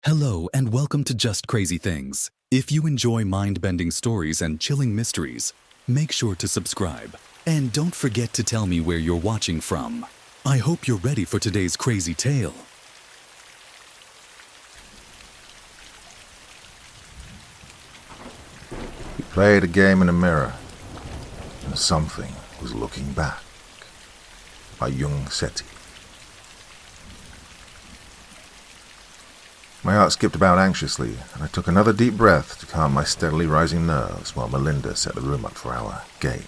Hello and welcome to Just Crazy Things. If you enjoy mind-bending stories and chilling mysteries, make sure to subscribe. And don't forget to tell me where you're watching from. I hope you're ready for today's crazy tale. We played a game in a mirror, and something was looking back. By Jung Seti. My heart skipped about anxiously, and I took another deep breath to calm my steadily rising nerves while Melinda set the room up for our game.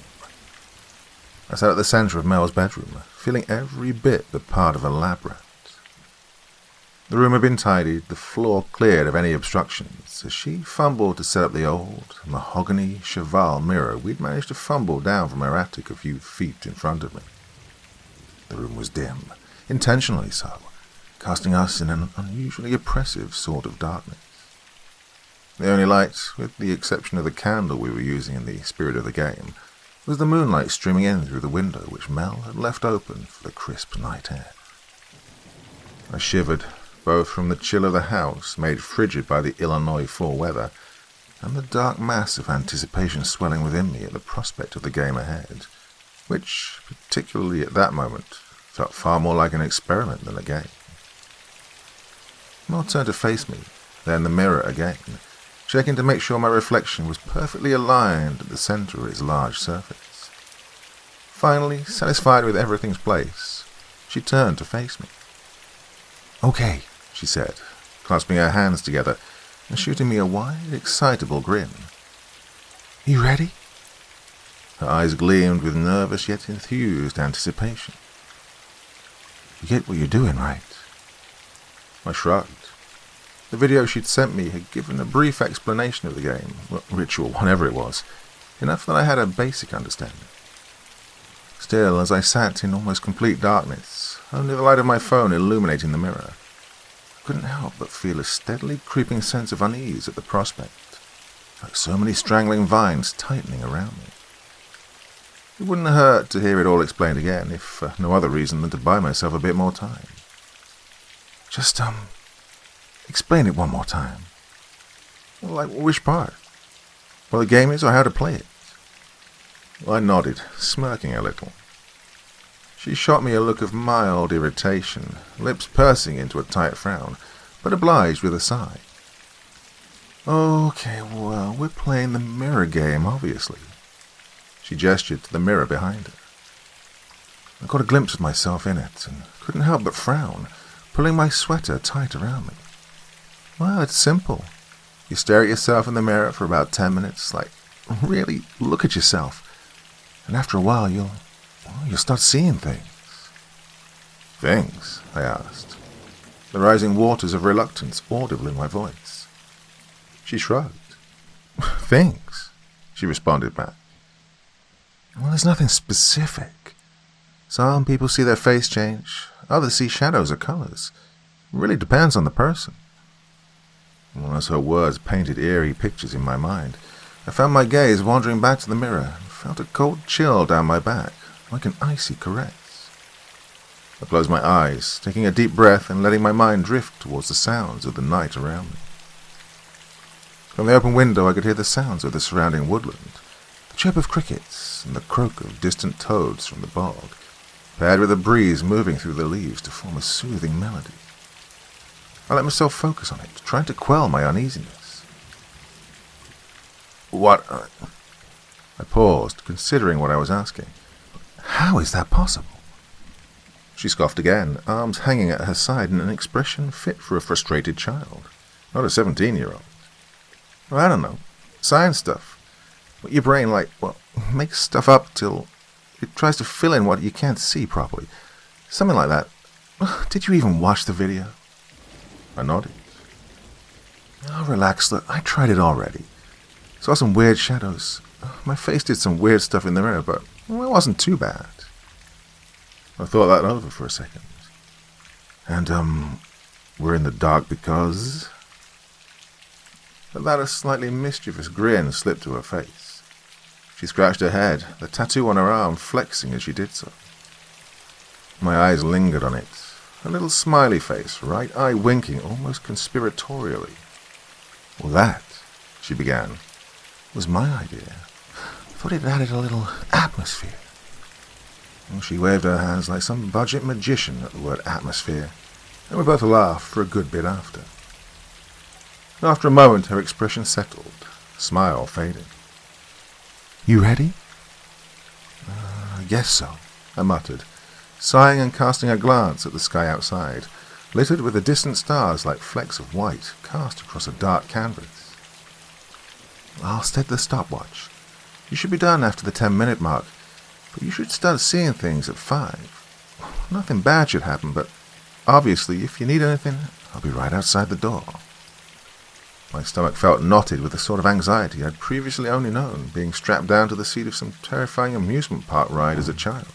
I sat at the center of Mel's bedroom, feeling every bit the part of a labyrinth. The room had been tidied, the floor cleared of any obstructions, as she fumbled to set up the old, mahogany cheval mirror we'd managed to fumble down from our attic a few feet in front of me. The room was dim, intentionally so, casting us in an unusually oppressive sort of darkness. The only light, with the exception of the candle we were using in the spirit of the game, was the moonlight streaming in through the window which Mel had left open for the crisp night air. I shivered, both from the chill of the house, made frigid by the Illinois fall weather, and the dark mass of anticipation swelling within me at the prospect of the game ahead, which, particularly at that moment, felt far more like an experiment than a game. Mel turned to face me, then the mirror again, checking to make sure my reflection was perfectly aligned at the center of its large surface. Finally, satisfied with everything's place, she turned to face me. "Okay," she said, clasping her hands together and shooting me a wide, excitable grin. "You ready?" Her eyes gleamed with nervous yet enthused anticipation. "You get what you're doing, right?" I shrugged. The video she'd sent me had given a brief explanation of the game, ritual, whatever it was, enough that I had a basic understanding. Still, as I sat in almost complete darkness, only the light of my phone illuminating the mirror, I couldn't help but feel a steadily creeping sense of unease at the prospect, like so many strangling vines tightening around me. It wouldn't hurt to hear it all explained again, if for no other reason than to buy myself a bit more time. Just, explain it one more time. Like, which part? What the game is or how to play it? I nodded, smirking a little. She shot me a look of mild irritation, lips pursing into a tight frown, but obliged with a sigh. "Okay, well, we're playing the mirror game, obviously." She gestured to the mirror behind her. I got a glimpse of myself in it, and couldn't help but frown, pulling my sweater tight around me. Well, it's simple. You stare at yourself in the mirror for about 10 minutes, like, really look at yourself, and after a while you'll start seeing things. "Things?" I asked, the rising waters of reluctance audible in my voice. She shrugged. "Things," she responded back. "Well, there's nothing specific. Some people see their face change, others see shadows or colors. It really depends on the person." Well, as her words painted eerie pictures in my mind, I found my gaze wandering back to the mirror and felt a cold chill down my back, like an icy caress. I closed my eyes, taking a deep breath and letting my mind drift towards the sounds of the night around me. From the open window I could hear the sounds of the surrounding woodland, the chirp of crickets and the croak of distant toads from the bog, paired with a breeze moving through the leaves to form a soothing melody. I let myself focus on it, trying to quell my uneasiness. "What?" I paused, considering what I was asking. "How is that possible?" She scoffed again, arms hanging at her side in an expression fit for a frustrated child, not a 17-year-old. "Well, I don't know. Science stuff. What your brain, makes stuff up till it tries to fill in what you can't see properly. Something like that. Did you even watch the video?" I nodded. "Oh, relax, look, I tried it already. Saw some weird shadows. My face did some weird stuff in the mirror, but it wasn't too bad." I thought that over for a second. "And, we're in the dark because..." At that, a slightly mischievous grin slipped to her face. She scratched her head, the tattoo on her arm flexing as she did so. My eyes lingered on it, a little smiley face, right eye winking almost conspiratorially. "Well, that," she began, "was my idea. Thought it added a little atmosphere." Well, she waved her hands like some budget magician at the word atmosphere, and we both laughed for a good bit after. After a moment, her expression settled, the smile faded. "You ready?" "I guess so," I muttered, sighing and casting a glance at the sky outside, littered with the distant stars like flecks of white cast across a dark canvas. "I'll set the stopwatch. You should be done after the 10-minute mark, but you should start seeing things at 5. Nothing bad should happen, but obviously, if you need anything, I'll be right outside the door." My stomach felt knotted with the sort of anxiety I'd previously only known, being strapped down to the seat of some terrifying amusement park ride as a child.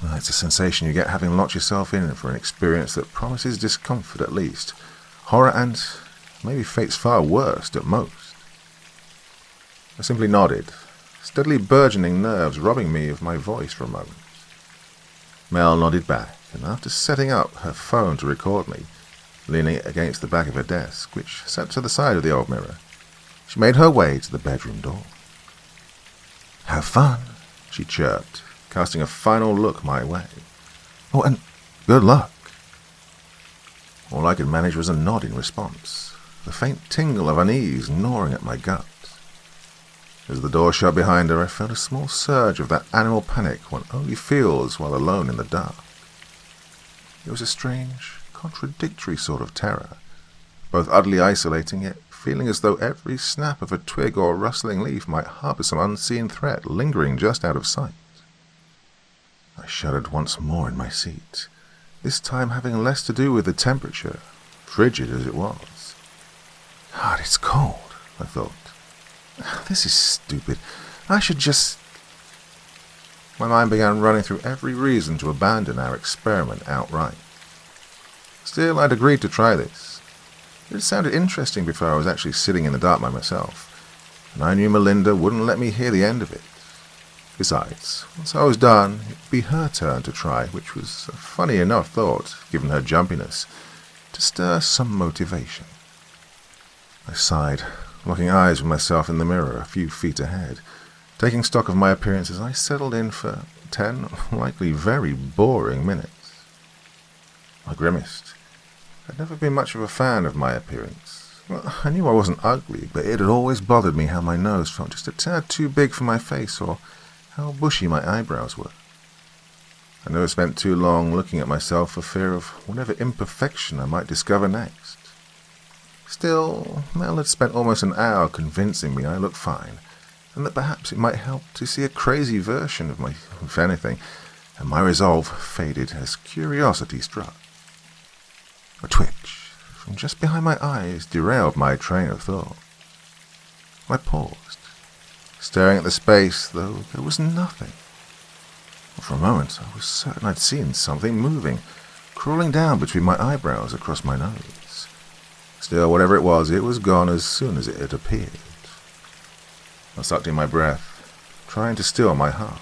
Well, it's a sensation you get having locked yourself in for an experience that promises discomfort at least, horror and maybe fate's far worst at most. I simply nodded, steadily burgeoning nerves robbing me of my voice for a moment. Mel nodded back, and after setting up her phone to record me, leaning against the back of her desk, which sat to the side of the old mirror, she made her way to the bedroom door. "Have fun," she chirped, casting a final look my way. "Oh, and good luck." All I could manage was a nod in response, the faint tingle of unease gnawing at my gut. As the door shut behind her, I felt a small surge of that animal panic one only feels while alone in the dark. It was a strange, contradictory sort of terror, both utterly isolating yet feeling as though every snap of a twig or rustling leaf might harbor some unseen threat lingering just out of sight. I shuddered once more in my seat, this time having less to do with the temperature, frigid as it was. "God, it's cold," I thought. "This is stupid. I should just—" My mind began running through every reason to abandon our experiment outright. Still, I'd agreed to try this. It sounded interesting before I was actually sitting in the dark by myself, and I knew Melinda wouldn't let me hear the end of it. Besides, once I was done, it'd be her turn to try, which was a funny enough thought, given her jumpiness, to stir some motivation. I sighed, locking eyes with myself in the mirror a few feet ahead, taking stock of my appearance as I settled in for 10, likely very boring minutes. I grimaced. I'd never been much of a fan of my appearance. Well, I knew I wasn't ugly, but it had always bothered me how my nose felt just a tad too big for my face, or how bushy my eyebrows were. I never spent too long looking at myself for fear of whatever imperfection I might discover next. Still, Mel had spent almost an hour convincing me I looked fine, and that perhaps it might help to see a crazy version of me, if anything, and my resolve faded as curiosity struck. A twitch from just behind my eyes derailed my train of thought. I paused, staring at the space, though there was nothing. For a moment, I was certain I'd seen something moving, crawling down between my eyebrows across my nose. Still, whatever it was gone as soon as it had appeared. I sucked in my breath, trying to still my heart.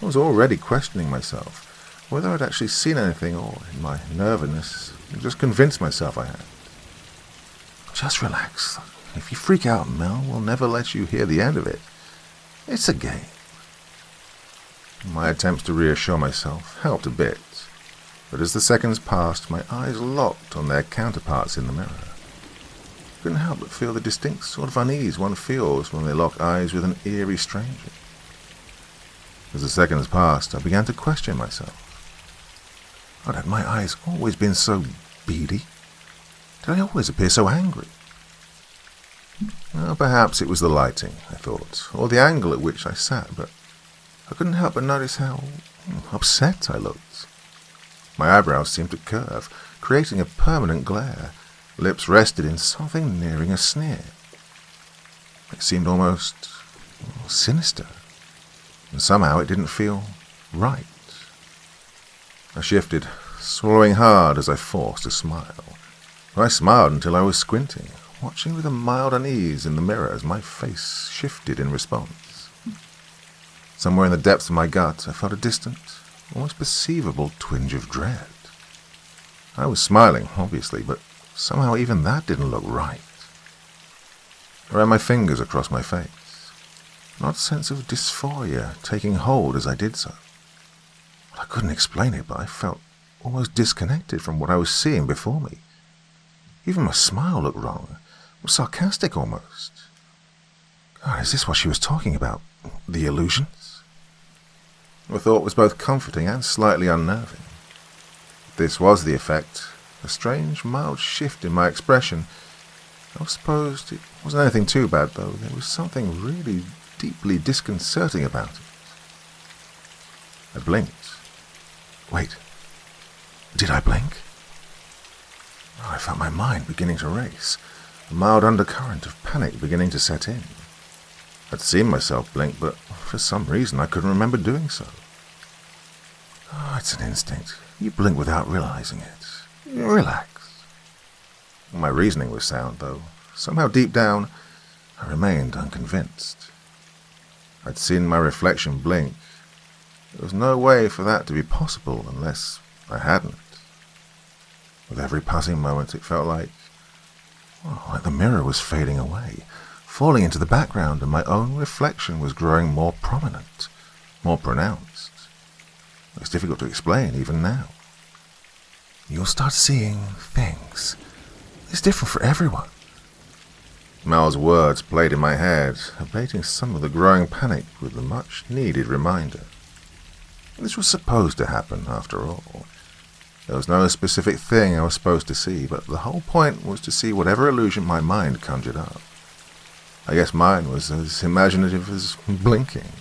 I was already questioning myself, whether I'd actually seen anything, or, in my nervousness, just convinced myself I had. "Just relax. If you freak out, Mel will never let you hear the end of it. It's a game." My attempts to reassure myself helped a bit, but as the seconds passed, my eyes locked on their counterparts in the mirror. I couldn't help but feel the distinct sort of unease one feels when they lock eyes with an eerie stranger. As the seconds passed, I began to question myself. Had my eyes always been so beady? Did I always appear so angry? Well, perhaps it was the lighting, I thought, or the angle at which I sat, but I couldn't help but notice how upset I looked. My eyebrows seemed to curve, creating a permanent glare. Lips rested in something nearing a sneer. It seemed almost sinister, and somehow it didn't feel right. I shifted, swallowing hard as I forced a smile. I smiled until I was squinting, watching with a mild unease in the mirror as my face shifted in response. Somewhere in the depths of my gut, I felt a distant, almost perceivable twinge of dread. I was smiling, obviously, but somehow even that didn't look right. I ran my fingers across my face, an odd sense of dysphoria taking hold as I did so. I couldn't explain it, but I felt almost disconnected from what I was seeing before me. Even my smile looked wrong, sarcastic almost. God, is this what she was talking about? The illusions? The thought was both comforting and slightly unnerving. If this was the effect, a strange, mild shift in my expression. I suppose it wasn't anything too bad, though. There was something really deeply disconcerting about it. I blinked. Wait, did I blink? Oh, I felt my mind beginning to race, a mild undercurrent of panic beginning to set in. I'd seen myself blink, but for some reason I couldn't remember doing so. Oh, it's an instinct. You blink without realizing it. Relax. My reasoning was sound, though. Somehow deep down, I remained unconvinced. I'd seen my reflection blink. There was no way for that to be possible unless I hadn't. With every passing moment, it felt like the mirror was fading away, falling into the background, and my own reflection was growing more prominent, more pronounced. It's difficult to explain even now. You'll start seeing things. It's different for everyone. Mal's words played in my head, abating some of the growing panic with the much-needed reminder. This was supposed to happen, after all. There was no specific thing I was supposed to see, but the whole point was to see whatever illusion my mind conjured up. I guess mine was as imaginative as blinking.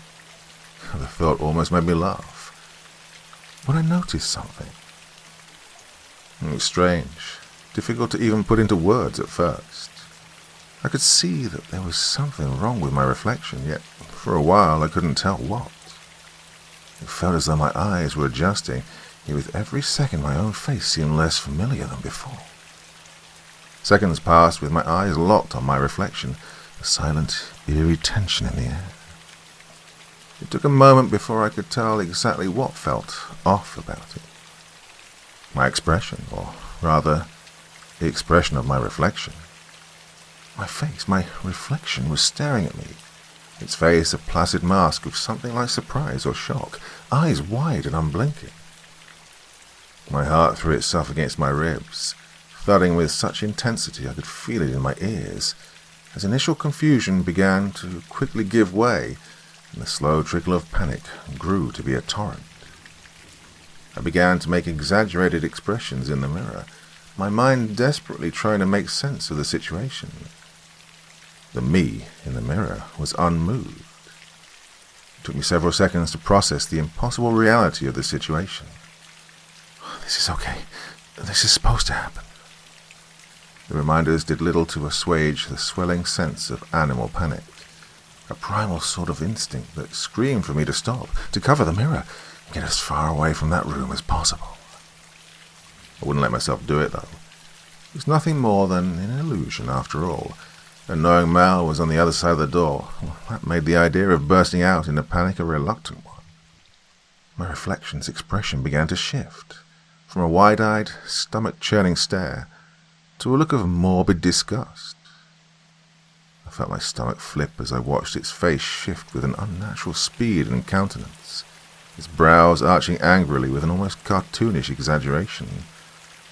The thought almost made me laugh. But I noticed something. It was strange, difficult to even put into words at first. I could see that there was something wrong with my reflection, yet for a while I couldn't tell what. It felt as though my eyes were adjusting, yet with every second my own face seemed less familiar than before. Seconds passed with my eyes locked on my reflection, a silent, eerie tension in the air. It took a moment before I could tell exactly what felt off about it. My expression, or rather, the expression of my reflection. My face, my reflection, was staring at me, its face a placid mask of something like surprise or shock, eyes wide and unblinking. My heart threw itself against my ribs, thudding with such intensity I could feel it in my ears, as initial confusion began to quickly give way, and the slow trickle of panic grew to be a torrent. I began to make exaggerated expressions in the mirror, my mind desperately trying to make sense of the situation. The me in the mirror was unmoved. It took me several seconds to process the impossible reality of the situation. This is okay. This is supposed to happen. The reminders did little to assuage the swelling sense of animal panic, a primal sort of instinct that screamed for me to stop, to cover the mirror, and get as far away from that room as possible. I wouldn't let myself do it, though. It was nothing more than an illusion, after all, and knowing Mal was on the other side of the door, that made the idea of bursting out in a panic a reluctant one. My reflection's expression began to shift, from a wide-eyed, stomach-churning stare to a look of morbid disgust. I felt my stomach flip as I watched its face shift with an unnatural speed and countenance, its brows arching angrily with an almost cartoonish exaggeration,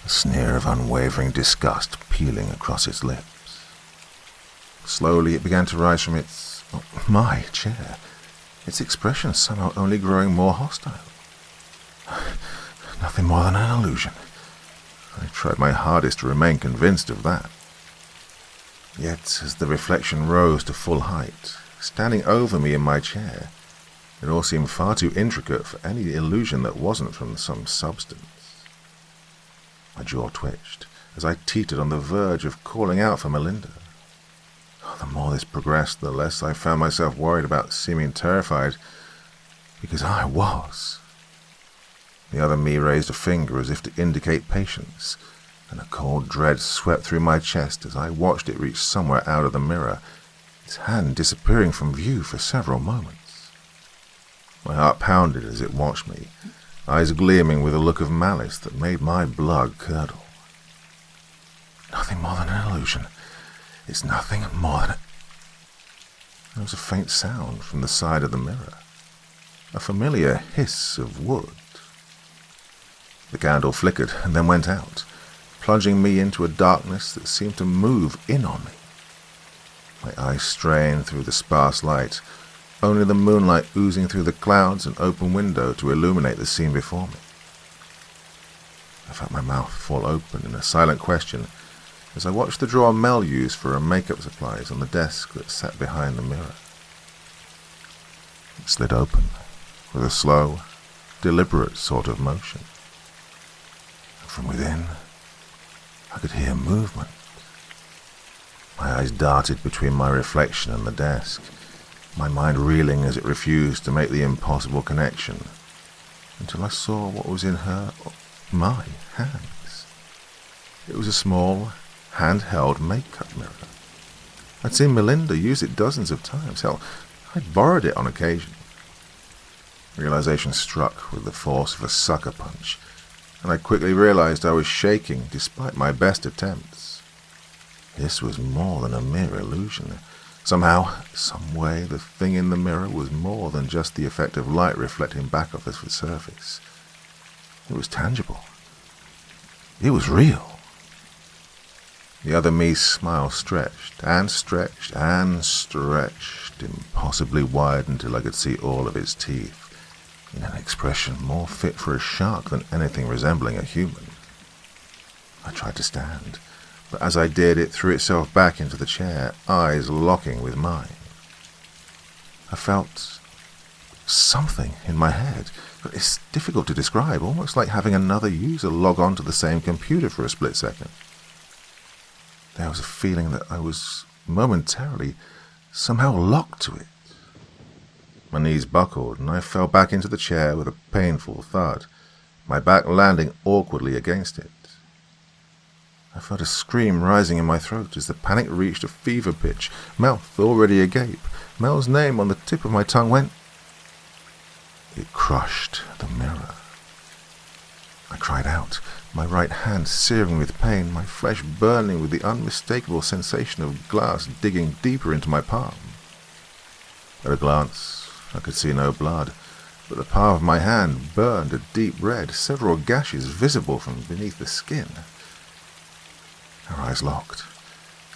a sneer of unwavering disgust peeling across its lips. Slowly it began to rise from my chair, its expression somehow only growing more hostile. Nothing more than an illusion. I tried my hardest to remain convinced of that. Yet, as the reflection rose to full height, standing over me in my chair, it all seemed far too intricate for any illusion that wasn't from some substance. My jaw twitched as I teetered on the verge of calling out for Melinda. The more this progressed, the less I found myself worried about seeming terrified, because I was. The other me raised a finger as if to indicate patience, and a cold dread swept through my chest as I watched it reach somewhere out of the mirror, its hand disappearing from view for several moments. My heart pounded as it watched me, eyes gleaming with a look of malice that made my blood curdle. Nothing more than an illusion. It's nothing more than There was a faint sound from the side of the mirror, a familiar hiss of wood. The candle flickered and then went out, plunging me into a darkness that seemed to move in on me. My eyes strained through the sparse light, only the moonlight oozing through the clouds and open window to illuminate the scene before me. I felt my mouth fall open in a silent question as I watched the drawer Mel used for her makeup supplies on the desk that sat behind the mirror. It slid open with a slow, deliberate sort of motion. From within, I could hear movement. My eyes darted between my reflection and the desk, my mind reeling as it refused to make the impossible connection, until I saw what was in my hands. It was a small, hand-held makeup mirror. I'd seen Melinda use it dozens of times. Hell, I'd borrowed it on occasion. Realization struck with the force of a sucker punch, and I quickly realized I was shaking despite my best attempts. This was more than a mere illusion. Somehow, some way, the thing in the mirror was more than just the effect of light reflecting back off the surface. It was tangible. It was real. The other me's smile stretched and stretched and stretched, impossibly wide until I could see all of its teeth, in an expression more fit for a shark than anything resembling a human. I tried to stand, but as I did, it threw itself back into the chair, eyes locking with mine. I felt something in my head, but it's difficult to describe, almost like having another user log on to the same computer for a split second. There was a feeling that I was momentarily somehow locked to it. My knees buckled, and I fell back into the chair with a painful thud, my back landing awkwardly against it. I felt a scream rising in my throat as the panic reached a fever pitch, mouth already agape. Mel's name on the tip of my tongue went. It crushed the mirror. I cried out, my right hand searing with pain, my flesh burning with the unmistakable sensation of glass digging deeper into my palm. At a glance, I could see no blood, but the palm of my hand burned a deep red, several gashes visible from beneath the skin. Her eyes locked.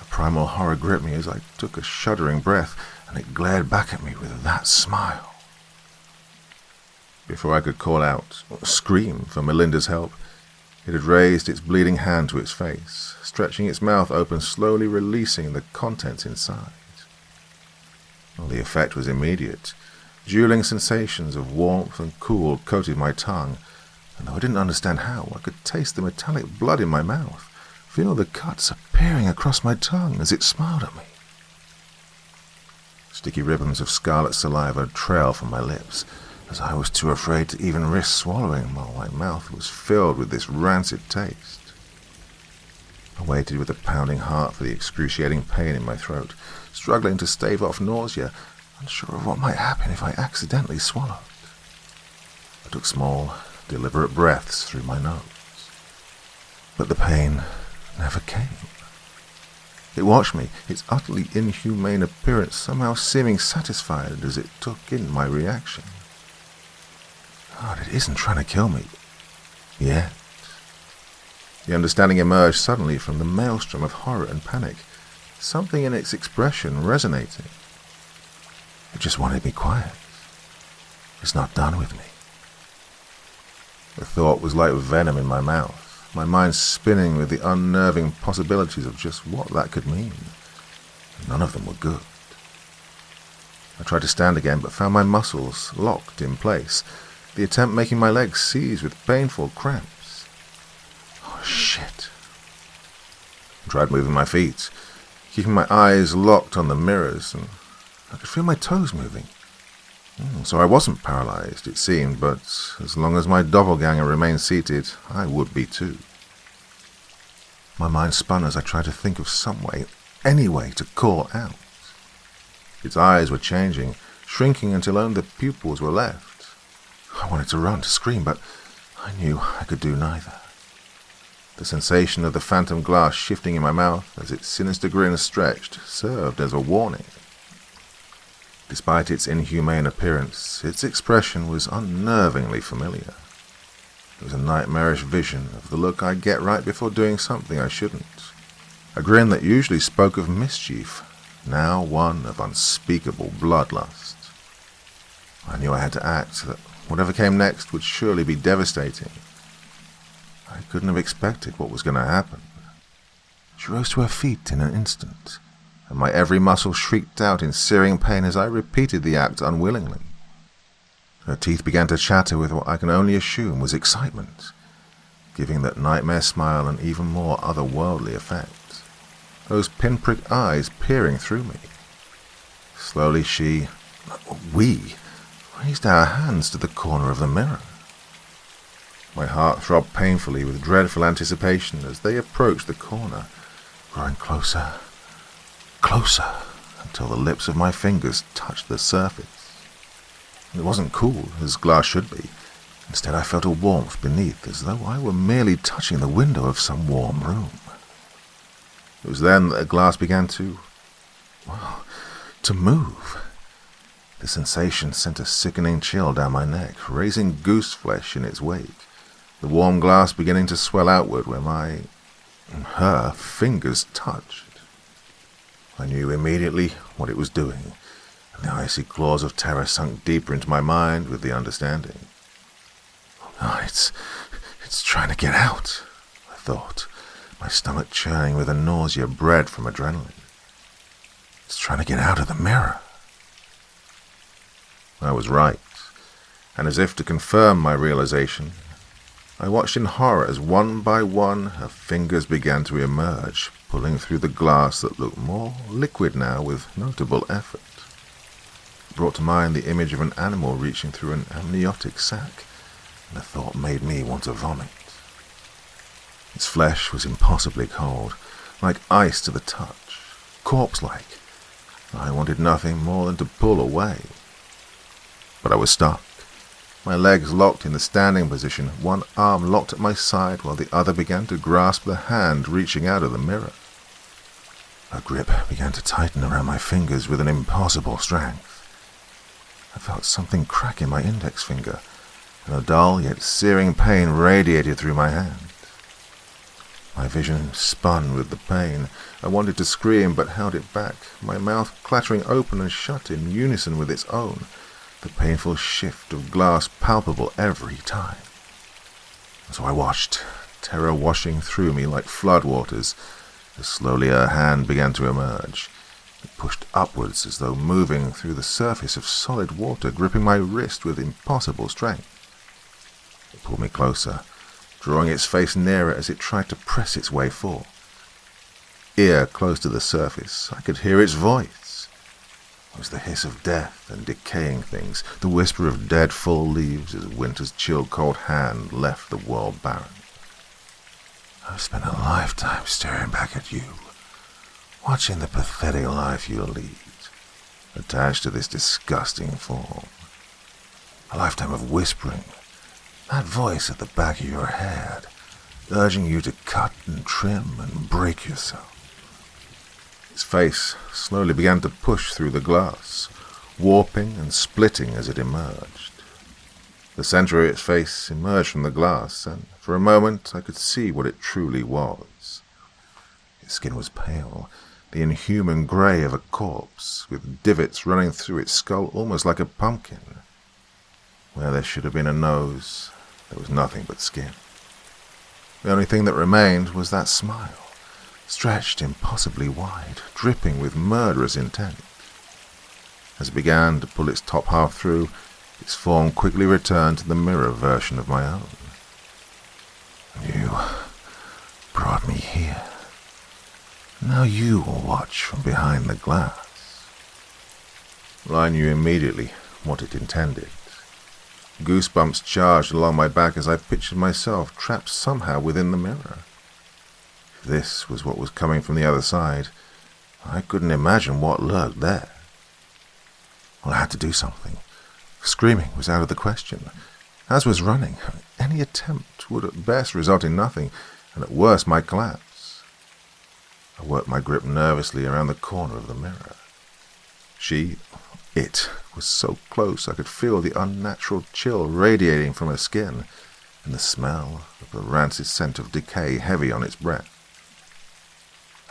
A primal horror gripped me as I took a shuddering breath, and it glared back at me with that smile. Before I could call out or scream for Melinda's help, it had raised its bleeding hand to its face, stretching its mouth open, slowly releasing the contents inside. Well, the effect was immediate. Dueling sensations of warmth and cool coated my tongue, and though I didn't understand how, I could taste the metallic blood in my mouth, feel the cuts appearing across my tongue as it smiled at me. Sticky ribbons of scarlet saliva trailed from my lips, as I was too afraid to even risk swallowing while my mouth was filled with this rancid taste. I waited with a pounding heart for the excruciating pain in my throat, struggling to stave off nausea, unsure of what might happen if I accidentally swallowed. I took small, deliberate breaths through my nose. But the pain never came. It watched me, its utterly inhumane appearance somehow seeming satisfied as it took in my reaction. God, it isn't trying to kill me. Yet. The understanding emerged suddenly from the maelstrom of horror and panic, something in its expression resonating. It just wanted me quiet. It's not done with me. The thought was like venom in my mouth, my mind spinning with the unnerving possibilities of just what that could mean. None of them were good. I tried to stand again, but found my muscles locked in place, the attempt making my legs seize with painful cramps. Oh, shit. I tried moving my feet, keeping my eyes locked on the mirrors, and I could feel my toes moving. So I wasn't paralyzed, it seemed, but as long as my doppelganger remained seated, I would be too. My mind spun as I tried to think of some way, any way to call out. Its eyes were changing, shrinking until only the pupils were left. I wanted to run, to scream, but I knew I could do neither. The sensation of the phantom glass shifting in my mouth as its sinister grin stretched served as a warning. Despite its inhumane appearance, its expression was unnervingly familiar. It was a nightmarish vision of the look I get right before doing something I shouldn't. A grin that usually spoke of mischief, now one of unspeakable bloodlust. I knew I had to act, that whatever came next would surely be devastating. I couldn't have expected what was going to happen. She rose to her feet in an instant, and my every muscle shrieked out in searing pain as I repeated the act unwillingly. Her teeth began to chatter with what I can only assume was excitement, giving that nightmare smile an even more otherworldly effect. Those pinprick eyes peering through me. Slowly we raised our hands to the corner of the mirror. My heart throbbed painfully with dreadful anticipation as they approached the corner, growing closer, until the lips of my fingers touched the surface. It wasn't cool, as glass should be. Instead, I felt a warmth beneath, as though I were merely touching the window of some warm room. It was then that the glass began to move. The sensation sent a sickening chill down my neck, raising goose flesh in its wake, the warm glass beginning to swell outward where her fingers touched. I knew immediately what it was doing, and the icy claws of terror sunk deeper into my mind with the understanding. Oh, it's trying to get out, I thought, my stomach churning with a nausea bred from adrenaline. It's trying to get out of the mirror. I was right, and as if to confirm my realization, I watched in horror as one by one her fingers began to emerge, pulling through the glass that looked more liquid now with notable effort. It brought to mind the image of an animal reaching through an amniotic sac, and the thought made me want to vomit. Its flesh was impossibly cold, like ice to the touch, corpse-like. I wanted nothing more than to pull away. But I was stuck. My legs locked in the standing position, one arm locked at my side while the other began to grasp the hand reaching out of the mirror. Her grip began to tighten around my fingers with an impossible strength. I felt something crack in my index finger, and a dull yet searing pain radiated through my hand. My vision spun with the pain. I wanted to scream, but held it back, my mouth clattering open and shut in unison with its own, the painful shift of glass palpable every time. So I watched, terror washing through me like floodwaters, as slowly her hand began to emerge. It pushed upwards as though moving through the surface of solid water, gripping my wrist with impossible strength. It pulled me closer, drawing its face nearer as it tried to press its way forth. Ear close to the surface, I could hear its voice. It was the hiss of death and decaying things, the whisper of dead fall leaves as winter's chill cold hand left the world barren. I've spent a lifetime staring back at you, watching the pathetic life you lead, attached to this disgusting form. A lifetime of whispering, that voice at the back of your head, urging you to cut and trim and break yourself. His face slowly began to push through the glass, warping and splitting as it emerged. The center of its face emerged from the glass, and for a moment I could see what it truly was. Its skin was pale, the inhuman grey of a corpse, with divots running through its skull almost like a pumpkin. Where there should have been a nose, there was nothing but skin. The only thing that remained was that smile, stretched impossibly wide, dripping with murderous intent. As it began to pull its top half through, its form quickly returned to the mirror version of my own. You brought me here. Now you will watch from behind the glass. Well, I knew immediately what it intended. Goosebumps charged along my back as I pictured myself trapped somehow within the mirror. If this was what was coming from the other side, I couldn't imagine what lurked there. Well, I had to do something. Screaming was out of the question. as was running. Any attempt would at best result in nothing, and at worst might collapse. I worked my grip nervously around the corner of the mirror. It was so close I could feel the unnatural chill radiating from her skin, and the smell of the rancid scent of decay heavy on its breath.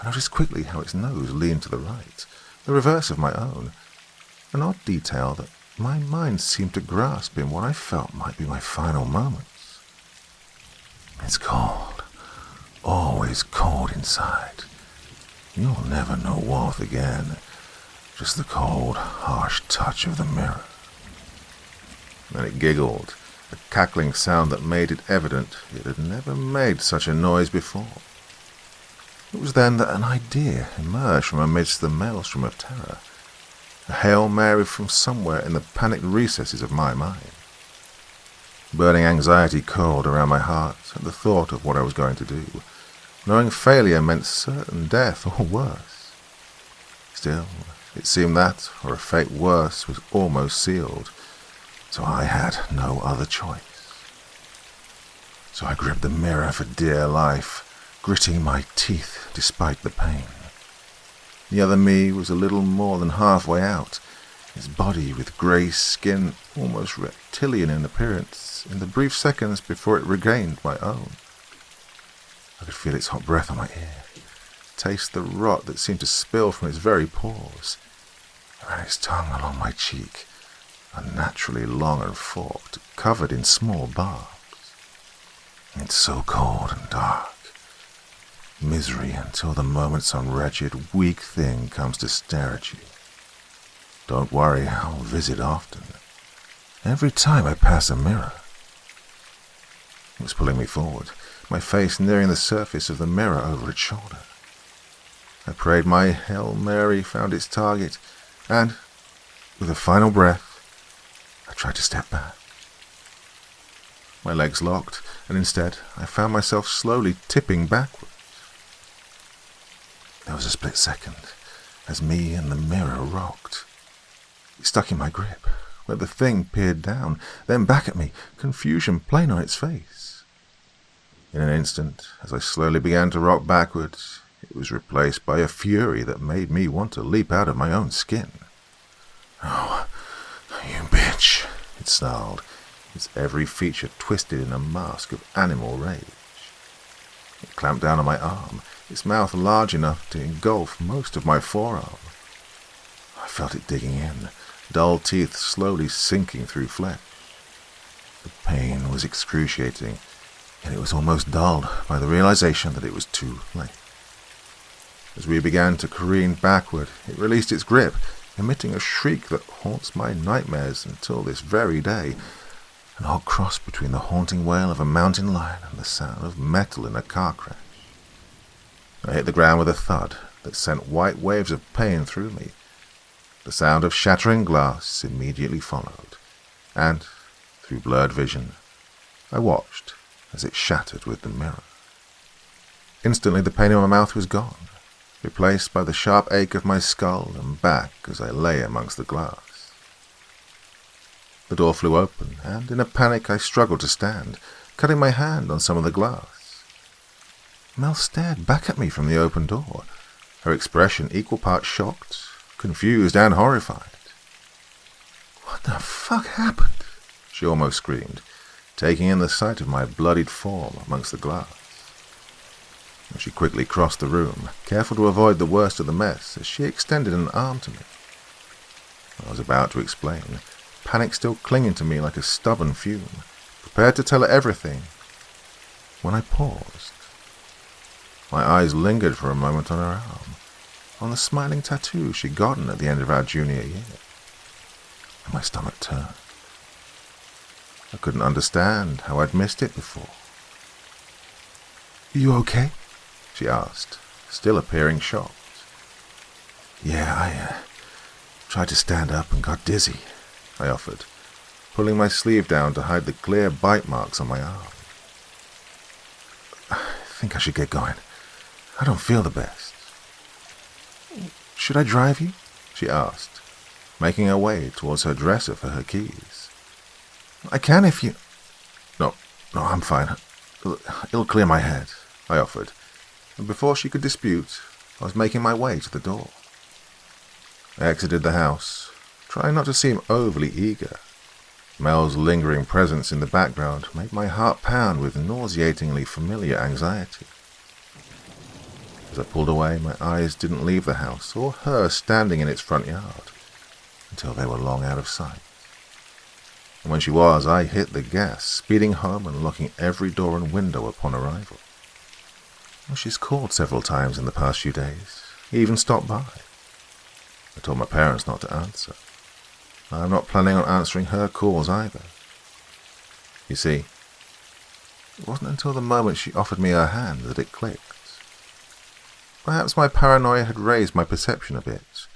I noticed quickly how its nose leaned to the right, the reverse of my own, an odd detail that my mind seemed to grasp in what I felt might be my final moments. It's cold, always cold inside. You'll never know warmth again, just the cold, harsh touch of the mirror. Then it giggled, a cackling sound that made it evident it had never made such a noise before. It was then that an idea emerged from amidst the maelstrom of terror, a Hail Mary from somewhere in the panicked recesses of my mind. Burning anxiety coiled around my heart at the thought of what I was going to do, knowing failure meant certain death or worse. Still, it seemed that, or a fate worse, was almost sealed, so I had no other choice. So I gripped the mirror for dear life, gritting my teeth despite the pain. The other me was a little more than halfway out, its body with grey skin almost reptilian in appearance in the brief seconds before it regained my own. I could feel its hot breath on my ear, taste the rot that seemed to spill from its very pores. It ran its tongue along my cheek, unnaturally long and forked, covered in small barbs. It's so cold and dark. Misery until the moment some wretched, weak thing comes to stare at you. Don't worry, I'll visit often. Every time I pass a mirror. It was pulling me forward, my face nearing the surface of the mirror over its shoulder. I prayed my Hail Mary found its target, and, with a final breath, I tried to step back. My legs locked, and instead I found myself slowly tipping backwards. There was a split second, as me and the mirror rocked. It stuck in my grip, where the thing peered down, then back at me, confusion plain on its face. In an instant, as I slowly began to rock backwards, it was replaced by a fury that made me want to leap out of my own skin. "Oh, you bitch," it snarled, its every feature twisted in a mask of animal rage. It clamped down on my arm, its mouth large enough to engulf most of my forearm. I felt it digging in, dull teeth slowly sinking through flesh. The pain was excruciating, and it was almost dulled by the realization that it was too late. As we began to careen backward, it released its grip, emitting a shriek that haunts my nightmares until this very day, an odd cross between the haunting wail of a mountain lion and the sound of metal in a car crash. I hit the ground with a thud that sent white waves of pain through me. The sound of shattering glass immediately followed, and, through blurred vision, I watched as it shattered with the mirror. Instantly the pain in my mouth was gone, replaced by the sharp ache of my skull and back as I lay amongst the glass. The door flew open, and in a panic I struggled to stand, cutting my hand on some of the glass. Mel stared back at me from the open door, her expression equal parts shocked, confused, and horrified. "What the fuck happened?" she almost screamed, taking in the sight of my bloodied form amongst the glass. She quickly crossed the room, careful to avoid the worst of the mess, as she extended an arm to me. I was about to explain, panic still clinging to me like a stubborn fume, prepared to tell her everything, when I paused. My eyes lingered for a moment on her arm, on the smiling tattoo she'd gotten at the end of our junior year, and my stomach turned. I couldn't understand how I'd missed it before. "You okay?" she asked, still appearing shocked. "Yeah, I tried to stand up and got dizzy," I offered, pulling my sleeve down to hide the clear bite marks on my arm. "I think I should get going. I don't feel the best." "Should I drive you?" she asked, making her way towards her dresser for her keys. "I can if you—" No, I'm fine. It'll clear my head, I offered, and before she could dispute, I was making my way to the door. I exited the house, trying not to seem overly eager. Mel's lingering presence in the background made my heart pound with nauseatingly familiar anxiety. As I pulled away, my eyes didn't leave the house or her standing in its front yard until they were long out of sight. And when she was, I hit the gas, speeding home and locking every door and window upon arrival. She's called several times in the past few days, even stopped by. I told my parents not to answer. I'm not planning on answering her calls either. You see, it wasn't until the moment she offered me her hand that it clicked. Perhaps my paranoia had raised my perception a bit,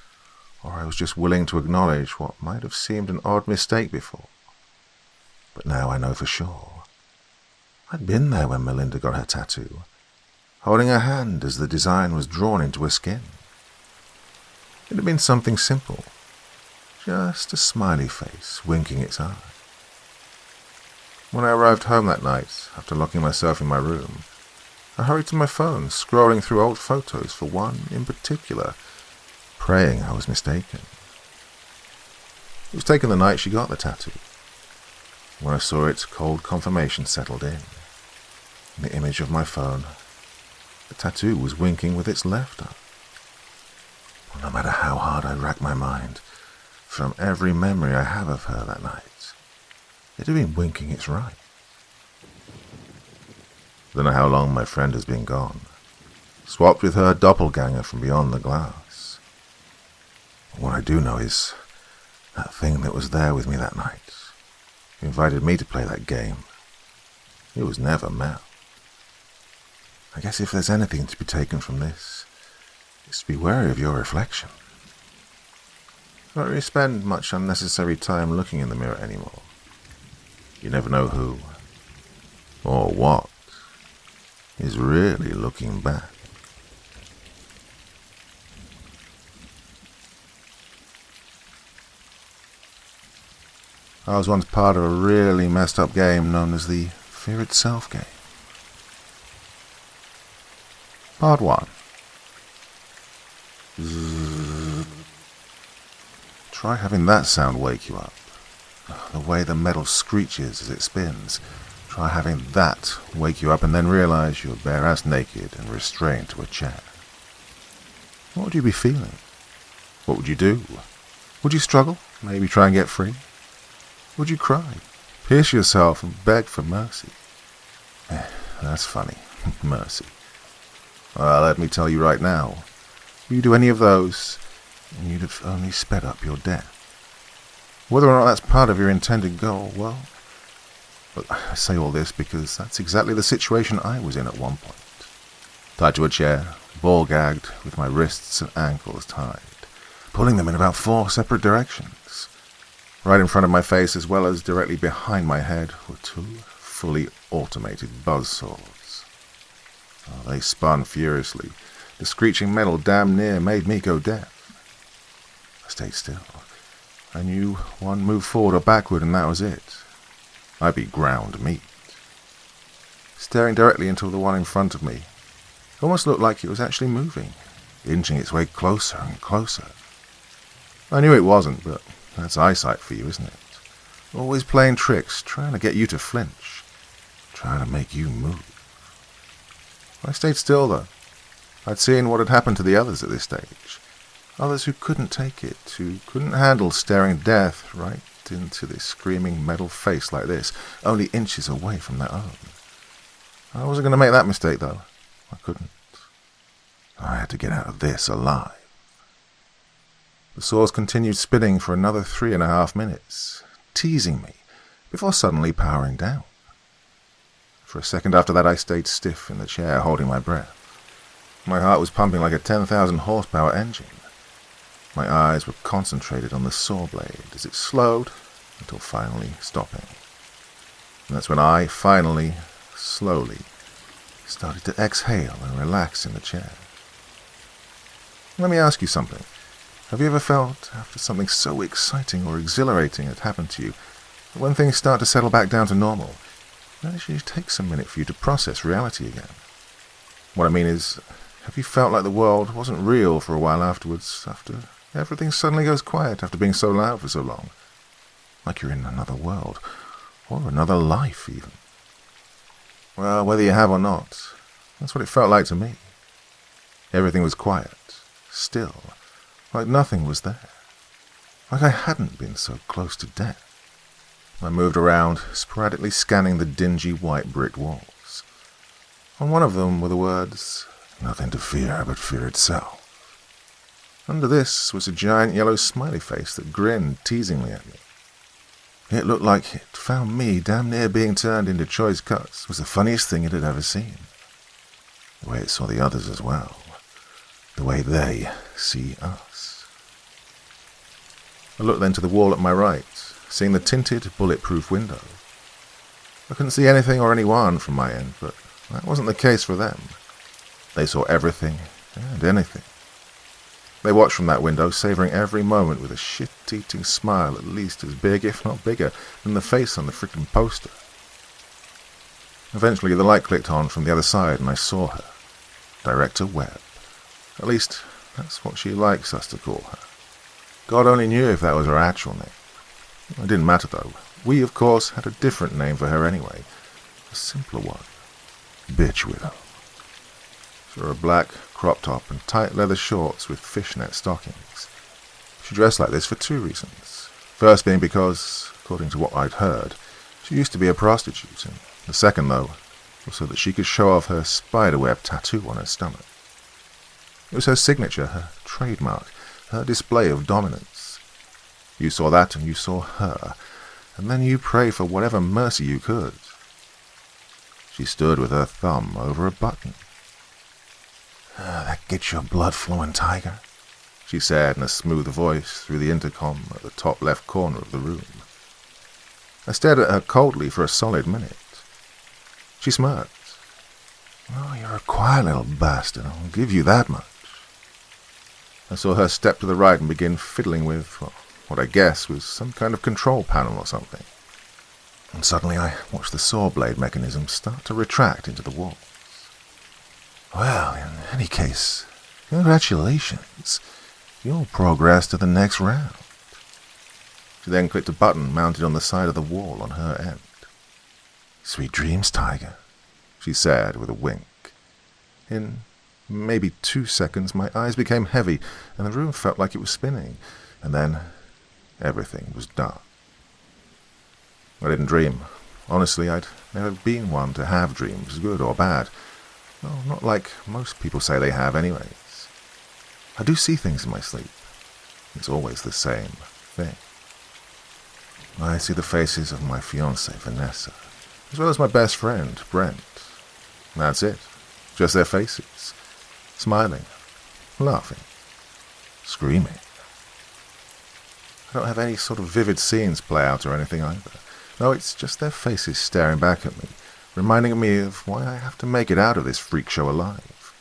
or I was just willing to acknowledge what might have seemed an odd mistake before. But now I know for sure. I'd been there when Melinda got her tattoo, holding her hand as the design was drawn into her skin. It had been something simple, just a smiley face winking its eye. When I arrived home that night, after locking myself in my room, I hurried to my phone, scrolling through old photos for one in particular, praying I was mistaken. It was taken the night she got the tattoo. When I saw it, cold confirmation settled in. In the image of my phone, the tattoo was winking with its left eye. No matter how hard I racked my mind, from every memory I have of her that night, it had been winking its right. I don't know how long my friend has been gone, swapped with her doppelganger from beyond the glass. What I do know is that thing that was there with me that night, who invited me to play that game, it was never Mel. I guess if there's anything to be taken from this, it's to be wary of your reflection. Don't really spend much unnecessary time looking in the mirror anymore. You never know who, or what, is really looking back. I was once part of a really messed up game known as the Fear Itself game. Part 1. Try having that sound wake you up. The way the metal screeches as it spins. Try having that wake you up and then realize you're bare-ass naked and restrained to a chair. What would you be feeling? What would you do? Would you struggle? Maybe try and get free? Would you cry? Pierce yourself and beg for mercy? That's funny. Mercy. Well, let me tell you right now, you do any of those, and you'd have only sped up your death. Whether or not that's part of your intended goal, well, I say all this because that's exactly the situation I was in at one point. Tied to a chair, ball gagged, with my wrists and ankles tied, pulling them in about 4 separate directions. Right in front of my face, as well as directly behind my head, were 2 fully automated buzzsaws. Oh, they spun furiously. The screeching metal damn near made me go deaf. I stayed still. I knew one move forward or backward and that was it. I'd be ground meat. Staring directly into the one in front of me, it almost looked like it was actually moving, inching its way closer and closer. I knew it wasn't, but that's eyesight for you, isn't it? Always playing tricks, trying to get you to flinch, trying to make you move. I stayed still, though. I'd seen what had happened to the others at this stage. Others who couldn't take it, who couldn't handle staring death right into this screaming metal face like this, only inches away from their own. I wasn't going to make that mistake, though. I couldn't. I had to get out of this alive. The saws continued spinning for another 3.5 minutes, teasing me, before suddenly powering down. For a second after that, I stayed stiff in the chair, holding my breath. My heart was pumping like a 10,000 horsepower engine. My eyes were concentrated on the saw blade as it slowed until finally stopping. And that's when I finally, slowly, started to exhale and relax in the chair. Let me ask you something. Have you ever felt, after something so exciting or exhilarating had happened to you, that when things start to settle back down to normal, It actually takes a minute for you to process reality again. What I mean is, have you felt like the world wasn't real for a while afterwards, after everything suddenly goes quiet after being so loud for so long? Like you're in another world, or another life even. Well, whether you have or not, that's what it felt like to me. Everything was quiet, still, like nothing was there. Like I hadn't been so close to death. I moved around, sporadically scanning the dingy white brick walls. On one of them were the words, "Nothing to fear but fear itself." Under this was a giant yellow smiley face that grinned teasingly at me. It looked like it found me damn near being turned into choice cuts was the funniest thing it had ever seen. The way it saw the others as well. The way they see us. I looked then to the wall at my right, seeing the tinted, bulletproof window. I couldn't see anything or anyone from my end, but that wasn't the case for them. They saw everything and anything. They watched from that window, savouring every moment with a shit-eating smile at least as big, if not bigger, than the face on the frickin' poster. Eventually the light clicked on from the other side and I saw her. Director Webb. At least, that's what she likes us to call her. God only knew if that was her actual name. It didn't matter though. We, of course, had a different name for her anyway. A simpler one. Bitch Widow. She wore a black crop top and tight leather shorts with fishnet stockings. She dressed like this for two reasons. First being because, according to what I'd heard, she used to be a prostitute, and the second, though, was so that she could show off her spiderweb tattoo on her stomach. It was her signature, her trademark, her display of dominance. You saw that and you saw her, and then you prayed for whatever mercy you could. She stood with her thumb over a button. "That gets your blood flowing, tiger," she said in a smooth voice through the intercom at the top left corner of the room. I stared at her coldly for a solid minute. She smirked. "Oh, you're a quiet little bastard, I'll give you that much." I saw her step to the right and begin fiddling with, well, what I guess was some kind of control panel or something. And suddenly I watched the saw blade mechanism start to retract into the wall. "Well, in any case, congratulations. You'll progress to the next round." She then clicked a button mounted on the side of the wall on her end. "Sweet dreams, tiger," she said with a wink. In maybe 2 seconds, my eyes became heavy, and the room felt like it was spinning, and then everything was dark. I didn't dream. Honestly, I'd never been one to have dreams, good or bad. Well, not like most people say they have anyways. I do see things in my sleep. It's always the same thing. I see the faces of my fiancée, Vanessa, as well as my best friend, Brent. That's it. Just their faces. Smiling. Laughing. Screaming. I don't have any sort of vivid scenes play out or anything either. No, it's just their faces staring back at me, reminding me of why I have to make it out of this freak show alive.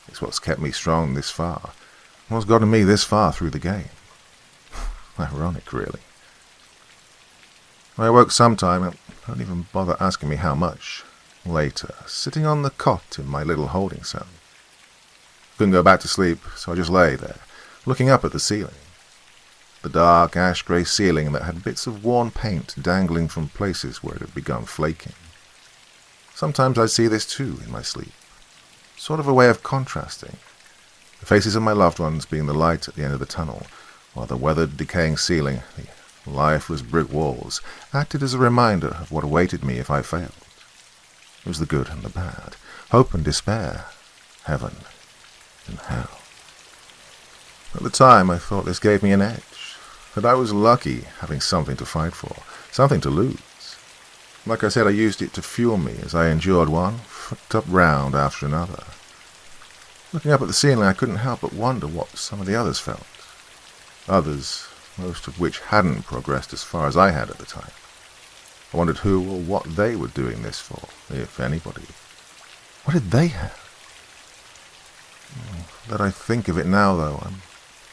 It's what's kept me strong this far, and what's gotten me this far through the game. Ironic, really. I awoke sometime, and don't even bother asking me how much, later, sitting on the cot in my little holding cell. Couldn't go back to sleep, so I just lay there, looking up at the ceiling. The dark ash-grey ceiling that had bits of worn paint dangling from places where it had begun flaking. Sometimes I'd see this too in my sleep, sort of a way of contrasting. The faces of my loved ones being the light at the end of the tunnel, while the weathered, decaying ceiling, the lifeless brick walls, acted as a reminder of what awaited me if I failed. It was the good and the bad, hope and despair, heaven and hell. At the time, I thought this gave me an edge, that I was lucky having something to fight for, something to lose. Like I said, I used it to fuel me as I endured one fucked up round after another. Looking up at the ceiling, I couldn't help but wonder what some of the others felt. Others, most of which hadn't progressed as far as I had at the time. I wondered who or what they were doing this for, if anybody. What did they have? That I think of it now, though, I'm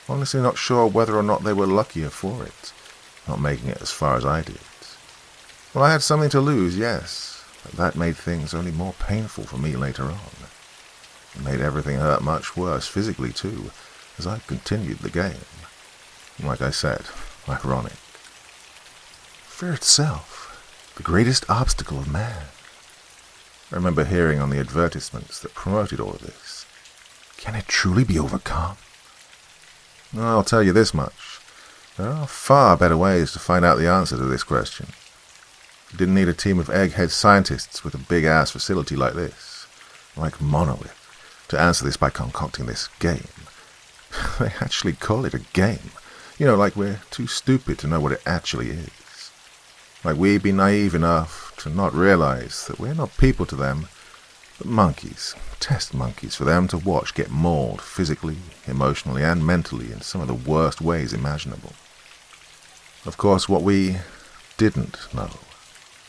honestly not sure whether or not they were luckier for it, not making it as far as I did. Well, I had something to lose, yes, That made things only more painful for me later on. It made everything hurt much worse physically too, as I continued the game. Like I said, ironic. Fear itself, the greatest obstacle of man. I remember hearing on the advertisements that promoted all of this. Can it truly be overcome? I'll tell you this much. There are far better ways to find out the answer to this question. You didn't need a team of egghead scientists with a big-ass facility like this, like Monolith, to answer this by concocting this game. They actually call it a game. Like we're too stupid to know what it actually is. Like we'd be naive enough to not realize that we're not people to them, but monkeys, test monkeys for them to watch get mauled physically, emotionally, and mentally in some of the worst ways imaginable. Of course, what we didn't know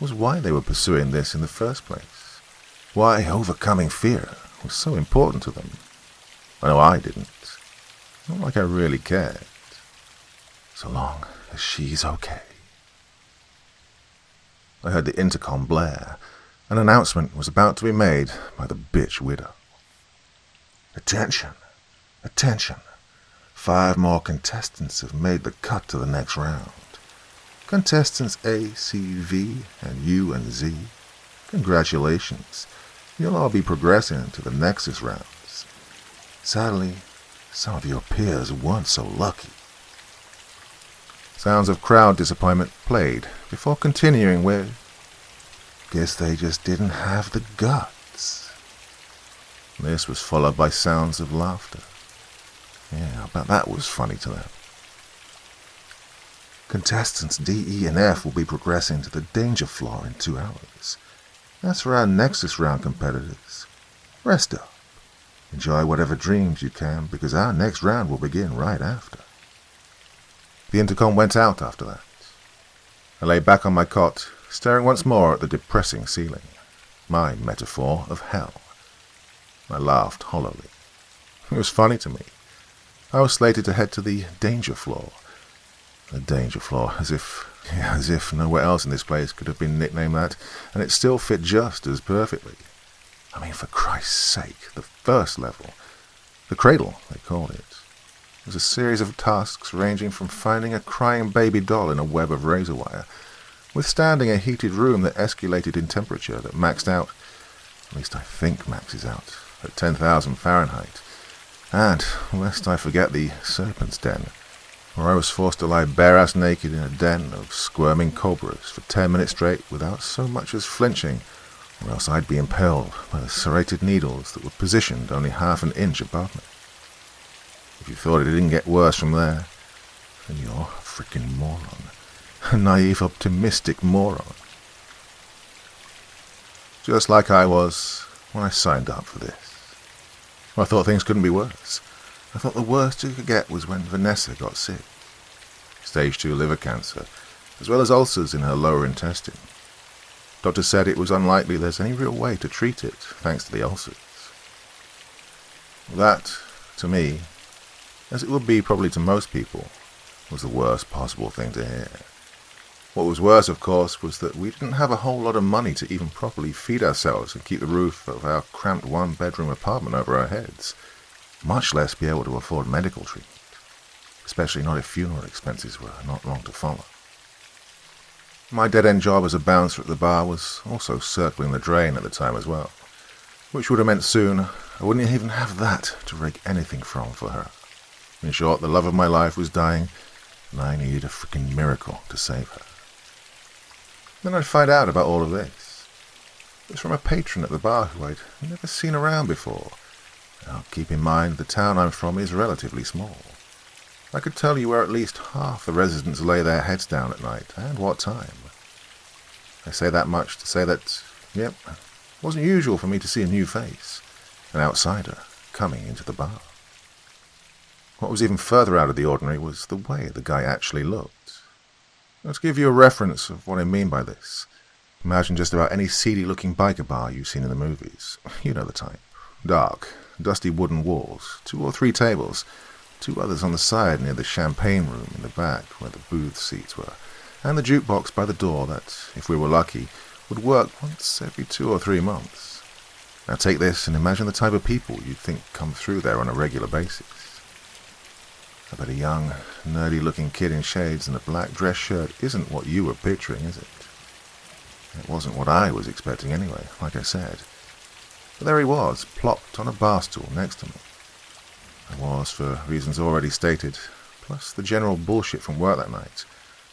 was why they were pursuing this in the first place. Why overcoming fear was so important to them. I know I didn't. Not like I really cared. So long as she's okay. I heard the intercom blare. An announcement was about to be made by the bitch widow. Attention! Attention! 5 more contestants have made the cut to the next round. Contestants A, C, V, and U and Z. Congratulations. You'll all be progressing to the Nexus rounds. Sadly, some of your peers weren't so lucky. Sounds of crowd disappointment played before continuing with, guess they just didn't have the guts. This was followed by sounds of laughter. Yeah, I bet that was funny to them. Contestants D, E, and F will be progressing to the danger floor in 2 hours. That's for our Nexus round competitors. Rest up. Enjoy whatever dreams you can, because our next round will begin right after. The intercom went out after that. I lay back on my cot, staring once more at the depressing ceiling. My metaphor of hell. I laughed hollowly. It was funny to me. I was slated to head to the danger floor. The danger floor, as if nowhere else in this place could have been nicknamed that, and it still fit just as perfectly. I mean, for Christ's sake, the first level, the cradle, they called it, was a series of tasks ranging from finding a crying baby doll in a web of razor wire, withstanding a heated room that escalated in temperature that maxed out, at least I think maxes out, at 10,000 Fahrenheit, and, lest I forget, the serpent's den, where I was forced to lie bare-ass naked in a den of squirming cobras for 10 minutes straight without so much as flinching, or else I'd be impaled by the serrated needles that were positioned only half an inch above me. If you thought it didn't get worse from there, then you're a freaking moron. A naive, optimistic moron. Just like I was when I signed up for this. I thought things couldn't be worse. I thought the worst you could get was when Vanessa got sick. Stage 2 liver cancer, as well as ulcers in her lower intestine. Doctor said it was unlikely there's any real way to treat it, thanks to the ulcers. That, to me, as it would be probably to most people, was the worst possible thing to hear. What was worse, of course, was that we didn't have a whole lot of money to even properly feed ourselves and keep the roof of our cramped 1-bedroom apartment over our heads, much less be able to afford medical treatment, especially not if funeral expenses were not long to follow. My dead-end job as a bouncer at the bar was also circling the drain at the time as well, which would have meant soon I wouldn't even have that to rake anything from for her. In short, the love of my life was dying, and I needed a freaking miracle to save her. Then I'd find out about all of this. It was from a patron at the bar who I'd never seen around before. Now, keep in mind, the town I'm from is relatively small. I could tell you where at least half the residents lay their heads down at night, and what time. I say that much to say that, it wasn't usual for me to see a new face, an outsider, coming into the bar. What was even further out of the ordinary was the way the guy actually looked. Let's give you a reference of what I mean by this. Imagine just about any seedy-looking biker bar you've seen in the movies. You know the type. Dark, dusty wooden walls, 2 or 3 tables, 2 others on the side near the champagne room in the back where the booth seats were, and the jukebox by the door that, if we were lucky, would work once every 2 or 3 months. Now take this and imagine the type of people you'd think come through there on a regular basis. I bet a young, nerdy-looking kid in shades and a black dress shirt isn't what you were picturing, is it? It wasn't what I was expecting anyway, like I said. But there he was, plopped on a bar stool next to me. I was, for reasons already stated, plus the general bullshit from work that night,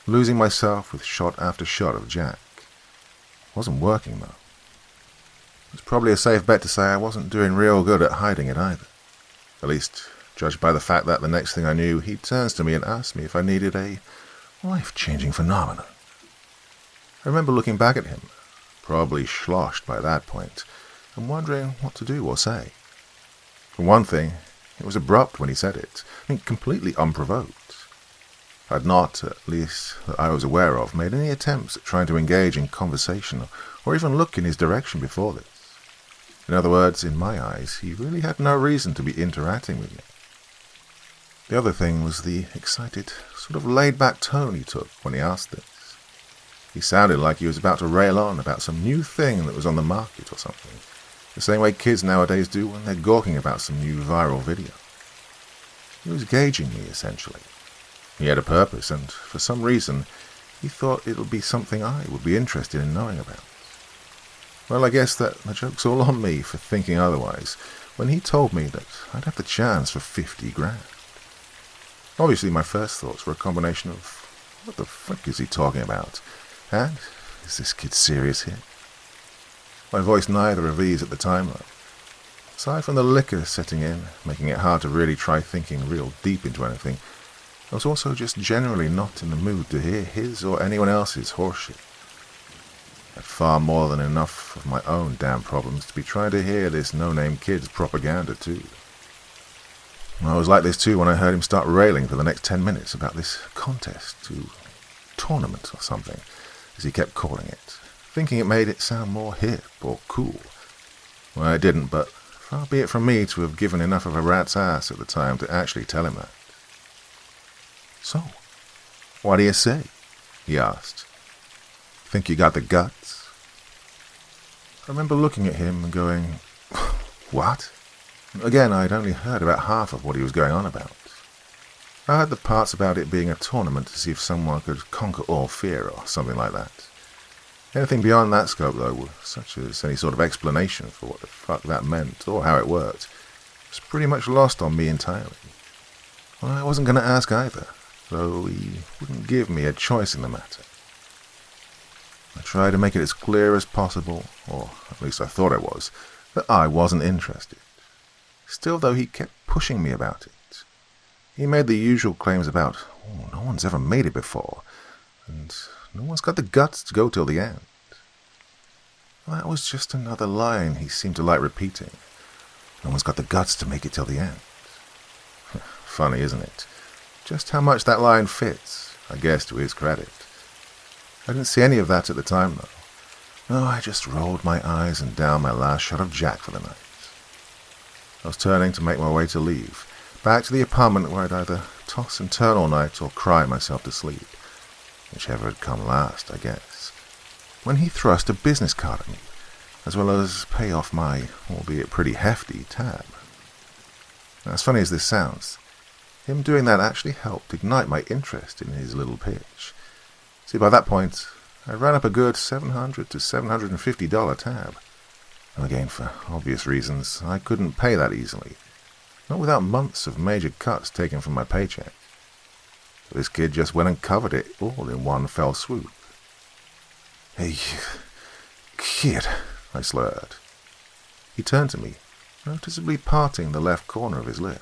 losing myself with shot after shot of Jack. Wasn't working, though. It's probably a safe bet to say I wasn't doing real good at hiding it either. At least, judged by the fact that the next thing I knew, he turns to me and asks me if I needed a life-changing phenomenon. I remember looking back at him, probably sloshed by that point, and wondering what to do or say. For one thing, it was abrupt when he said it, completely unprovoked. I'd not, at least that I was aware of, made any attempts at trying to engage in conversation or even look in his direction before this. In other words, in my eyes, he really had no reason to be interacting with me. The other thing was the excited, sort of laid-back tone he took when he asked this. He sounded like he was about to rail on about some new thing that was on the market or something, the same way kids nowadays do when they're gawking about some new viral video. He was gauging me, essentially. He had a purpose, and for some reason, he thought it would be something I would be interested in knowing about. Well, I guess that the joke's all on me for thinking otherwise when he told me that I'd have the chance for 50 grand. Obviously, my first thoughts were a combination of, what the fuck is he talking about? And, is this kid serious here? I voiced neither of these at the time, though. Aside from the liquor setting in, making it hard to really try thinking real deep into anything, I was also just generally not in the mood to hear his or anyone else's horseshit. I had far more than enough of my own damn problems to be trying to hear this no-name kid's propaganda, too. I was like this too when I heard him start railing for the next 10 minutes about this contest, tournament or something, as he kept calling it, thinking it made it sound more hip or cool. Well, it didn't, but far be it from me to have given enough of a rat's ass at the time to actually tell him that. So, what do you say? He asked. Think you got the guts? I remember looking at him and going, what? Again, I'd only heard about half of what he was going on about. I heard the parts about it being a tournament to see if someone could conquer all fear or something like that. Anything beyond that scope, though, such as any sort of explanation for what the fuck that meant or how it worked, was pretty much lost on me entirely. Well, I wasn't going to ask either, though he wouldn't give me a choice in the matter. I tried to make it as clear as possible, or at least I thought I was, that I wasn't interested. Still, though, he kept pushing me about it. He made the usual claims about, no one's ever made it before, and no one's got the guts to go till the end. That was just another line he seemed to like repeating. No one's got the guts to make it till the end. Funny, isn't it? Just how much that line fits, I guess, to his credit. I didn't see any of that at the time, though. No, I just rolled my eyes and downed my last shot of Jack for the night. I was turning to make my way to leave, back to the apartment where I'd either toss and turn all night or cry myself to sleep, whichever had come last, I guess, when he thrust a business card at me, as well as pay off my, albeit pretty hefty, tab. Now, as funny as this sounds, him doing that actually helped ignite my interest in his little pitch. See, by that point, I ran up a good $700 to $750 tab. And again, for obvious reasons, I couldn't pay that easily, not without months of major cuts taken from my paycheck. So this kid just went and covered it all in one fell swoop. Hey, kid, I slurred. He turned to me, noticeably parting the left corner of his lip.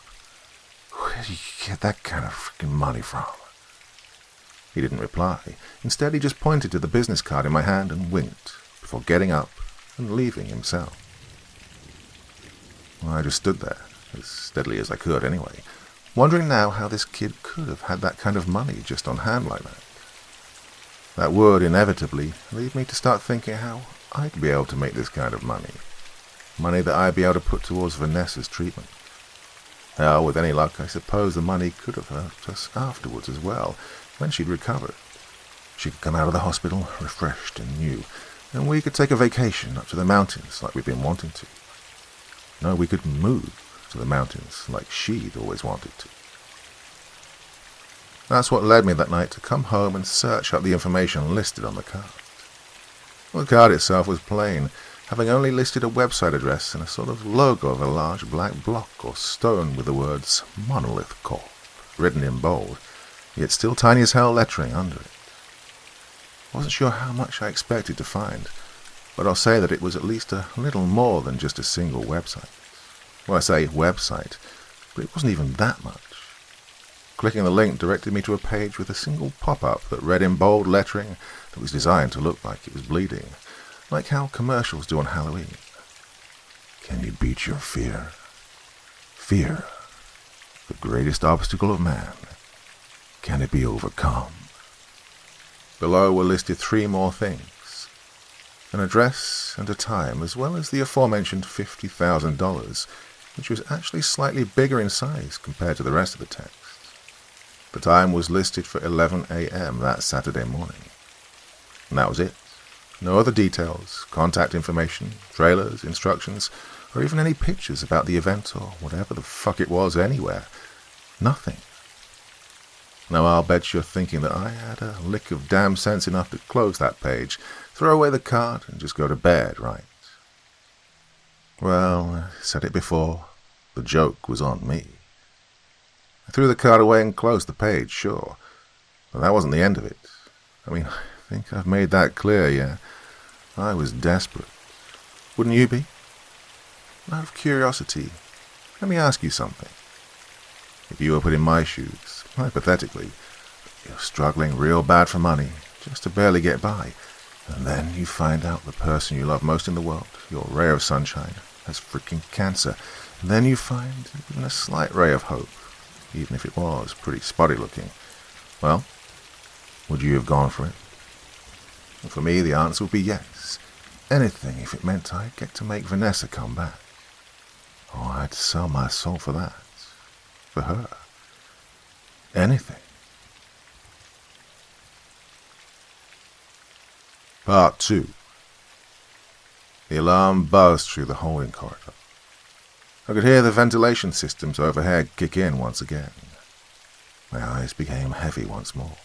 Where do you get that kind of freaking money from? He didn't reply. Instead, he just pointed to the business card in my hand and winked, before getting up and leaving himself. Well, I just stood there, as steadily as I could anyway, wondering now how this kid could have had that kind of money just on hand like that. That would inevitably lead me to start thinking how I'd be able to make this kind of money. Money that I'd be able to put towards Vanessa's treatment. Hell, with any luck, I suppose the money could have helped us afterwards as well, when she'd recovered. She could come out of the hospital refreshed and new, and we could take a vacation up to the mountains like we'd been wanting to. No, we could move to the mountains like she'd always wanted to. That's what led me that night to come home and search up the information listed on the card. The card itself was plain, having only listed a website address and a sort of logo of a large black block or stone with the words Monolith Corp written in bold, yet still tiny as hell lettering under it. I wasn't sure how much I expected to find, but I'll say that it was at least a little more than just a single website. Well, I say website, but it wasn't even that much. Clicking the link directed me to a page with a single pop-up that read in bold lettering that was designed to look like it was bleeding, like how commercials do on Halloween. Can you beat your fear? Fear, the greatest obstacle of man. Can it be overcome? Below were listed 3 more things: an address and a time, as well as the aforementioned $50,000, which was actually slightly bigger in size compared to the rest of the text. The time was listed for 11 a.m. that Saturday morning. And that was it. No other details, contact information, trailers, instructions, or even any pictures about the event or whatever the fuck it was anywhere. Nothing. Now I'll bet you're thinking that I had a lick of damn sense enough to close that page, throw away the card, and just go to bed, right? Well, I said it before, the joke was on me. I threw the card away and closed the page, sure, but that wasn't the end of it. I mean, I think I've made that clear, yeah? I was desperate. Wouldn't you be? Out of curiosity, let me ask you something. If you were put in my shoes, hypothetically, you're struggling real bad for money, just to barely get by, and then you find out the person you love most in the world, your ray of sunshine, has freaking cancer, and then you find even a slight ray of hope, even if it was pretty spotty looking. Well, would you have gone for it? And for me, the answer would be yes. Anything if it meant I'd get to make Vanessa come back. Oh, I'd sell my soul for that. For her. Anything. Part 2. The alarm buzzed through the holding corridor. I could hear the ventilation systems overhead kick in once again. My eyes became heavy once more.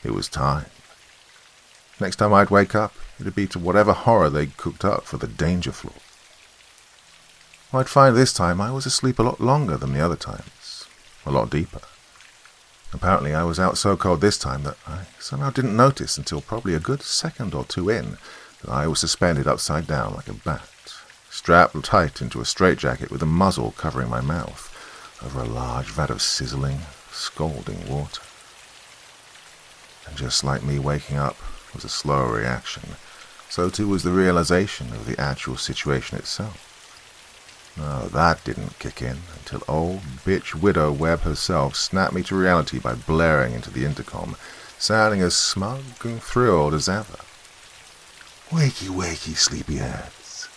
It was time. Next time I'd wake up, it'd be to whatever horror they'd cooked up for the danger floor. I'd find this time I was asleep a lot longer than the other times, a lot deeper. Apparently I was out so cold this time that I somehow didn't notice until probably a good second or two in that I was suspended upside down like a bat, strapped tight into a straitjacket with a muzzle covering my mouth over a large vat of sizzling, scalding water. And just like me waking up was a slow reaction, so too was the realization of the actual situation itself. No, that didn't kick in until old bitch widow Webb herself snapped me to reality by blaring into the intercom, sounding as smug and thrilled as ever. Wakey, wakey, sleepyheads.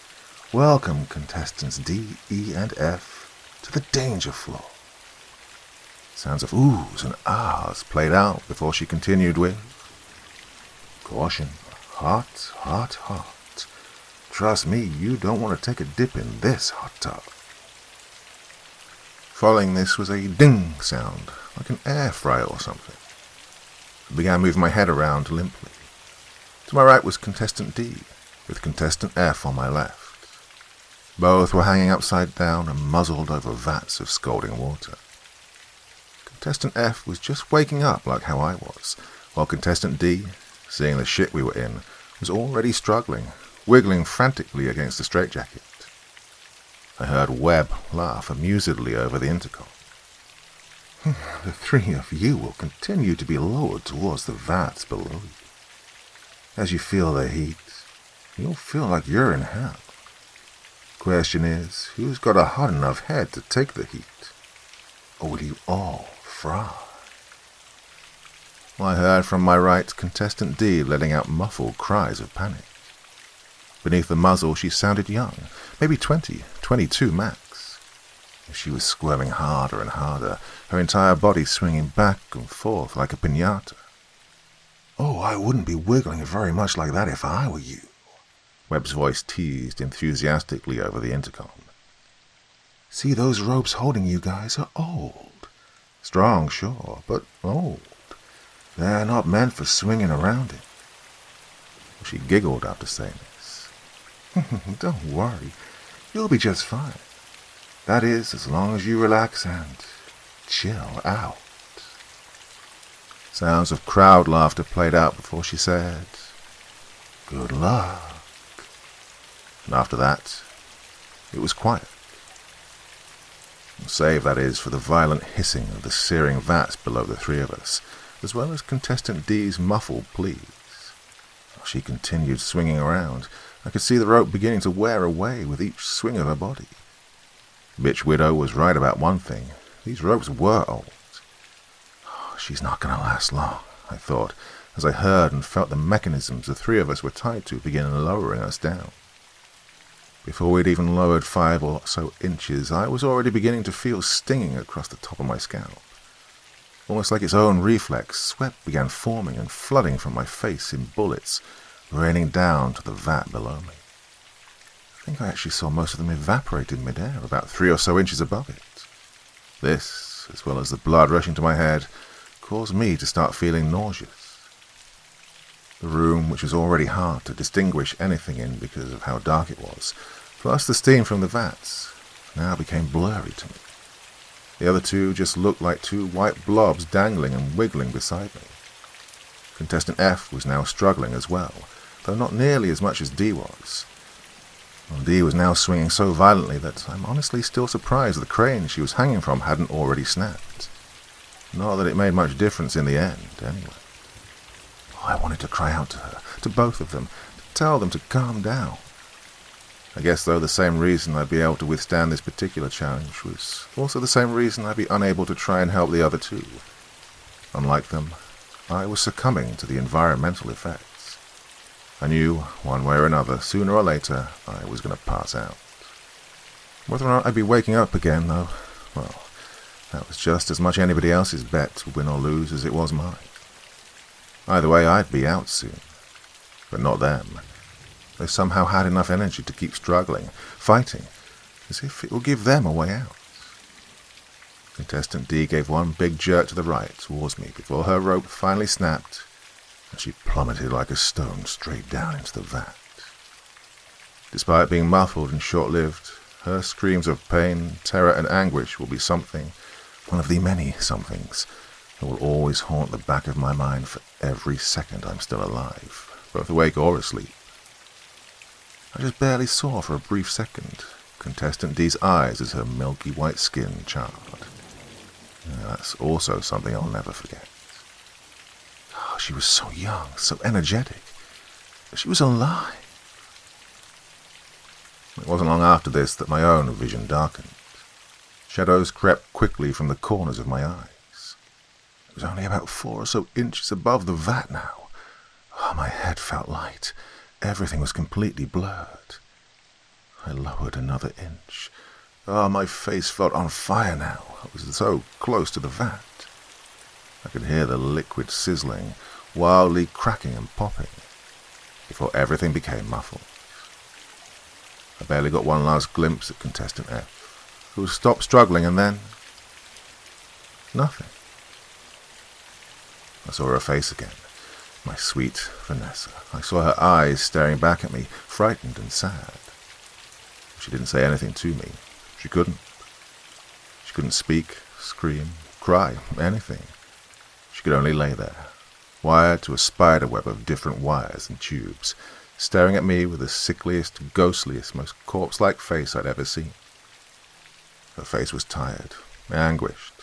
Welcome, contestants D, E, and F, to the danger floor. Sounds of oohs and ahs played out before she continued with, caution, hot, hot, hot. Trust me, you don't want to take a dip in this hot tub. Following this was a ding sound, like an air fryer or something. I began moving my head around limply. To my right was contestant D, with contestant F on my left. Both were hanging upside down and muzzled over vats of scalding water. Contestant F was just waking up like how I was, while contestant D, seeing the shit we were in, was already struggling, wiggling frantically against the straitjacket. I heard Webb laugh amusedly over the intercom. The 3 of you will continue to be lowered towards the vats below you. As you feel the heat, you'll feel like you're in hell. Question is, who's got a hot enough head to take the heat? Or will you all fry? I heard from my right contestant D letting out muffled cries of panic. Beneath the muzzle she sounded young, maybe 20, 22 max. She was squirming harder and harder, her entire body swinging back and forth like a piñata. "Oh, I wouldn't be wiggling very much like that if I were you," Webb's voice teased enthusiastically over the intercom. "See, those ropes holding you guys are old. Strong, sure, but old. They're not meant for swinging around in." She giggled after saying this. "Don't worry, you'll be just fine. That is, as long as you relax and chill out." Sounds of crowd laughter played out before she said, "Good luck." And after that, it was quiet. Save, that is, for the violent hissing of the searing vats below the three of us, as well as contestant D's muffled pleas. She continued swinging around. I could see the rope beginning to wear away with each swing of her body. Bitch Widow was right about one thing. These ropes were old. She's not going to last long, I thought, as I heard and felt the mechanisms the three of us were tied to begin lowering us down. Before we'd even lowered 5 or so inches, I was already beginning to feel stinging across the top of my scalp. Almost like its own reflex, sweat began forming and flooding from my face in bullets, raining down to the vat below me. I think I actually saw most of them evaporate in midair, about 3 or so inches above it. This, as well as the blood rushing to my head, caused me to start feeling nauseous. The room, which was already hard to distinguish anything in because of how dark it was, plus the steam from the vats, now became blurry to me. The other two just looked like 2 white blobs dangling and wiggling beside me. Contestant F was now struggling as well, though not nearly as much as D was. D was now swinging so violently that I'm honestly still surprised the crane she was hanging from hadn't already snapped. Not that it made much difference in the end, anyway. I wanted to cry out to her, to both of them, to tell them to calm down. I guess, though, the same reason I'd be able to withstand this particular challenge was also the same reason I'd be unable to try and help the other two. Unlike them, I was succumbing to the environmental effects. I knew, one way or another, sooner or later, I was going to pass out. Whether or not I'd be waking up again, though, well, that was just as much anybody else's bet to win or lose as it was mine. Either way, I'd be out soon. But not them. They somehow had enough energy to keep struggling, fighting, as if it would give them a way out. Contestant D gave one big jerk to the right towards me before her rope finally snapped, and she plummeted like a stone straight down into the vat. Despite being muffled and short-lived, her screams of pain, terror, and anguish will be something, one of the many somethings, that will always haunt the back of my mind for every second I'm still alive, both awake or asleep. I just barely saw for a brief second Contestant D's eyes as her milky white skin charred. That's also something I'll never forget. Oh, she was so young, so energetic. She was alive. It wasn't long after this that my own vision darkened. Shadows crept quickly from the corners of my eyes. It was only about 4 or so inches above the vat now. Oh, my head felt light. Everything was completely blurred. I lowered another inch. Oh, my face felt on fire now. I was so close to the vat. I could hear the liquid sizzling, wildly cracking and popping, before everything became muffled. I barely got one last glimpse at Contestant F, who stopped struggling, and then nothing. I saw her face again. My sweet Vanessa. I saw her eyes staring back at me, frightened and sad. She didn't say anything to me. She couldn't. She couldn't speak, scream, cry, anything. She could only lay there, wired to a spider web of different wires and tubes, staring at me with the sickliest, ghostliest, most corpse-like face I'd ever seen. Her face was tired, anguished.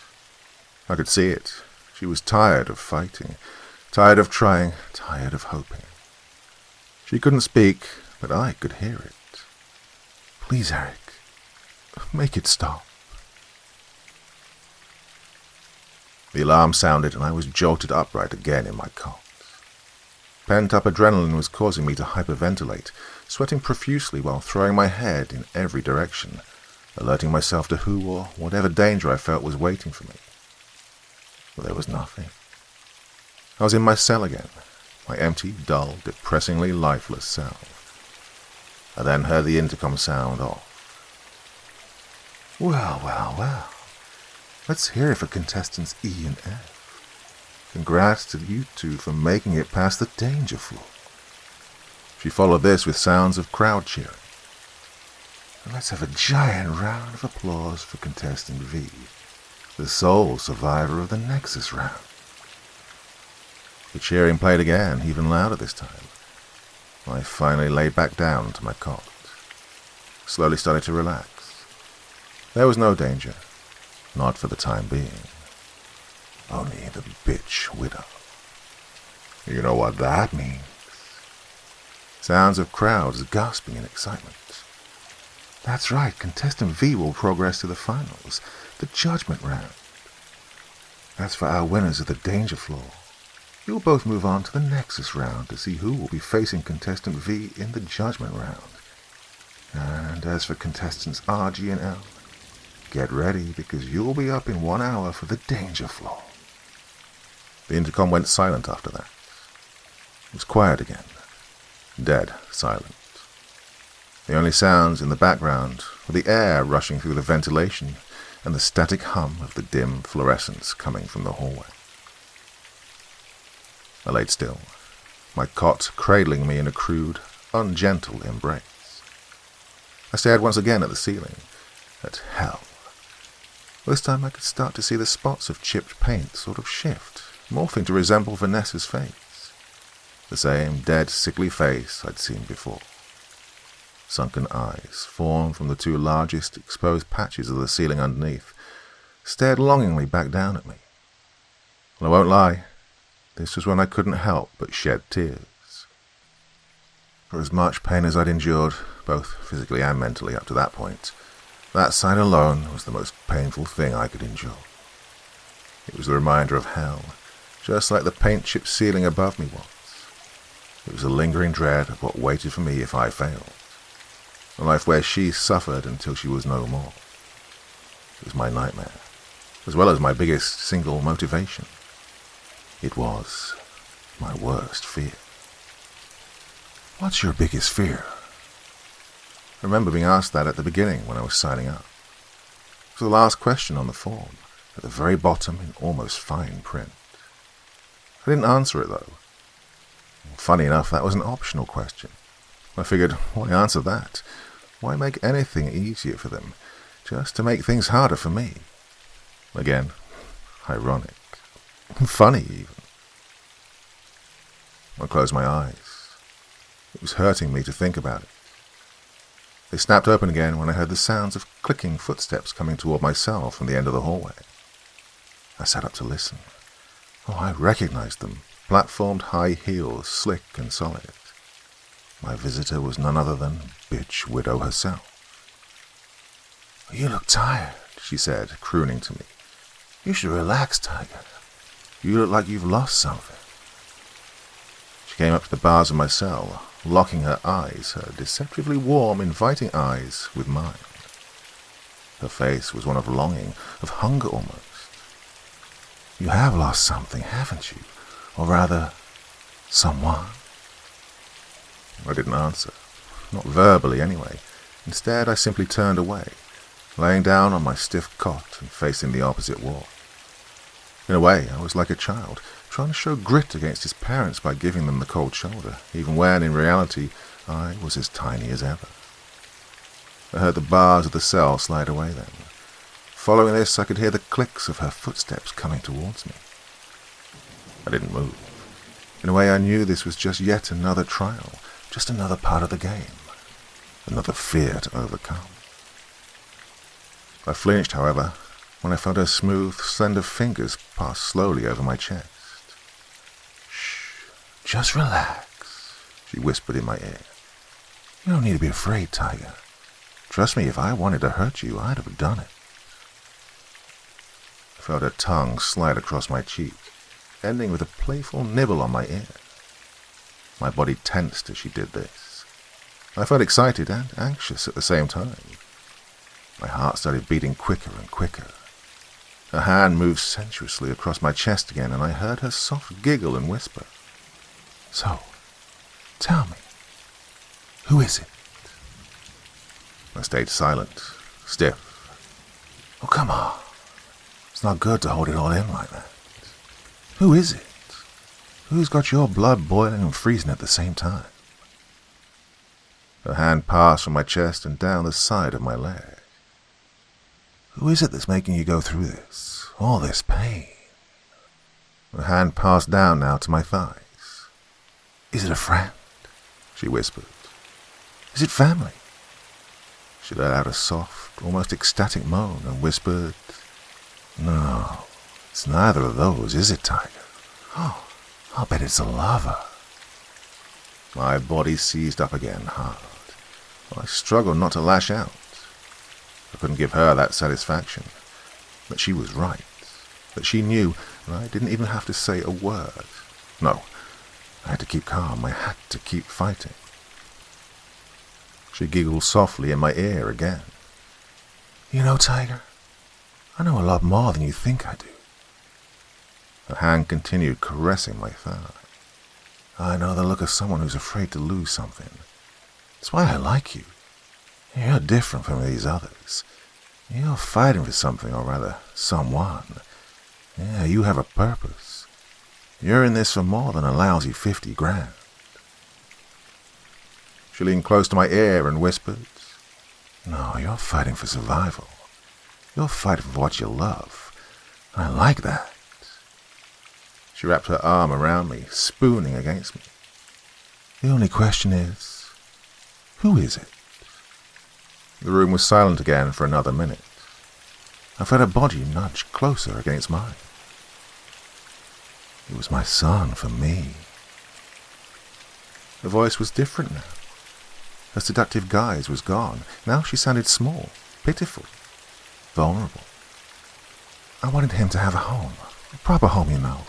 I could see it. She was tired of fighting, tired of trying, tired of hoping. She couldn't speak, but I could hear it. Please, Eric, make it stop. The alarm sounded and I was jolted upright again in my cot. Pent-up adrenaline was causing me to hyperventilate, sweating profusely while throwing my head in every direction, alerting myself to who or whatever danger I felt was waiting for me. But there was nothing. I was in my cell again, my empty, dull, depressingly lifeless self. I then heard the intercom sound off. Well. Let's hear it for contestants E and F. Congrats to you two for making it past the danger floor. She followed this with sounds of crowd cheering. And let's have a giant round of applause for contestant V, the sole survivor of the Nexus round. The cheering played again, even louder this time. I finally lay back down to my cot, slowly started to relax. There was no danger, not for the time being. Only the bitch widow. You know what that means. Sounds of crowds gasping in excitement. That's right, contestant V will progress to the finals, the judgment round. That's for our winners of the danger floor. You'll both move on to the Nexus round to see who will be facing contestant V in the judgment round. And as for contestants R, G, and L, get ready because you'll be up in 1 hour for the danger floor. The intercom went silent after that. It was quiet again. Dead silent. The only sounds in the background were the air rushing through the ventilation and the static hum of the dim fluorescence coming from the hallway. I laid still, my cot cradling me in a crude, ungentle embrace. I stared once again at the ceiling, at hell. This time I could start to see the spots of chipped paint sort of shift, morphing to resemble Vanessa's face. The same dead, sickly face I'd seen before. Sunken eyes, formed from the two largest exposed patches of the ceiling underneath, stared longingly back down at me. And I won't lie, this was when I couldn't help but shed tears. For as much pain as I'd endured, both physically and mentally up to that point, that sight alone was the most painful thing I could endure. It was the reminder of hell, just like the paint-chipped ceiling above me was. It was a lingering dread of what waited for me if I failed. A life where she suffered until she was no more. It was my nightmare, as well as my biggest single motivation. It was my worst fear. What's your biggest fear? I remember being asked that at the beginning when I was signing up. It was the last question on the form, at the very bottom in almost fine print. I didn't answer it though. Funny enough, that was an optional question. I figured, why answer that? Why make anything easier for them, just to make things harder for me? Again, ironic. Funny, even. I closed my eyes. It was hurting me to think about it. They snapped open again when I heard the sounds of clicking footsteps coming toward my cell from the end of the hallway. I sat up to listen. Oh, I recognized them. Platformed high heels, slick and solid. My visitor was none other than Bitch Widow herself. You look tired, she said, crooning to me. You should relax, Tiger. You look like you've lost something. She came up to the bars of my cell, locking her eyes, her deceptively warm, inviting eyes, with mine. Her face was one of longing, of hunger almost. You have lost something, haven't you? Or rather, someone. I didn't answer, not verbally anyway. Instead, I simply turned away, laying down on my stiff cot and facing the opposite wall. In a way, I was like a child, trying to show grit against his parents by giving them the cold shoulder, even when, in reality, I was as tiny as ever. I heard the bars of the cell slide away then. Following this, I could hear the clicks of her footsteps coming towards me. I didn't move. In a way, I knew this was just yet another trial, just another part of the game, another fear to overcome. I flinched, however, when I felt her smooth, slender fingers pass slowly over my chest. Shh, just relax, she whispered in my ear. You don't need to be afraid, Tiger. Trust me, if I wanted to hurt you, I'd have done it. I felt her tongue slide across my cheek, ending with a playful nibble on my ear. My body tensed as she did this. I felt excited and anxious at the same time. My heart started beating quicker and quicker. Her hand moved sensuously across my chest again, and I heard her soft giggle and whisper. So, tell me, who is it? I stayed silent, stiff. Oh, come on. It's not good to hold it all in like that. Who is it? Who's got your blood boiling and freezing at the same time? Her hand passed from my chest and down the side of my leg. Who is it that's making you go through this? All this pain? Her hand passed down now to my thighs. Is it a friend? She whispered. Is it family? She let out a soft, almost ecstatic moan and whispered, No, it's neither of those, is it, Tiger? Oh, I'll bet it's a lover. My body seized up again hard. I struggled not to lash out. I couldn't give her that satisfaction. That she was right. That she knew, and I didn't even have to say a word. No, I had to keep calm. I had to keep fighting. She giggled softly in my ear again. You know, Tiger, I know a lot more than you think I do. Her hand continued caressing my thigh. I know the look of someone who's afraid to lose something. That's why I like you. You're different from these others. You're fighting for something, or rather, someone. Yeah, you have a purpose. You're in this for more than a lousy 50 grand. She leaned close to my ear and whispered, No, you're fighting for survival. You're fighting for what you love. I like that. She wrapped her arm around me, spooning against me. The only question is, who is it? The room was silent again for another minute. I felt her body nudge closer against mine. It was my son for me. Her voice was different now. Her seductive guise was gone. Now she sounded small, pitiful, vulnerable. I wanted him to have a home, a proper home, you know,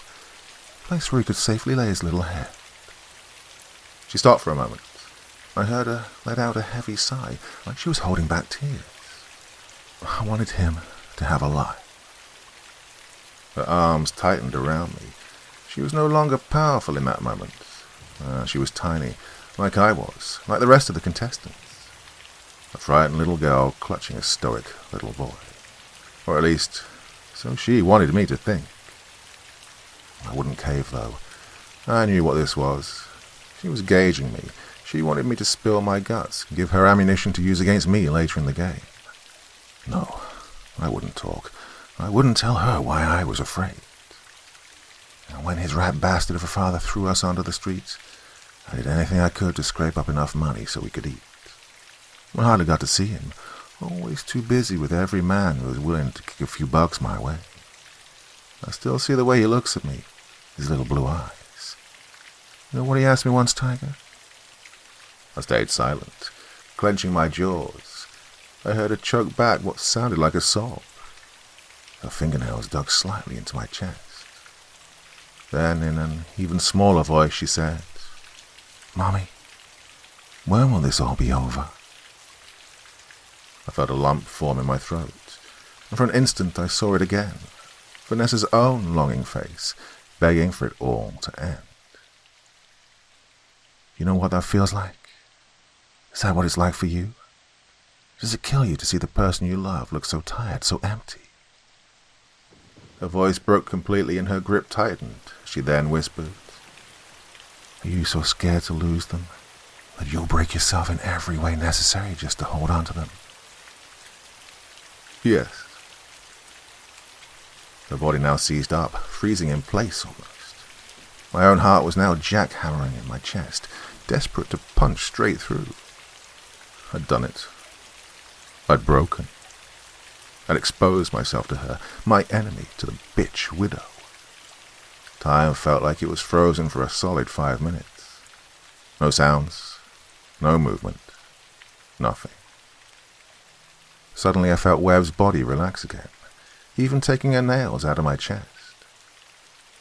a place where he could safely lay his little head. She stopped for a moment. I heard her let out a heavy sigh, like she was holding back tears. I wanted him to have a life. Her arms tightened around me. She was no longer powerful in that moment. She was tiny, like I was, like the rest of the contestants. A frightened little girl clutching a stoic little boy. Or at least, so she wanted me to think. I wouldn't cave, though. I knew what this was. She was gauging me. She wanted me to spill my guts, give her ammunition to use against me later in the game. No, I wouldn't talk. I wouldn't tell her why I was afraid. And when his rat bastard of a father threw us onto the streets, I did anything I could to scrape up enough money so we could eat. I hardly got to see him, always too busy with every man who was willing to kick a few bucks my way. I still see the way he looks at me, his little blue eyes. You know what he asked me once, Tiger? I stayed silent, clenching my jaws. I heard her choke back what sounded like a sob. Her fingernails dug slightly into my chest. Then, in an even smaller voice, she said, Mommy, when will this all be over? I felt a lump form in my throat, and for an instant I saw it again, Vanessa's own longing face, begging for it all to end. You know what that feels like? Is that what it's like for you? Does it kill you to see the person you love look so tired, so empty? Her voice broke completely and her grip tightened. She then whispered, Are you so scared to lose them that you'll break yourself in every way necessary just to hold on to them? Yes. Her body now seized up, freezing in place almost. My own heart was now jackhammering in my chest, desperate to punch straight through. I'd done it. I'd broken. I'd exposed myself to her, my enemy, to the bitch widow. Time felt like it was frozen for a solid 5 minutes. No sounds, no movement, nothing. Suddenly I felt Webb's body relax again, even taking her nails out of my chest.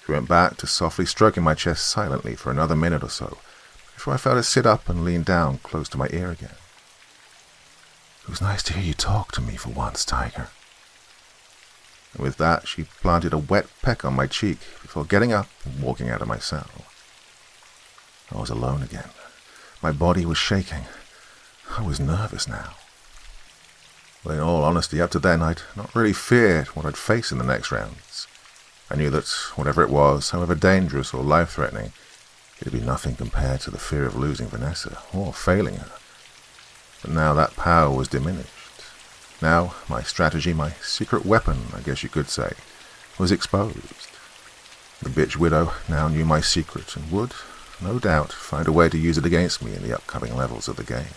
She went back to softly stroking my chest silently for another minute or so, before I felt her sit up and lean down close to my ear again. It was nice to hear you talk to me for once, Tiger. And with that, she planted a wet peck on my cheek before getting up and walking out of my cell. I was alone again. My body was shaking. I was nervous now. But in all honesty, up to then, I'd not really feared what I'd face in the next rounds. I knew that whatever it was, however dangerous or life-threatening, it'd be nothing compared to the fear of losing Vanessa or failing her. But now that power was diminished. Now my strategy, my secret weapon, I guess you could say, was exposed. The bitch widow now knew my secret and would, no doubt, find a way to use it against me in the upcoming levels of the game.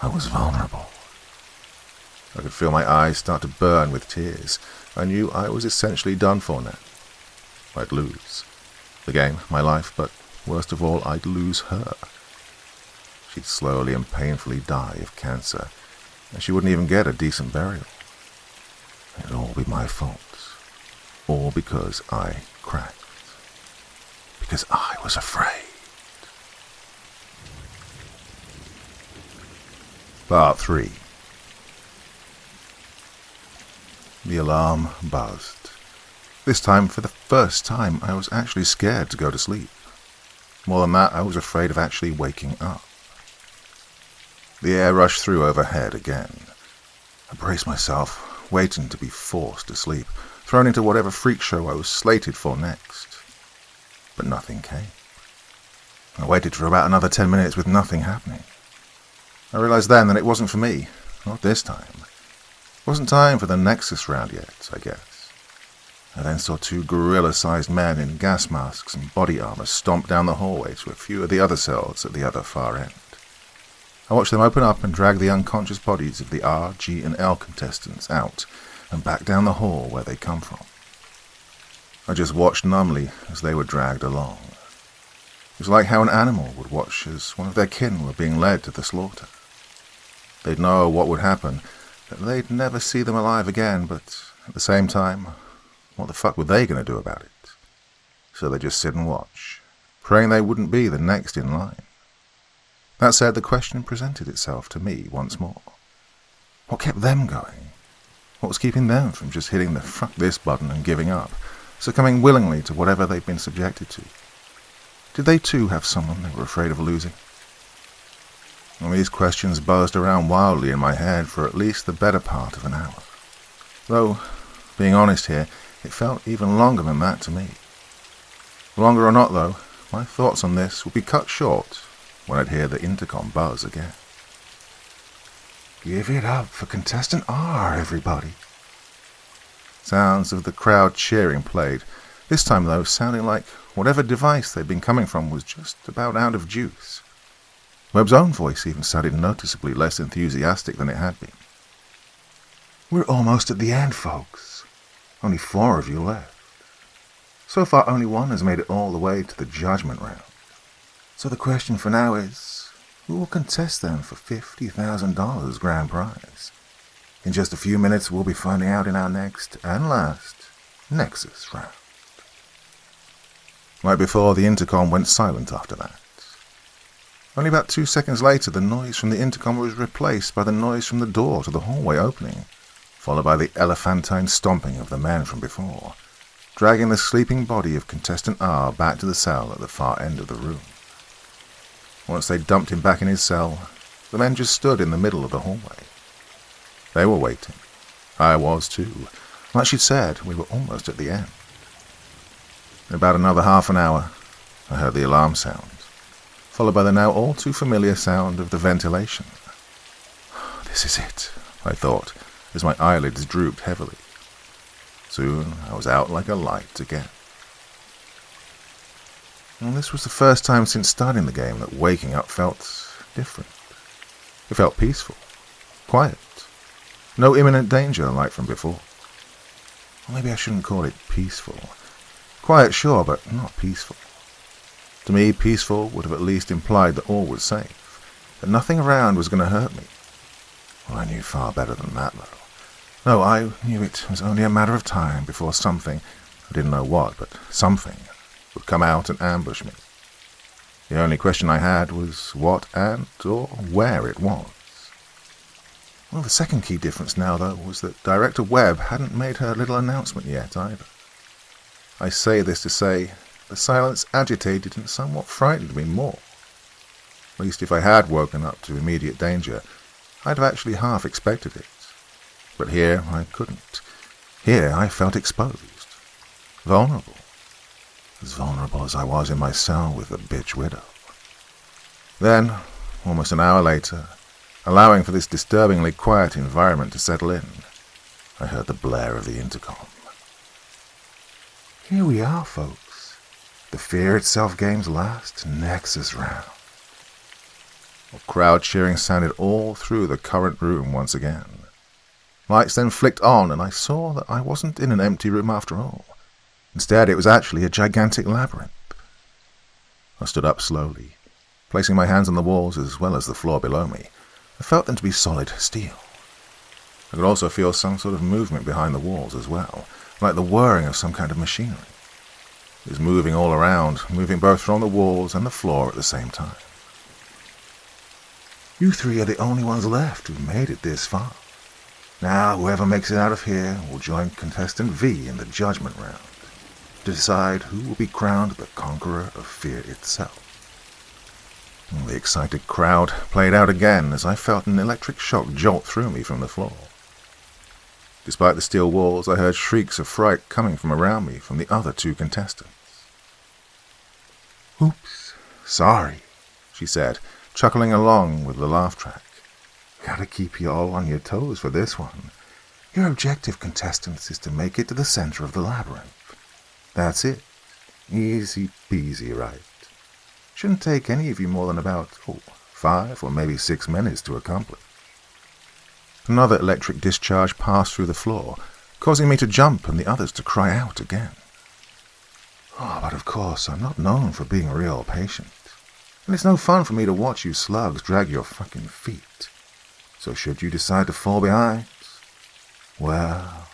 I was vulnerable. I could feel my eyes start to burn with tears. I knew I was essentially done for now. I'd lose. The game, my life, but worst of all, I'd lose her. She'd slowly and painfully die of cancer, and she wouldn't even get a decent burial. It'd all be my fault. All because I cracked. Because I was afraid. Part 3. The alarm buzzed. This time, for the first time, I was actually scared to go to sleep. More than that, I was afraid of actually waking up. The air rushed through overhead again. I braced myself, waiting to be forced to sleep, thrown into whatever freak show I was slated for next. But nothing came. I waited for about another 10 minutes with nothing happening. I realized then that it wasn't for me, not this time. It wasn't time for the Nexus round yet, I guess. I then saw 2 gorilla-sized men in gas masks and body armor stomp down the hallway to a few of the other cells at the other far end. I watched them open up and drag the unconscious bodies of the R, G, and L contestants out and back down the hall where they'd come from. I just watched numbly as they were dragged along. It was like how an animal would watch as one of their kin were being led to the slaughter. They'd know what would happen, that they'd never see them alive again, but at the same time, what the fuck were they going to do about it? So they just sit and watch, praying they wouldn't be the next in line. That said, the question presented itself to me once more. What kept them going? What was keeping them from just hitting the fuck this button and giving up, succumbing willingly to whatever they'd been subjected to? Did they too have someone they were afraid of losing? And these questions buzzed around wildly in my head for at least the better part of an hour. Though, being honest here, it felt even longer than that to me. Longer or not, though, my thoughts on this would be cut short when I'd hear the intercom buzz again. Give it up for contestant R, everybody. Sounds of the crowd cheering played, this time, though, sounding like whatever device they'd been coming from was just about out of juice. Webb's own voice even sounded noticeably less enthusiastic than it had been. We're almost at the end, folks. Only 4 of you left. So far, only 1 has made it all the way to the judgment round. So the question for now is, who will contest then for $50,000 grand prize? In just a few minutes, we'll be finding out in our next and last Nexus round. Right before the intercom went silent after that. Only about 2 seconds later, the noise from the intercom was replaced by the noise from the door to the hallway opening, followed by the elephantine stomping of the men from before, dragging the sleeping body of contestant R back to the cell at the far end of the room. Once they dumped him back in his cell, the men just stood in the middle of the hallway. They were waiting. I was too. Like she'd said, we were almost at the end. In about another half an hour, I heard the alarm sound, followed by the now all too familiar sound of the ventilation. This is it, I thought, as my eyelids drooped heavily. Soon I was out like a light again. And this was the first time since starting the game that waking up felt different. It felt peaceful, quiet, no imminent danger like from before. Or maybe I shouldn't call it peaceful. Quiet, sure, but not peaceful. To me, peaceful would have at least implied that all was safe, that nothing around was going to hurt me. Well, I knew far better than that, though. No, I knew it was only a matter of time before something, I didn't know what, but something, would come out and ambush me. The only question I had was what and or where it was. Well, the second key difference now, though, was that Director Webb hadn't made her little announcement yet, either. I say this to say, the silence agitated and somewhat frightened me more. At least if I had woken up to immediate danger, I'd have actually half expected it. But here I couldn't. Here I felt exposed. Vulnerable. As vulnerable as I was in my cell with the bitch widow. Then, almost an hour later, allowing for this disturbingly quiet environment to settle in, I heard the blare of the intercom. Here we are, folks. The Fear Itself Game's last Nexus round. Crowd cheering sounded all through the current room once again. Lights then flicked on, and I saw that I wasn't in an empty room after all. Instead, it was actually a gigantic labyrinth. I stood up slowly, placing my hands on the walls as well as the floor below me. I felt them to be solid steel. I could also feel some sort of movement behind the walls as well, like the whirring of some kind of machinery. It was moving all around, moving both from the walls and the floor at the same time. You three are the only ones left who've made it this far. Now, whoever makes it out of here will join contestant V in the judgment round to decide who will be crowned the conqueror of fear itself. The excited crowd played out again as I felt an electric shock jolt through me from the floor. Despite the steel walls, I heard shrieks of fright coming from around me from the other two contestants. Oops, sorry, she said, chuckling along with the laugh track. Gotta keep you all on your toes for this one. Your objective, contestants, is to make it to the center of the labyrinth. That's it. Easy peasy, right? Shouldn't take any of you more than about 5 or maybe 6 minutes to accomplish. Another electric discharge passed through the floor, causing me to jump and the others to cry out again. Oh, but of course, I'm not known for being real patient. And it's no fun for me to watch you slugs drag your fucking feet. So should you decide to fall behind, well...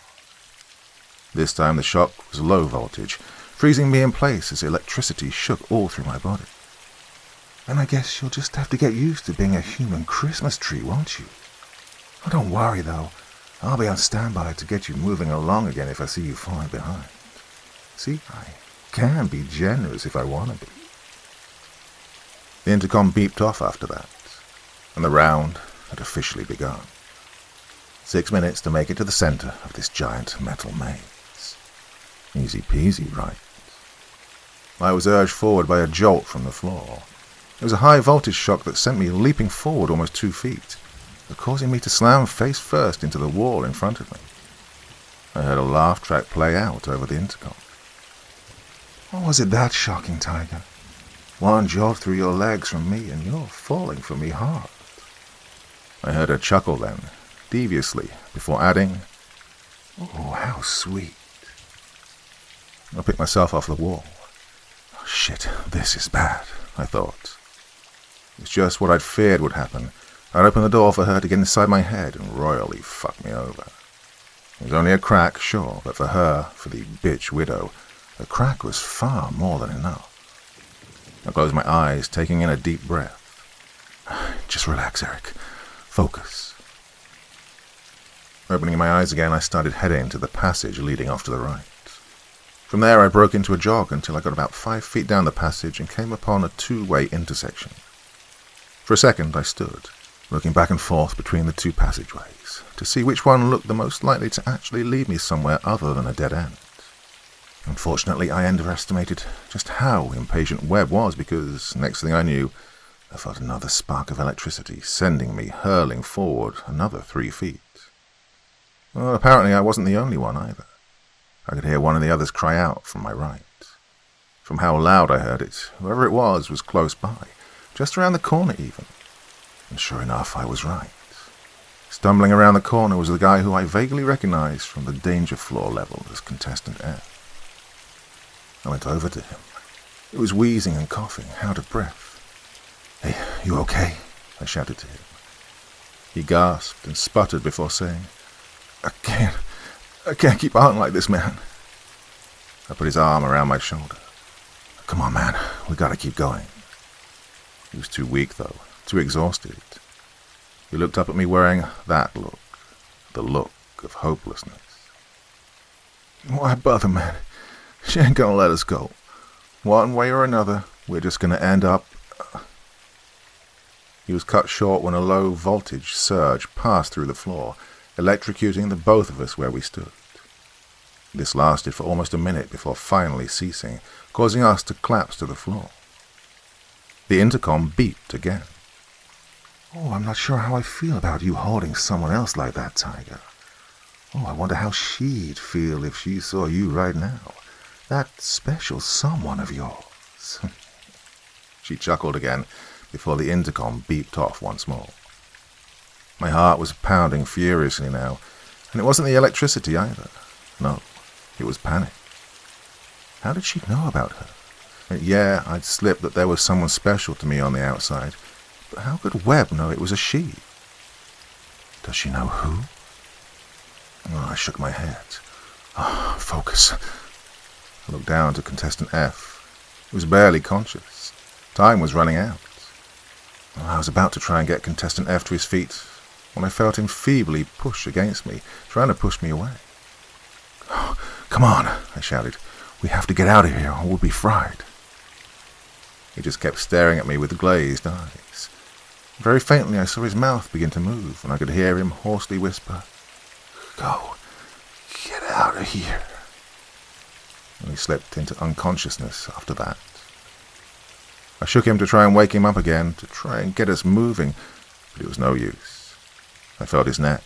This time the shock was low voltage, freezing me in place as electricity shook all through my body. And I guess you'll just have to get used to being a human Christmas tree, won't you? Oh, don't worry, though. I'll be on standby to get you moving along again if I see you falling behind. See, I can be generous if I want to be. The intercom beeped off after that, and the round had officially begun. 6 minutes to make it to the center of this giant metal maze. Easy peasy, right? I was urged forward by a jolt from the floor. It was a high voltage shock that sent me leaping forward almost 2 feet, causing me to slam face first into the wall in front of me. I heard a laugh track play out over the intercom. Or was it that shocking, Tiger? One jolt through your legs from me and you're falling for me hard. I heard her chuckle then, deviously, before adding, Oh, how sweet. I picked myself off the wall. Oh, shit, this is bad, I thought. It's just what I'd feared would happen. I'd open the door for her to get inside my head and royally fuck me over. It was only a crack, sure, but for her, for the bitch widow, a crack was far more than enough. I closed my eyes, taking in a deep breath. Just relax, Eric. Focus. Opening my eyes again, I started heading to the passage leading off to the right. From there, I broke into a jog until I got about 5 feet down the passage and came upon a 2-way intersection. For a second, I stood, looking back and forth between the 2 passageways, to see which one looked the most likely to actually lead me somewhere other than a dead end. Unfortunately, I underestimated just how impatient Webb was because, next thing I knew, I felt another spark of electricity sending me hurling forward another 3 feet. Well, apparently I wasn't the only one either. I could hear one of the others cry out from my right. From how loud I heard it, whoever it was close by, just around the corner even. And sure enough, I was right. Stumbling around the corner was the guy who I vaguely recognized from the danger floor level as contestant F. I went over to him. He was wheezing and coughing, out of breath. Hey, you okay? I shouted to him. He gasped and sputtered before saying, I can't keep on like this, man. I put his arm around my shoulder. Come on, man, we gotta keep going. He was too weak, though, too exhausted. He looked up at me wearing that look, the look of hopelessness. Why bother, man? She ain't gonna let us go. One way or another, we're just going to end up... He was cut short when a low voltage surge passed through the floor, electrocuting the both of us where we stood. This lasted for almost a minute before finally ceasing, causing us to collapse to the floor. The intercom beeped again. "Oh, I'm not sure how I feel about you holding someone else like that, Tiger. Oh, I wonder how she'd feel if she saw you right now. That special someone of yours." She chuckled again before the intercom beeped off once more. My heart was pounding furiously now, and it wasn't the electricity either. No, it was panic. How did she know about her? Yeah, I'd slipped that there was someone special to me on the outside, but how could Webb know it was a she? Does she know who? Oh, I shook my head. Focus. I looked down to contestant F. He was barely conscious. Time was running out. I was about to try and get contestant F to his feet when I felt him feebly push against me, trying to push me away. "Oh, come on," I shouted. "We have to get out of here or we'll be fried." He just kept staring at me with glazed eyes. Very faintly I saw his mouth begin to move, and I could hear him hoarsely whisper, "Go, get out of here." And he slipped into unconsciousness after that. I shook him to try and wake him up again, to try and get us moving, but it was no use. I felt his neck.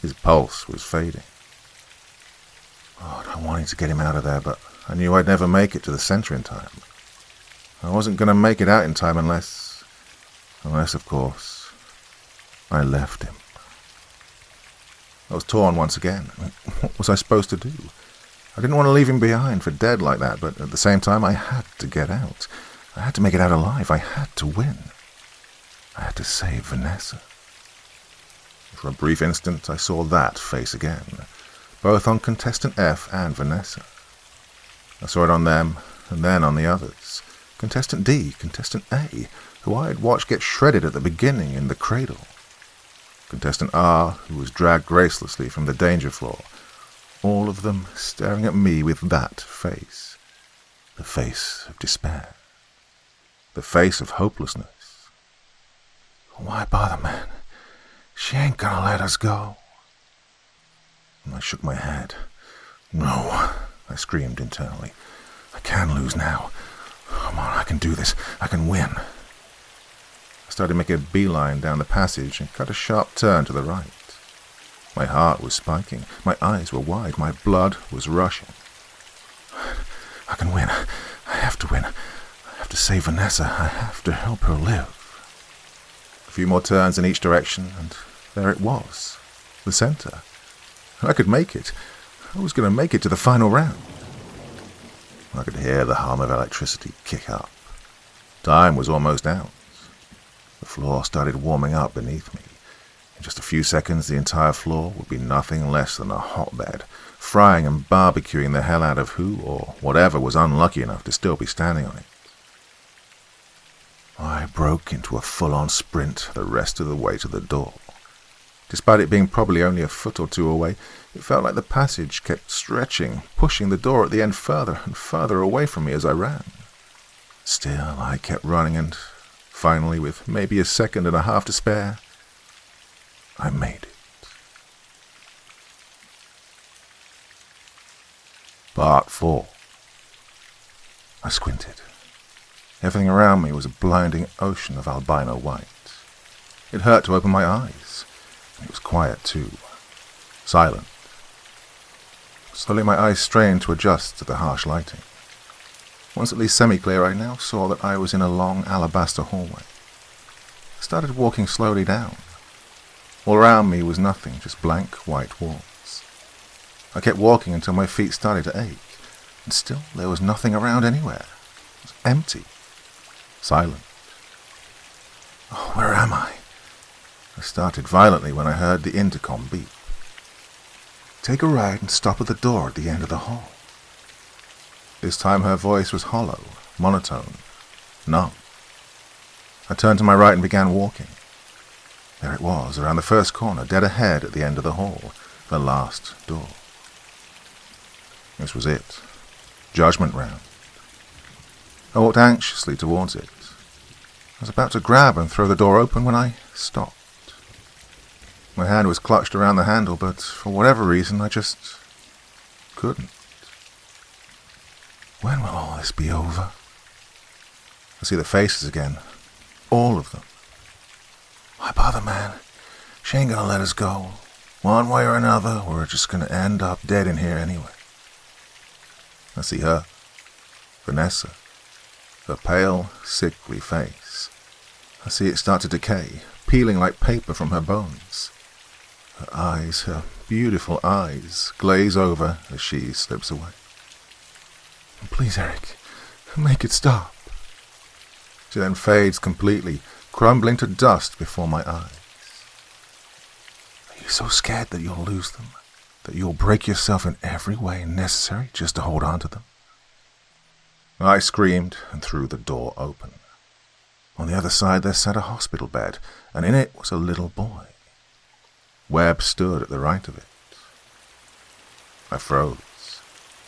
His pulse was fading. I wanted to get him out of there, but I knew I'd never make it to the center in time. I wasn't going to make it out in time unless, of course, I left him. I was torn once again. What was I supposed to do? I didn't want to leave him behind for dead like that, but at the same time I had to get out. I had to make it out alive. I had to win. I had to save Vanessa. For a brief instant I saw that face again, both on contestant F and Vanessa. I saw it on them, and then on the others. Contestant D, contestant A, who I had watched get shredded at the beginning in the cradle. Contestant R, who was dragged gracelessly from the danger floor. All of them staring at me with that face. The face of despair. The face of hopelessness. Why bother, man? She ain't gonna let us go. And I shook my head. No, I screamed internally. I can lose now. Come on, I can do this. I can win. I started making a beeline down the passage and cut a sharp turn to the right. My heart was spiking. My eyes were wide. My blood was rushing. I can win. I have to win. I have to save Vanessa. I have to help her live. A few more turns in each direction, and there it was. The center. I could make it. I was going to make it to the final round. I could hear the hum of electricity kick up. Time was almost out. The floor started warming up beneath me. In just a few seconds, the entire floor would be nothing less than a hotbed, frying and barbecuing the hell out of who or whatever was unlucky enough to still be standing on it. I broke into a full-on sprint the rest of the way to the door. Despite it being probably only a foot or two away, it felt like the passage kept stretching, pushing the door at the end further and further away from me as I ran. Still, I kept running, and finally, with maybe a second and a half to spare, I made it. Part 4. I squinted. Everything around me was a blinding ocean of albino white. It hurt to open my eyes. It was quiet too. Silent. Slowly my eyes strained to adjust to the harsh lighting. Once at least semi-clear, I now saw that I was in a long alabaster hallway. I started walking slowly down. All around me was nothing, just blank white walls. I kept walking until my feet started to ache, and still there was nothing around anywhere. It was empty. Silent. Oh, where am I? I started violently when I heard the intercom beep. Take a right and stop at the door at the end of the hall. This time her voice was hollow, monotone, numb. I turned to my right and began walking. There it was, around the first corner, dead ahead at the end of the hall, the last door. This was it. Judgment round. I walked anxiously towards it. I was about to grab and throw the door open when I stopped. My hand was clutched around the handle, but for whatever reason, I just couldn't. When will all this be over? I see the faces again. All of them. Why bother, man? She ain't gonna let us go. One way or another, we're just gonna end up dead in here anyway. I see her, Vanessa, her pale, sickly face. I see it start to decay, peeling like paper from her bones. Her eyes, her beautiful eyes, glaze over as she slips away. Please, Eric, make it stop. She then fades completely, crumbling to dust before my eyes. Are you so scared that you'll lose them? That you'll break yourself in every way necessary just to hold on to them? I screamed and threw the door open. On the other side there sat a hospital bed, and in it was a little boy. Webb stood at the right of it. I froze,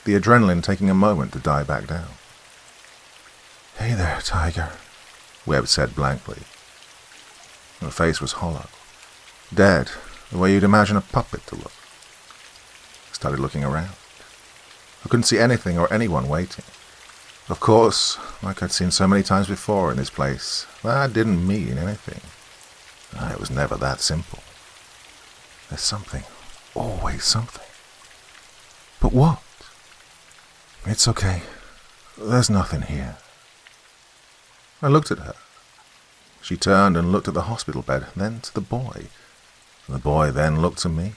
the adrenaline taking a moment to die back down. Hey there, Tiger, Webb said blankly. Her face was hollow, dead, the way you'd imagine a puppet to look. I started looking around. I couldn't see anything or anyone waiting. Of course, like I'd seen so many times before in this place, that didn't mean anything. It was never that simple. There's something, always something. But what? It's okay. There's nothing here. I looked at her. She turned and looked at the hospital bed, then to the boy. The boy then looked to me.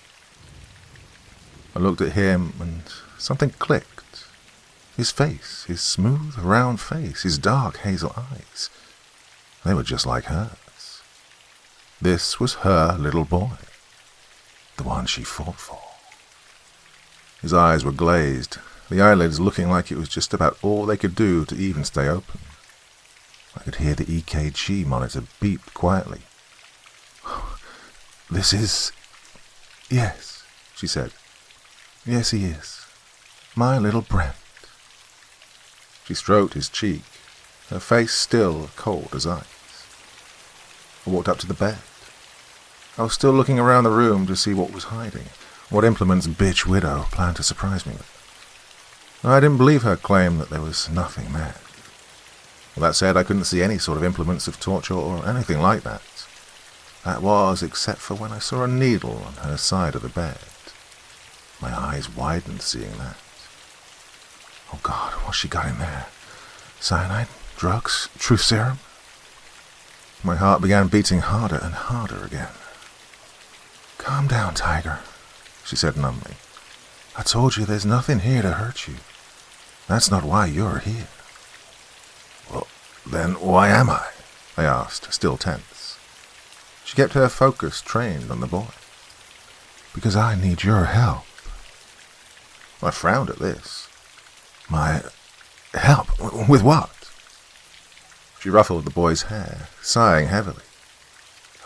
I looked at him, and something clicked. His face, his smooth, round face, his dark hazel eyes. They were just like hers. This was her little boy. The one she fought for. His eyes were glazed, the eyelids looking like it was just about all they could do to even stay open. I could hear the EKG monitor beep quietly. This is... Yes, she said. Yes, he is. My little Brent. She stroked his cheek, her face still cold as ice. I walked up to the bed. I was still looking around the room to see what was hiding, what implements bitch widow planned to surprise me with. I didn't believe her claim that there was nothing there. Well, that said, I couldn't see any sort of implements of torture or anything like that. That was, except for when I saw a needle on her side of the bed. My eyes widened seeing that. Oh God, what's she got in there? Cyanide? Drugs? Truth serum? My heart began beating harder and harder again. Calm down, Tiger, she said numbly. I told you there's nothing here to hurt you. That's not why you're here. Well, then why am I? I asked, still tense. She kept her focus trained on the boy. Because I need your help. I frowned at this. My help? With what? She ruffled the boy's hair, sighing heavily.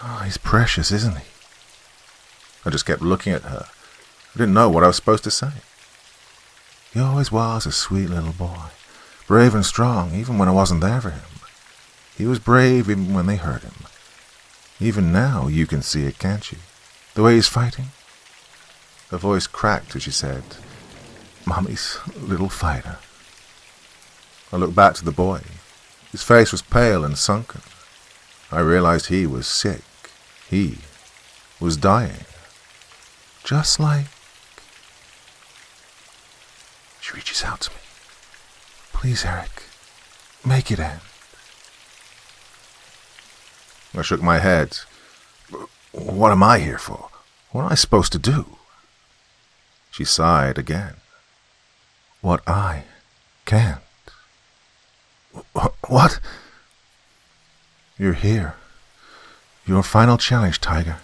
Oh, he's precious, isn't he? I just kept looking at her. I didn't know what I was supposed to say. He always was a sweet little boy, brave and strong, even when I wasn't there for him. He was brave even when they hurt him. Even now you can see it, can't you? The way he's fighting. Her voice cracked as she said, Mommy's little fighter. I looked back to the boy. His face was pale and sunken. I realized he was sick. He was dying. Just like... She reaches out to me. Please, Eric, make it end. I shook my head. What am I here for? What am I supposed to do? She sighed again. What I can't. What? You're here. Your final challenge, Tiger,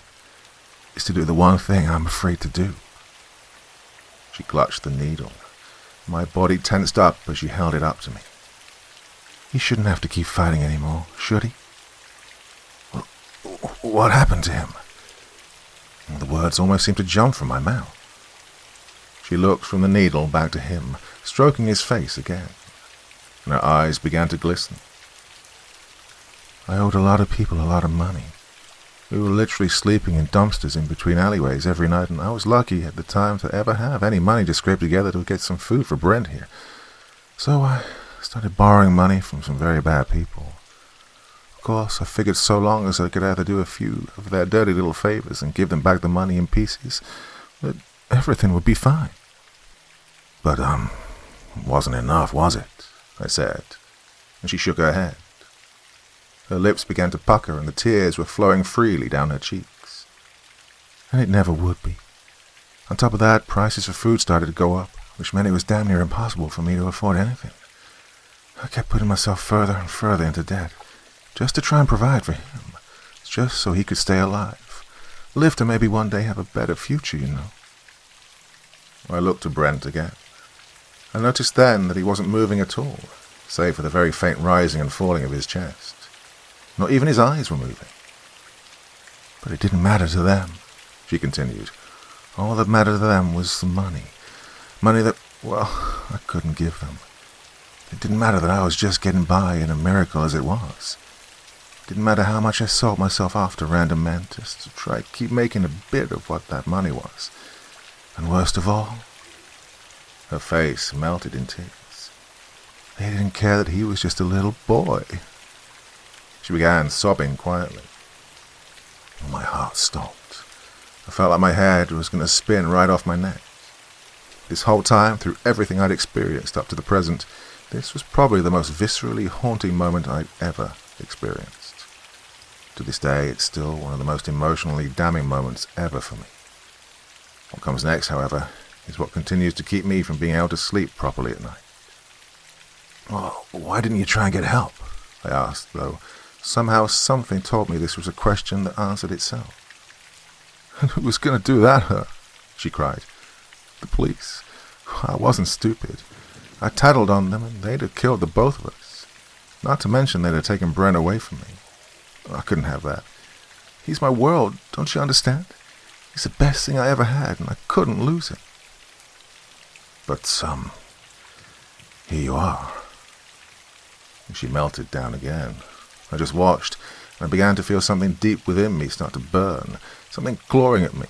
is to do the one thing I'm afraid to do. She clutched the needle. My body tensed up as she held it up to me. He shouldn't have to keep fighting anymore, should he? What happened to him? The words almost seemed to jump from my mouth. She looked from the needle back to him, stroking his face again. and her eyes began to glisten. I owed a lot of people a lot of money. We were literally sleeping in dumpsters in between alleyways every night, and I was lucky at the time to ever have any money to scrape together to get some food for Brent here. So I started borrowing money from some very bad people. Of course, I figured so long as I could either do a few of their dirty little favors and give them back the money in pieces, that everything would be fine. But, wasn't enough, was it? I said, and she shook her head. Her lips began to pucker and the tears were flowing freely down her cheeks. And it never would be. On top of that, prices for food started to go up, which meant it was damn near impossible for me to afford anything. I kept putting myself further and further into debt, just to try and provide for him, just so he could stay alive, live to maybe one day have a better future, you know. I looked to Brent again. I noticed then that he wasn't moving at all, save for the very faint rising and falling of his chest. Not even his eyes were moving. But it didn't matter to them, she continued. All that mattered to them was the money. Money that, well, I couldn't give them. It didn't matter that I was just getting by in a miracle as it was. It didn't matter how much I sold myself off to random men just to try to keep making a bit of what that money was. And worst of all, her face melted in tears. They didn't care that he was just a little boy. She began sobbing quietly. My heart stopped. I felt like my head was going to spin right off my neck. This whole time, through everything I'd experienced up to the present, this was probably the most viscerally haunting moment I'd ever experienced. To this day, it's still one of the most emotionally damning moments ever for me. What comes next, however, is what continues to keep me from being able to sleep properly at night. Well, why didn't you try and get help? I asked, though somehow something told me this was a question that answered itself. And who was going to do that, huh? She cried. The police. I wasn't stupid. I tattled on them and they'd have killed the both of us. Not to mention they'd have taken Brent away from me. I couldn't have that. He's my world, don't you understand? He's the best thing I ever had and I couldn't lose him. But, here you are. And she melted down again. I just watched, and I began to feel something deep within me start to burn, something clawing at me.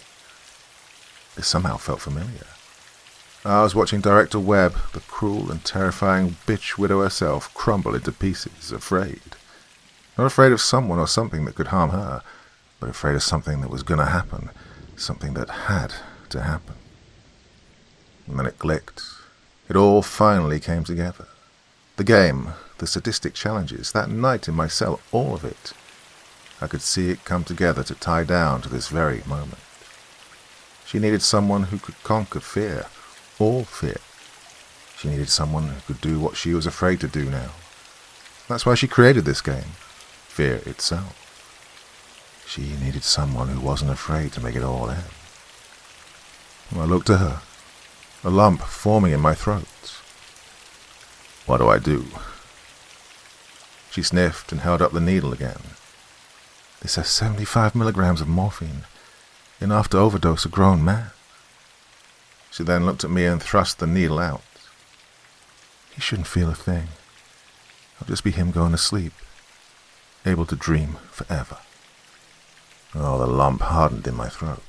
It somehow felt familiar. I was watching Director Webb, the cruel and terrifying bitch widow herself, crumble into pieces, afraid. Not afraid of someone or something that could harm her, but afraid of something that was going to happen, something that had to happen. And then it clicked. It all finally came together. The game, the sadistic challenges, that night in my cell, all of it. I could see it come together to tie down to this very moment. She needed someone who could conquer fear, all fear. She needed someone who could do what she was afraid to do now. That's why she created this game, fear itself. She needed someone who wasn't afraid to make it all end. I looked at her, a lump forming in my throat. What do I do? She sniffed and held up the needle again. This has 75 milligrams of morphine, enough to overdose a grown man. She then looked at me and thrust the needle out. He shouldn't feel a thing. It'll just be him going to sleep, able to dream forever. Oh, the lump hardened in my throat.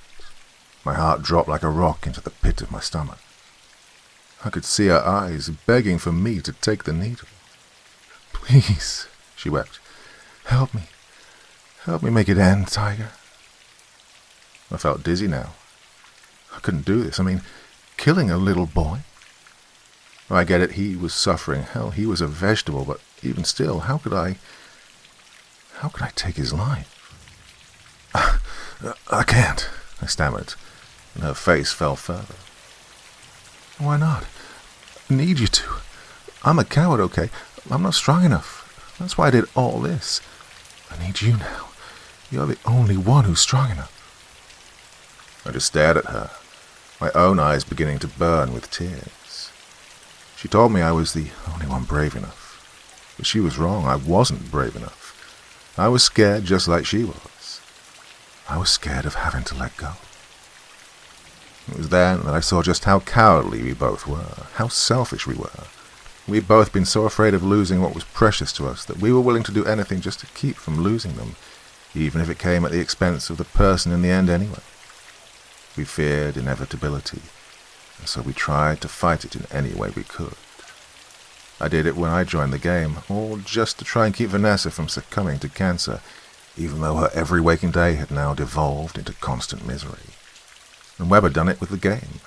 My heart dropped like a rock into the pit of my stomach. I could see her eyes begging for me to take the needle. Please, she wept. Help me. Help me make it end, Tiger. I felt dizzy now. I couldn't do this. I mean, killing a little boy. I get it, he was suffering. Hell, he was a vegetable, but even still, how could I take his life? I can't, I stammered, and her face fell further. Why not? I need you to. I'm a coward, okay? I'm not strong enough. That's why I did all this. I need you now. You're the only one who's strong enough. I just stared at her, my own eyes beginning to burn with tears. She told me I was the only one brave enough. But she was wrong. I wasn't brave enough. I was scared just like she was. I was scared of having to let go. It was then that I saw just how cowardly we both were, how selfish we were. We'd both been so afraid of losing what was precious to us that we were willing to do anything just to keep from losing them, even if it came at the expense of the person in the end anyway. We feared inevitability, and so we tried to fight it in any way we could. I did it when I joined the game, all just to try and keep Vanessa from succumbing to cancer, even though her every waking day had now devolved into constant misery. And Webb had done it with the game,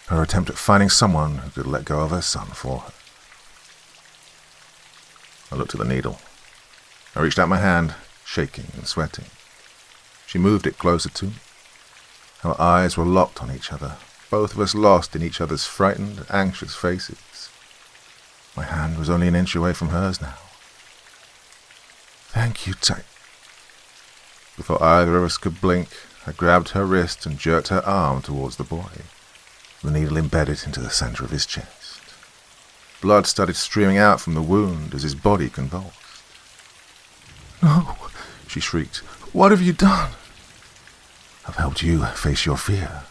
her attempt at finding someone who could let go of her son for her. I looked at the needle. I reached out my hand, shaking and sweating. She moved it closer to me. Our eyes were locked on each other, both of us lost in each other's frightened, anxious faces. My hand was only an inch away from hers now. "Thank you, Ty." Before either of us could blink, I grabbed her wrist and jerked her arm towards the boy. The needle embedded into the center of his chest. Blood started streaming out from the wound as his body convulsed. "No," she shrieked. "What have you done?" "I've helped you face your fear."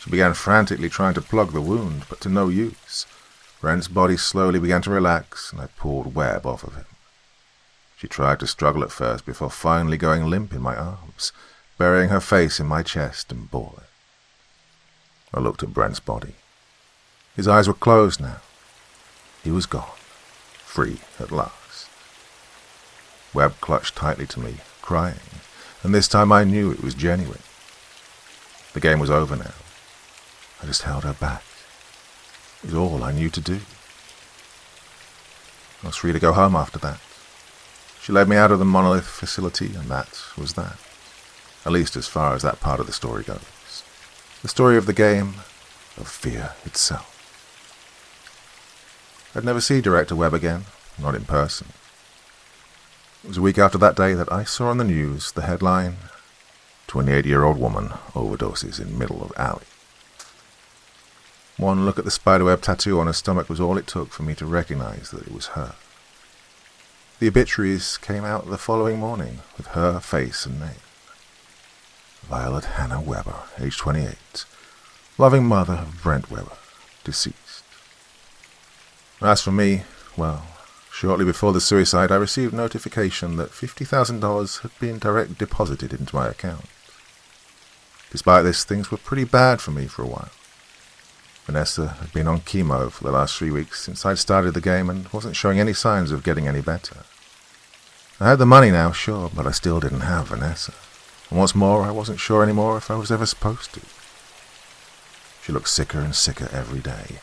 She began frantically trying to plug the wound, but to no use. Brent's body slowly began to relax, and I pulled Webb off of him. She tried to struggle at first before finally going limp in my arms, burying her face in my chest and bawling. I looked at Brent's body. His eyes were closed now. He was gone, free at last. Webb clutched tightly to me, crying, and this time I knew it was genuine. The game was over now. I just held her back. It was all I knew to do. I was free to go home after that. She led me out of the monolith facility, and that was that. At least as far as that part of the story goes. The story of the game, of fear itself. I'd never see Director Webb again, not in person. It was a week after that day that I saw on the news the headline, 28-year-old woman overdoses in middle of alley. One look at the spiderweb tattoo on her stomach was all it took for me to recognize that it was her. The obituaries came out the following morning with her face and name. Violet Hannah Weber, age 28, loving mother of Brent Weber, deceased. As for me, well, shortly before the suicide I received notification that $50,000 had been direct deposited into my account. Despite this, things were pretty bad for me for a while. Vanessa had been on chemo for the last 3 weeks since I'd started the game and wasn't showing any signs of getting any better. I had the money now, sure, but I still didn't have Vanessa. And what's more, I wasn't sure anymore if I was ever supposed to. She looked sicker and sicker every day,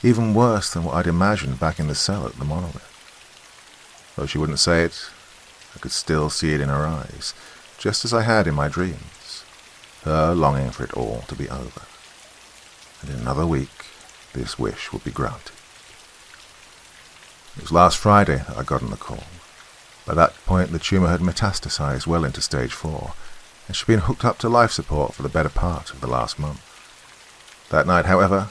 even worse than what I'd imagined back in the cell at the monolith. Though she wouldn't say it, I could still see it in her eyes, just as I had in my dreams, her longing for it all to be over. And in another week, this wish would be granted. It was last Friday that I got on the call. By that point, the tumour had metastasized well into stage 4, and she'd been hooked up to life support for the better part of the last month. That night, however,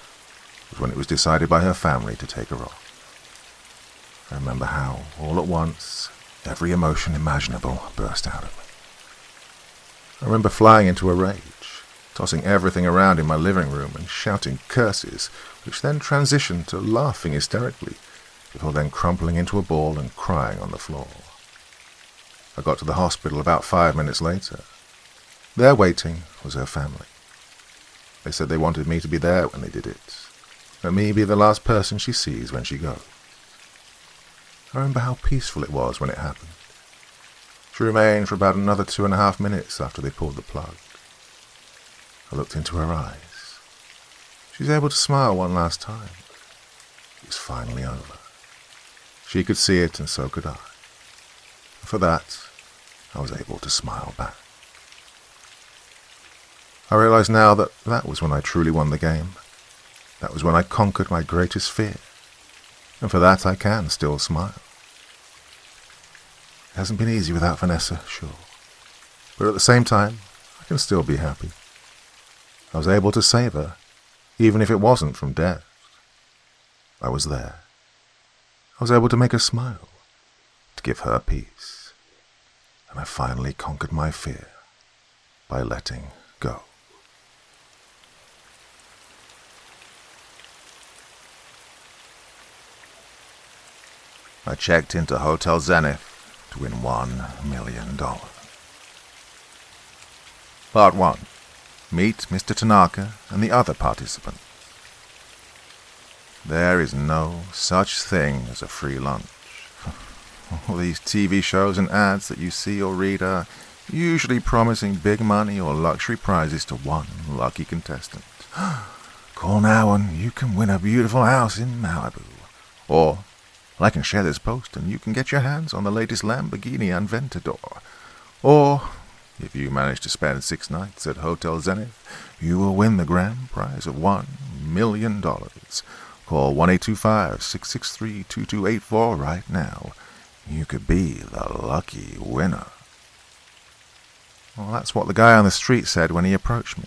was when it was decided by her family to take her off. I remember how, all at once, every emotion imaginable burst out of me. I remember flying into a rage, tossing everything around in my living room and shouting curses, which then transitioned to laughing hysterically, before then crumpling into a ball and crying on the floor. I got to the hospital about 5 minutes later. There waiting was her family. They said they wanted me to be there when they did it, and me be the last person she sees when she goes. I remember how peaceful it was when it happened. She remained for about another 2.5 minutes after they pulled the plug. I looked into her eyes. She was able to smile one last time. It was finally over. She could see it, and so could I. And for that, I was able to smile back. I realized now that that was when I truly won the game. That was when I conquered my greatest fear. And for that, I can still smile. It hasn't been easy without Vanessa, sure. But at the same time, I can still be happy. I was able to save her, even if it wasn't from death. I was there. I was able to make her smile, to give her peace. And I finally conquered my fear by letting go. I checked into Hotel Zenith to win $1 million. Part 1. Meet Mr. Tanaka and the other participants. There is no such thing as a free lunch. All these TV shows and ads that you see or read are usually promising big money or luxury prizes to one lucky contestant. Call now and you can win a beautiful house in Malibu. Or I can share this post and you can get your hands on the latest Lamborghini Aventador. Or if you manage to spend 6 nights at Hotel Zenith, you will win the grand prize of $1 million. Call 1-825-663-2284 right now. You could be the lucky winner. Well, that's what the guy on the street said when he approached me.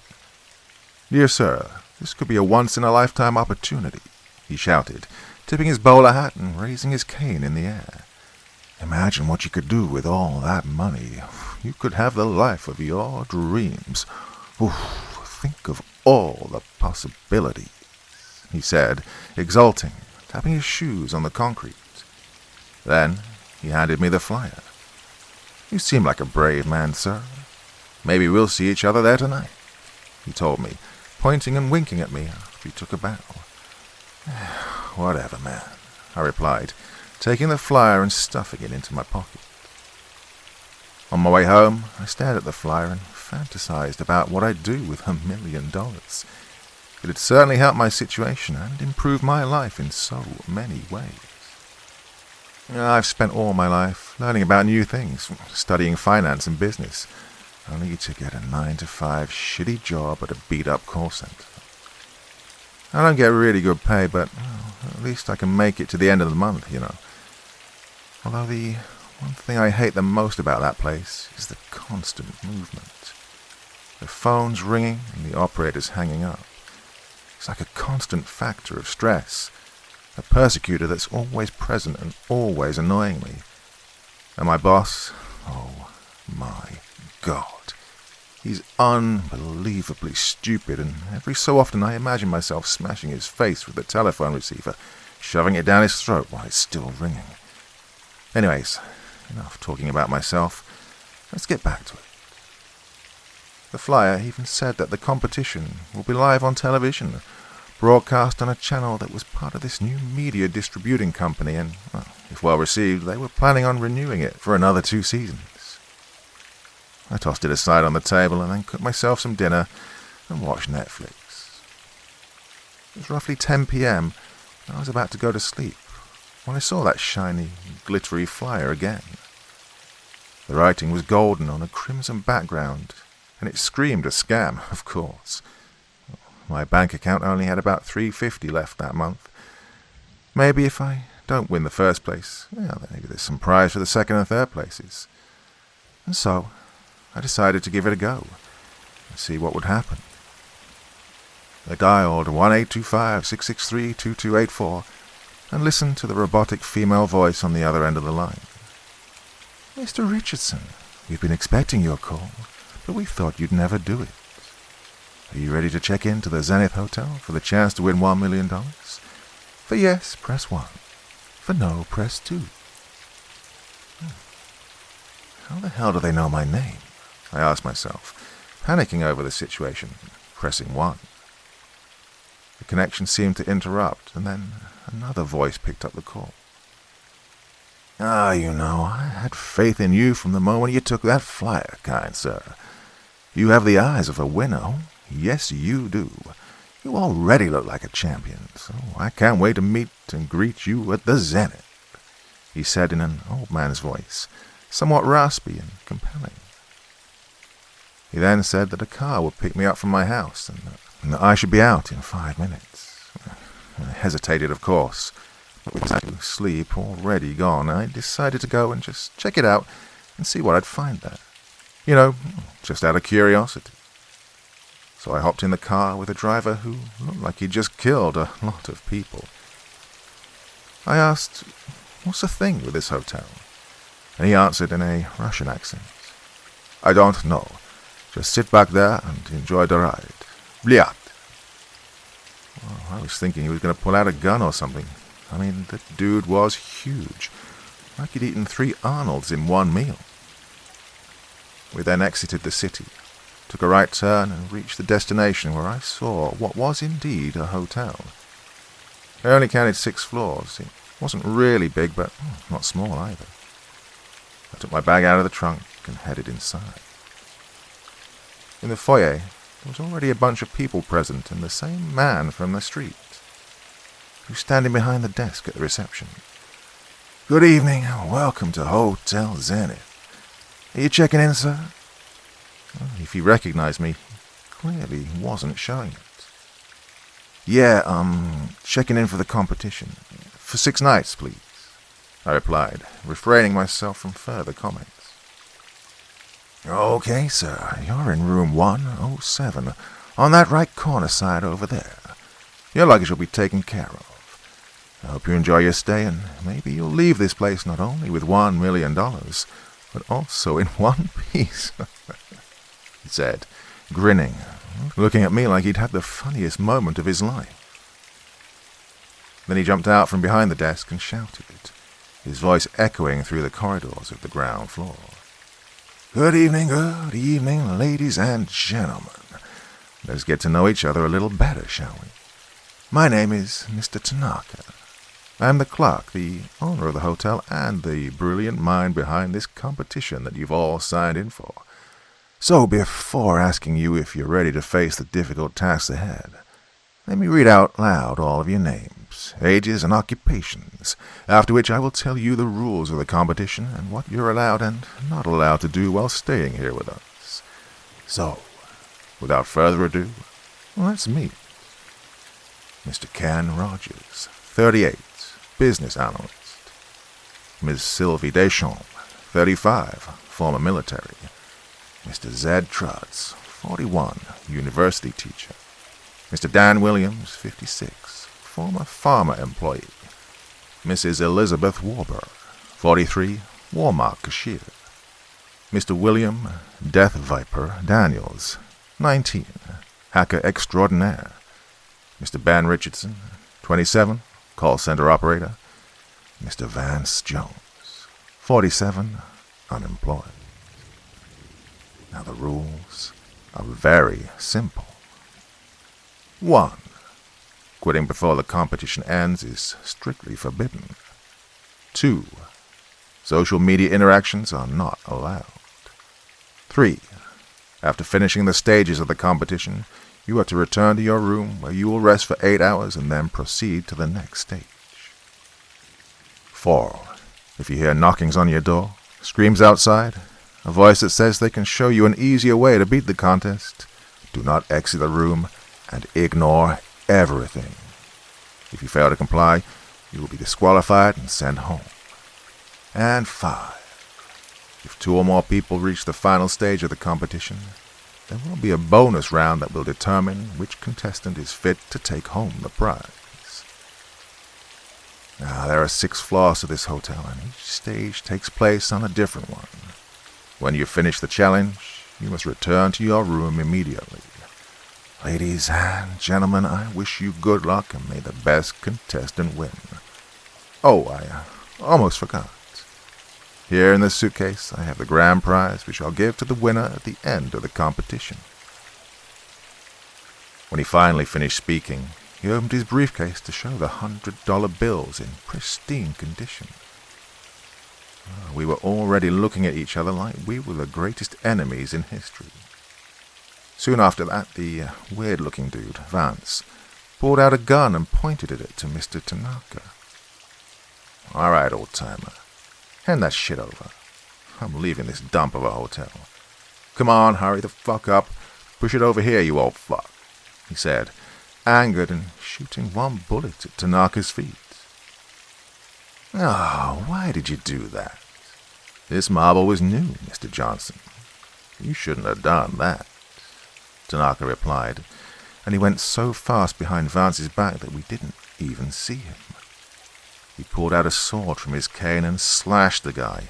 Dear sir, this could be a once-in-a-lifetime opportunity, he shouted, tipping his bowler hat and raising his cane in the air. Imagine what you could do with all that money. You could have the life of your dreams. Think of all the possibilities, he said, exulting, tapping his shoes on the concrete. Then he handed me the flyer. You seem like a brave man, sir. Maybe we'll see each other there tonight, he told me, pointing and winking at me after he took a bow. Whatever, man, I replied, taking the flyer and stuffing it into my pocket. On my way home, I stared at the flyer and fantasized about what I'd do with $1 million. It had certainly helped my situation and improved my life in so many ways. I've spent all my life learning about new things, studying finance and business, only to get a 9-to-5 shitty job at a beat-up call center. I don't get really good pay, but at least I can make it to the end of the month, you know. Although the one thing I hate the most about that place is the constant movement. The phone's ringing and the operator's hanging up. It's like a constant factor of stress, a persecutor that's always present and always annoying me. And my boss, oh my God, he's unbelievably stupid, and every so often I imagine myself smashing his face with the telephone receiver, shoving it down his throat while it's still ringing. Anyways, enough talking about myself. Let's get back to it. The flyer even said that the competition will be live on television, broadcast on a channel that was part of this new media distributing company, and, well, if well received, they were planning on renewing it for another 2 seasons. I tossed it aside on the table and then cooked myself some dinner and watched Netflix. It was roughly 10 p.m. and I was about to go to sleep when I saw that shiny, glittery flyer again. The writing was golden on a crimson background, and it screamed a scam, of course. My bank account only had about $350 left that month. Maybe if I don't win the first place, maybe there's some prize for the second and third places. And so I decided to give it a go and see what would happen. I dialed 1-825-663-2284 and listened to the robotic female voice on the other end of the line. Mr. Richardson, we've been expecting your call, but we thought you'd never do it. Are you ready to check in to the Zenith Hotel for the chance to win $1 million? For yes, press 1. For no, press 2. How the hell do they know my name? I asked myself, panicking over the situation, pressing 1. The connection seemed to interrupt, and then another voice picked up the call. You know, I had faith in you from the moment you took that flyer, kind sir. You have the eyes of a winner. Oh, yes, you do. You already look like a champion, so I can't wait to meet and greet you at the Zenith, he said in an old man's voice, somewhat raspy and compelling. He then said that a car would pick me up from my house and that I should be out in 5 minutes. I hesitated, of course, but with sleep already gone, I decided to go and just check it out and see what I'd find there. You know, just out of curiosity. So I hopped in the car with a driver who looked like he'd just killed a lot of people. I asked, what's the thing with this hotel? And he answered in a Russian accent. I don't know. Just sit back there and enjoy the ride. Blyat. Well, I was thinking he was going to pull out a gun or something. I mean, the dude was huge. Like he'd eaten 3 Arnolds in one meal. We then exited the city, took a right turn, and reached the destination where I saw what was indeed a hotel. It only counted 6 floors. It wasn't really big, but not small either. I took my bag out of the trunk and headed inside. In the foyer, there was already a bunch of people present, and the same man from the street, who was standing behind the desk at the reception. "Good evening, and welcome to Hotel Zenith. Are you checking in, sir?" Well, if he recognized me, he clearly wasn't showing it. "Yeah, checking in for the competition. For 6 nights, please," I replied, refraining myself from further comments. "Okay, sir, you're in room 107, on that right corner side over there. Your luggage will be taken care of. I hope you enjoy your stay, and maybe you'll leave this place not only with $1 million, but also in one piece," he said, grinning, looking at me like he'd had the funniest moment of his life. Then he jumped out from behind the desk and shouted, his voice echoing through the corridors of the ground floor. Good evening, ladies and gentlemen. Let's get to know each other a little better, shall we? My name is Mr. Tanaka. I'm the clerk, the owner of the hotel, and the brilliant mind behind this competition that you've all signed in for. So before asking you if you're ready to face the difficult tasks ahead, let me read out loud all of your names, ages, and occupations, after which I will tell you the rules of the competition and what you're allowed and not allowed to do while staying here with us. So, without further ado, let's meet. Mr. Ken Rogers, 38, business analyst. Ms. Sylvie Deschamps, 35, former military. Mr. Zed Trutz, 41, university teacher. Mr. Dan Williams, 56, former farmer employee. Mrs. Elizabeth Warburg, 43, Walmart cashier. Mr. William Death Viper Daniels, 19, hacker extraordinaire. Mr. Ben Richardson, 27, call center operator. Mr. Vance Jones, 47, unemployed. Now the rules are very simple. 1. Quitting before the competition ends is strictly forbidden. 2. Social media interactions are not allowed. 3. After finishing the stages of the competition, you are to return to your room where you will rest for 8 hours and then proceed to the next stage. 4. If you hear knockings on your door, screams outside, a voice that says they can show you an easier way to beat the contest, do not exit the room and ignore everything. If you fail to comply, you will be disqualified and sent home. And 5. If 2 or more people reach the final stage of the competition, there will be a bonus round that will determine which contestant is fit to take home the prize. Now, there are 6 floors to this hotel, and each stage takes place on a different one. When you finish the challenge, you must return to your room immediately. Ladies and gentlemen, I wish you good luck and may the best contestant win. Oh, I almost forgot. Here in this suitcase, I have the grand prize, which I'll give to the winner at the end of the competition. When he finally finished speaking, he opened his briefcase to show the $100 bills in pristine condition. We were already looking at each other like we were the greatest enemies in history. Soon after that, the weird-looking dude, Vance, pulled out a gun and pointed at it to Mr. Tanaka. All right, old-timer, hand that shit over. I'm leaving this dump of a hotel. Come on, hurry the fuck up. Push it over here, you old fuck, he said, angered and shooting one bullet at Tanaka's feet. Oh, why did you do that? This marble was new, Mr. Johnson. You shouldn't have done that, Tanaka replied, and he went so fast behind Vance's back that we didn't even see him. He pulled out a sword from his cane and slashed the guy,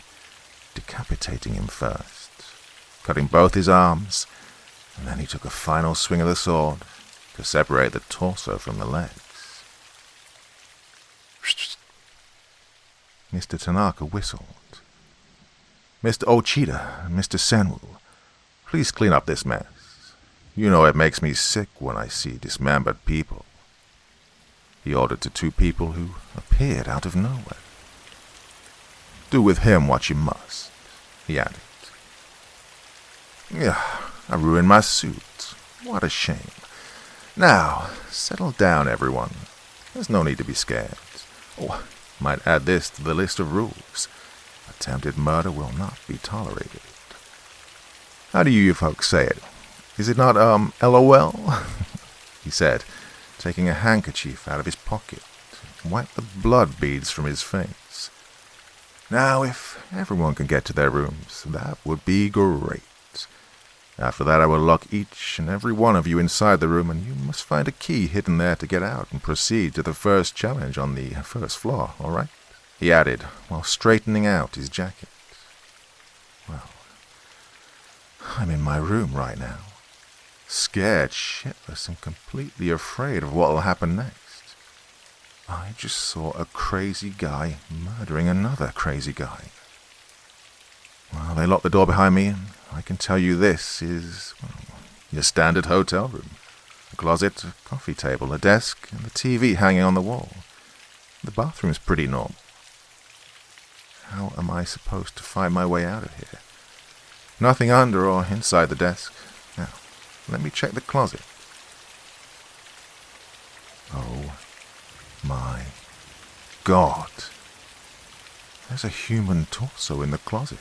decapitating him first, cutting both his arms, and then he took a final swing of the sword to separate the torso from the legs. Mr. Tanaka whistled. Mr. Ochita and Mr. Senwu, please clean up this mess. You know it makes me sick when I see dismembered people. He ordered to two people who appeared out of nowhere. Do with him what you must, he added. Yeah, I ruined my suit. What a shame. Now, settle down, everyone. There's no need to be scared. Oh, might add this to the list of rules. Attempted murder will not be tolerated. How do you folks say it? Is it not, LOL? He said, taking a handkerchief out of his pocket to wipe the blood beads from his face. Now, if everyone can get to their rooms, that would be great. After that, I will lock each and every one of you inside the room, and you must find a key hidden there to get out and proceed to the first challenge on the first floor, all right? He added, while straightening out his jacket. Well, I'm in my room right now, scared shitless and completely afraid of what will happen next. I just saw a crazy guy murdering another crazy guy. Well, they locked the door behind me, and I can tell you this is, well, your standard hotel room. A closet, a coffee table, a desk, and the TV hanging on the wall. The bathroom's pretty normal. How am I supposed to find my way out of here? Nothing under or inside the desk. Now, let me check the closet. Oh my God. There's a human torso in the closet.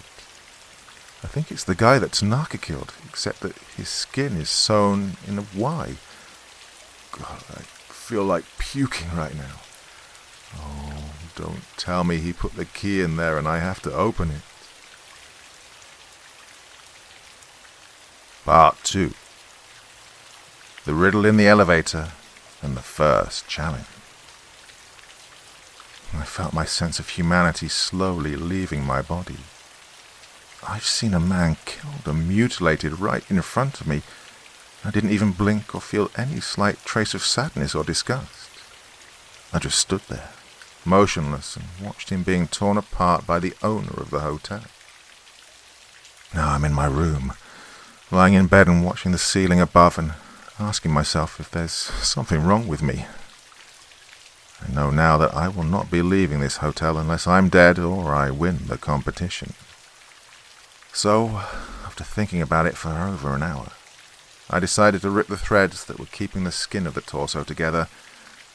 I think it's the guy that Tanaka killed, except that his skin is sewn in a Y. God, I feel like puking right now. Oh, don't tell me he put the key in there and I have to open it. Part 2. The riddle in the elevator and the first challenge. I felt my sense of humanity slowly leaving my body. I've seen a man killed and mutilated right in front of me. I didn't even blink or feel any slight trace of sadness or disgust. I just stood there, motionless, and watched him being torn apart by the owner of the hotel. Now I'm in my room, lying in bed and watching the ceiling above and asking myself if there's something wrong with me. I know now that I will not be leaving this hotel unless I'm dead or I win the competition. So, after thinking about it for over an hour, I decided to rip the threads that were keeping the skin of the torso together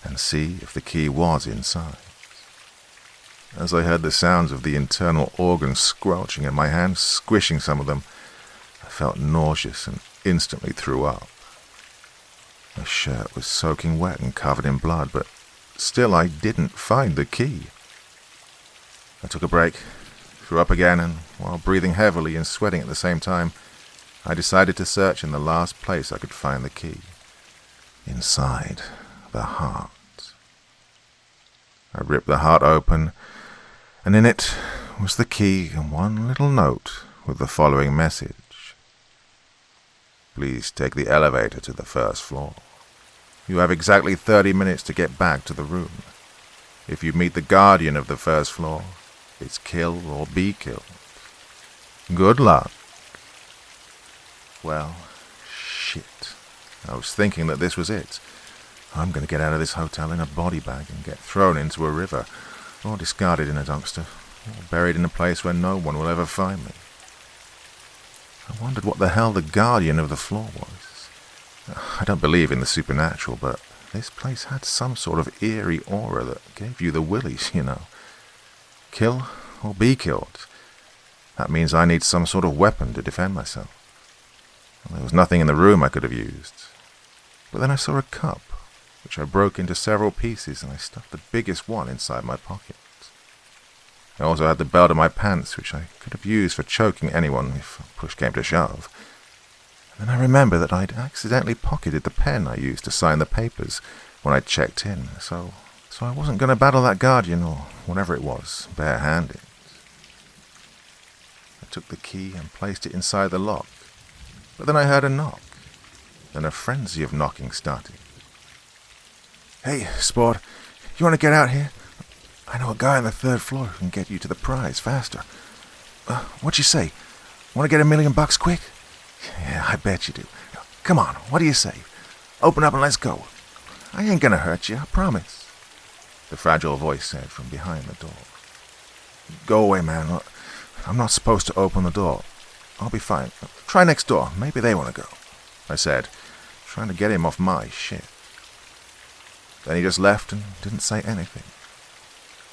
and see if the key was inside. As I heard the sounds of the internal organs squelching and my hands squishing some of them, I felt nauseous and instantly threw up. My shirt was soaking wet and covered in blood, but still I didn't find the key. I took a break, threw up again, and while breathing heavily and sweating at the same time, I decided to search in the last place I could find the key. Inside the heart. I ripped the heart open, and in it was the key and one little note with the following message. Please take the elevator to the first floor. You have exactly 30 minutes to get back to the room. If you meet the guardian of the first floor, it's kill or be killed. Good luck. Well, shit. I was thinking that this was it. I'm going to get out of this hotel in a body bag and get thrown into a river, or discarded in a dumpster, or buried in a place where no one will ever find me. I wondered what the hell the guardian of the floor was. I don't believe in the supernatural, but this place had some sort of eerie aura that gave you the willies, you know. Kill or be killed. That means I need some sort of weapon to defend myself. Well, there was nothing in the room I could have used. But then I saw a cup, which I broke into several pieces, and I stuffed the biggest one inside my pocket. I also had the belt of my pants, which I could have used for choking anyone if push came to shove. And then I remembered that I'd accidentally pocketed the pen I used to sign the papers when I checked in, so I wasn't going to battle that guardian, or whatever it was, bare-handed. I took the key and placed it inside the lock, but then I heard a knock. Then a frenzy of knocking started. Hey, sport, you want to get out here? I know a guy on the 3rd floor who can get you to the prize faster. What you say? Want to get $1 million quick? Yeah, I bet you do. Come on, what do you say? Open up and let's go. I ain't gonna hurt you, I promise. The fragile voice said from behind the door. Go away, man. I'm not supposed to open the door. I'll be fine. Try next door. Maybe they want to go, I said, trying to get him off my shit. Then he just left and didn't say anything.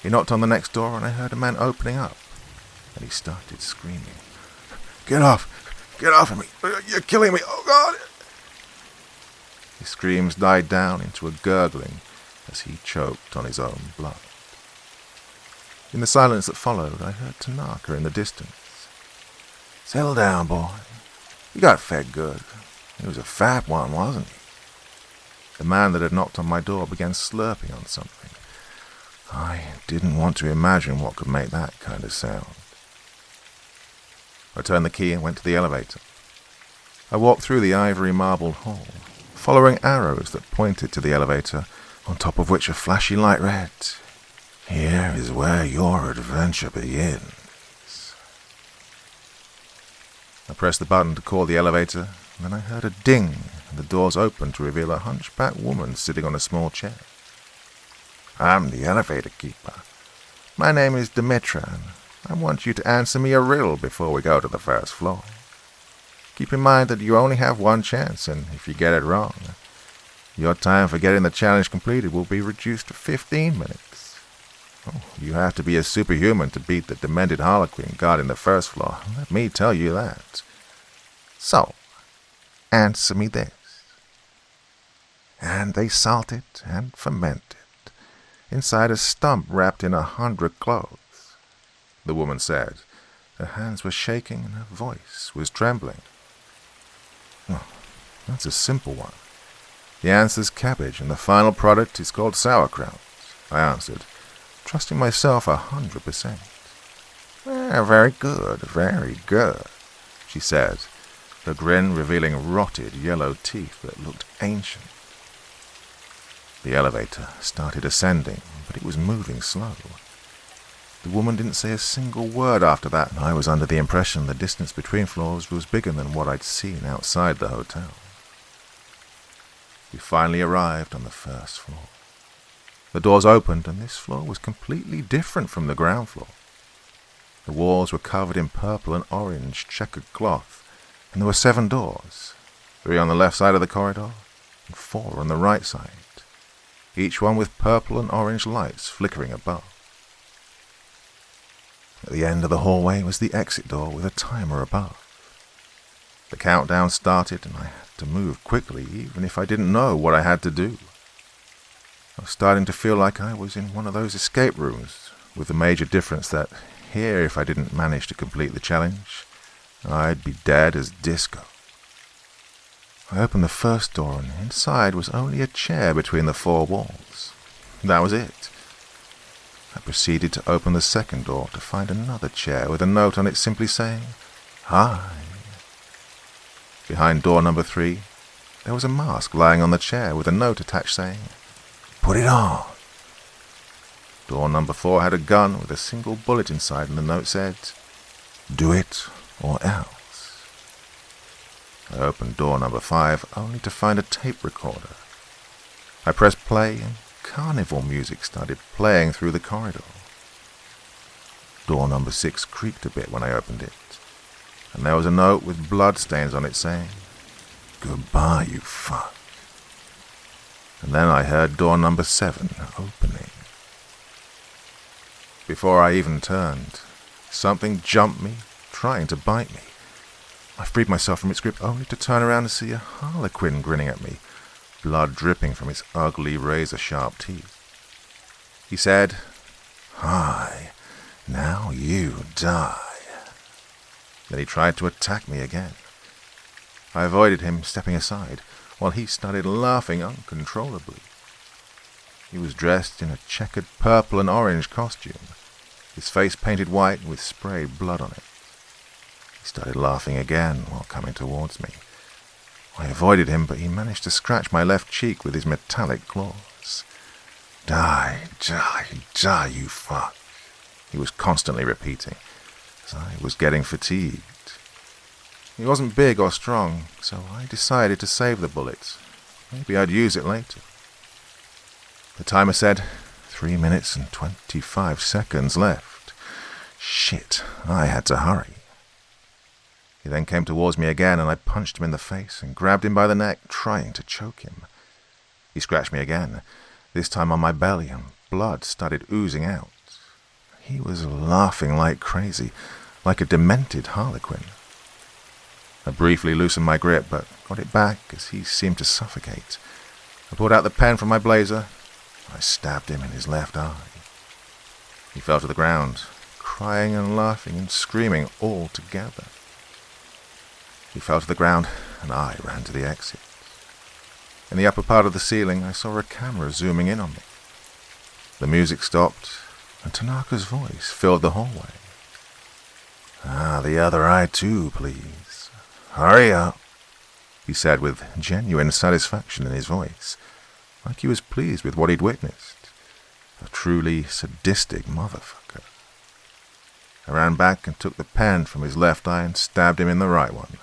He knocked on the next door and I heard a man opening up. And he started screaming. Get off! Get off of me! You're killing me! Oh, God! His screams died down into a gurgling as he choked on his own blood. In the silence that followed, I heard Tanaka in the distance. Settle down, boy. You got fed good. He was a fat one, wasn't he? The man that had knocked on my door began slurping on something. I didn't want to imagine what could make that kind of sound. I turned the key and went to the elevator. I walked through the ivory marbled hall, following arrows that pointed to the elevator, on top of which a flashy light read, Here is where your adventure begins. I pressed the button to call the elevator, and then I heard a ding, and the doors opened to reveal a hunchback woman sitting on a small chair. I'm the elevator keeper. My name is Dimitra, and I want you to answer me a riddle before we go to the 1st floor. Keep in mind that you only have one chance, and if you get it wrong, your time for getting the challenge completed will be reduced to 15 minutes. Oh, you have to be a superhuman to beat the demented harlequin guarding the 1st floor. Let me tell you that. So, answer me this. And they salted and fermented inside a stump wrapped in 100 cloves, the woman said. Her hands were shaking and her voice was trembling. Oh, that's a simple one. The answer's cabbage, and the final product is called sauerkraut, I answered, trusting myself 100%. Very good, she said, her grin revealing rotted yellow teeth that looked ancient. The elevator started ascending, but it was moving slow. The woman didn't say a single word after that, and I was under the impression the distance between floors was bigger than what I'd seen outside the hotel. We finally arrived on the 1st floor. The doors opened, and this floor was completely different from the ground floor. The walls were covered in purple and orange checkered cloth, and there were 7 doors, 3 on the left side of the corridor, and 4 on the right side, each one with purple and orange lights flickering above. At the end of the hallway was the exit door with a timer above. The countdown started, and I had to move quickly, even if I didn't know what I had to do. I was starting to feel like I was in one of those escape rooms, with the major difference that here, if I didn't manage to complete the challenge, I'd be dead as disco. I opened the first door, and inside was only a chair between the 4 walls. That was it. I proceeded to open the second door to find another chair with a note on it simply saying, Hi. Behind door number 3, there was a mask lying on the chair with a note attached saying, Put it on. Door number 4 had a gun with a single bullet inside, and the note said, Do it or else. I opened door number 5 only to find a tape recorder. I pressed play and carnival music started playing through the corridor. Door number 6 creaked a bit when I opened it, and there was a note with bloodstains on it saying, Goodbye, you fuck. And then I heard door number 7 opening. Before I even turned, something jumped me, trying to bite me. I freed myself from its grip only to turn around and see a harlequin grinning at me, blood dripping from its ugly razor-sharp teeth. He said, Hi, now you die. Then he tried to attack me again. I avoided him, stepping aside, while he started laughing uncontrollably. He was dressed in a checkered purple and orange costume, his face painted white with sprayed blood on it. He started laughing again while coming towards me. I avoided him, but he managed to scratch my left cheek with his metallic claws. Die, die, die, you fuck, he was constantly repeating, as I was getting fatigued. He wasn't big or strong, so I decided to save the bullet. Maybe I'd use it later. The timer said 3 minutes and 25 seconds left. Shit, I had to hurry. He then came towards me again, and I punched him in the face and grabbed him by the neck, trying to choke him. He scratched me again, this time on my belly, and blood started oozing out. He was laughing like crazy, like a demented harlequin. I briefly loosened my grip, but got it back as he seemed to suffocate. I pulled out the pen from my blazer. I stabbed him in his left eye. He fell to the ground, crying and laughing and screaming all together. He fell to the ground, and I ran to the exit. In the upper part of the ceiling, I saw a camera zooming in on me. The music stopped, and Tanaka's voice filled the hallway. The other eye too, please. Hurry up, he said with genuine satisfaction in his voice, like he was pleased with what he'd witnessed. A truly sadistic motherfucker. I ran back and took the pen from his left eye and stabbed him in the right one,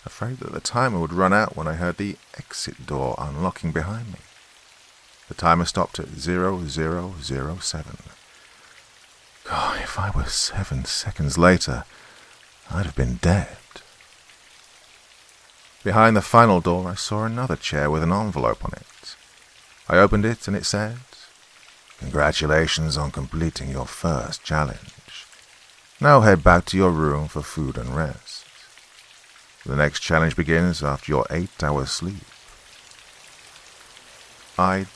afraid that the timer would run out when I heard the exit door unlocking behind me. The timer stopped at 0007. God, if I were 7 seconds later, I'd have been dead. Behind the final door, I saw another chair with an envelope on it. I opened it, and it said, "Congratulations on completing your first challenge. Now head back to your room for food and rest. The next challenge begins after your 8-hour sleep." I'd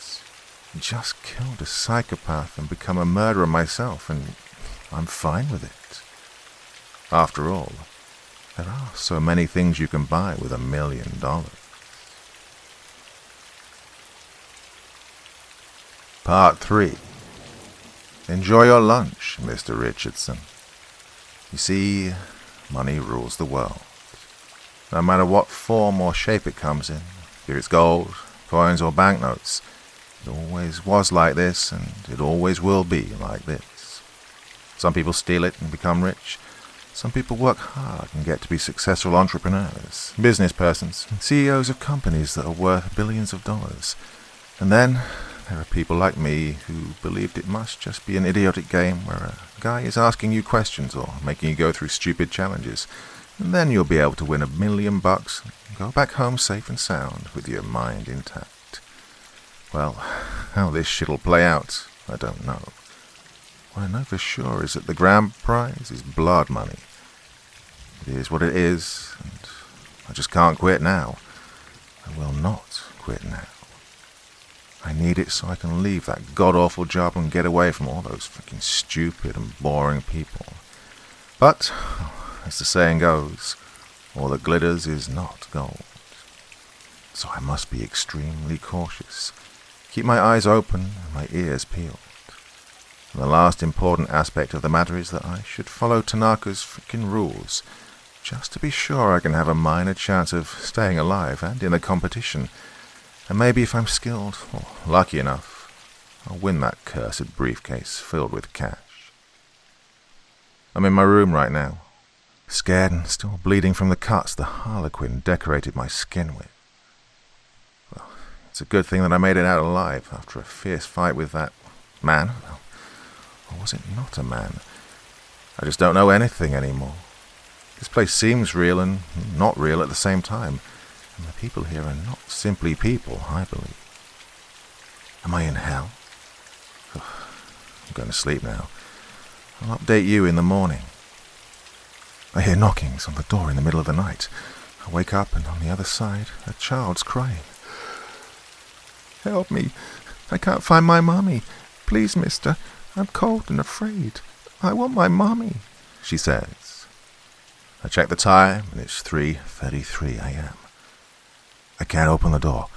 just killed a psychopath and become a murderer myself, and I'm fine with it. After all, there are so many things you can buy with $1 million. Part 3. Enjoy your lunch, Mr. Richardson. You see, money rules the world. No matter what form or shape it comes in, if it's gold, coins or banknotes, it always was like this, and it always will be like this. Some people steal it and become rich. Some people work hard and get to be successful entrepreneurs, business persons, CEOs of companies that are worth billions of dollars. And then there are people like me who believed it must just be an idiotic game where a guy is asking you questions or making you go through stupid challenges, and then you'll be able to win $1 million and go back home safe and sound with your mind intact. Well, how this shit'll play out, I don't know. What I know for sure is that the grand prize is blood money. It is what it is, and I just can't quit now. I will not quit now. I need it so I can leave that god-awful job and get away from all those fucking stupid and boring people. But, as the saying goes, all that glitters is not gold. So I must be extremely cautious. Keep my eyes open and my ears peeled. And the last important aspect of the matter is that I should follow Tanaka's freaking rules, just to be sure I can have a minor chance of staying alive and in the competition. And maybe if I'm skilled, or lucky enough, I'll win that cursed briefcase filled with cash. I'm in my room right now, scared and still bleeding from the cuts the harlequin decorated my skin with. Well, it's a good thing that I made it out alive after a fierce fight with that man. Or was it not a man? I just don't know anything anymore. This place seems real and not real at the same time, and the people here are not simply people, I believe. Am I in hell? I'm going to sleep now. I'll update you in the morning. I hear knockings on the door in the middle of the night. I wake up, and on the other side, a child's crying. "Help me. I can't find my mommy. Please, mister. I'm cold and afraid. I want my mommy," she says. I check the time, and it's 3:33 a.m. I can't open the door.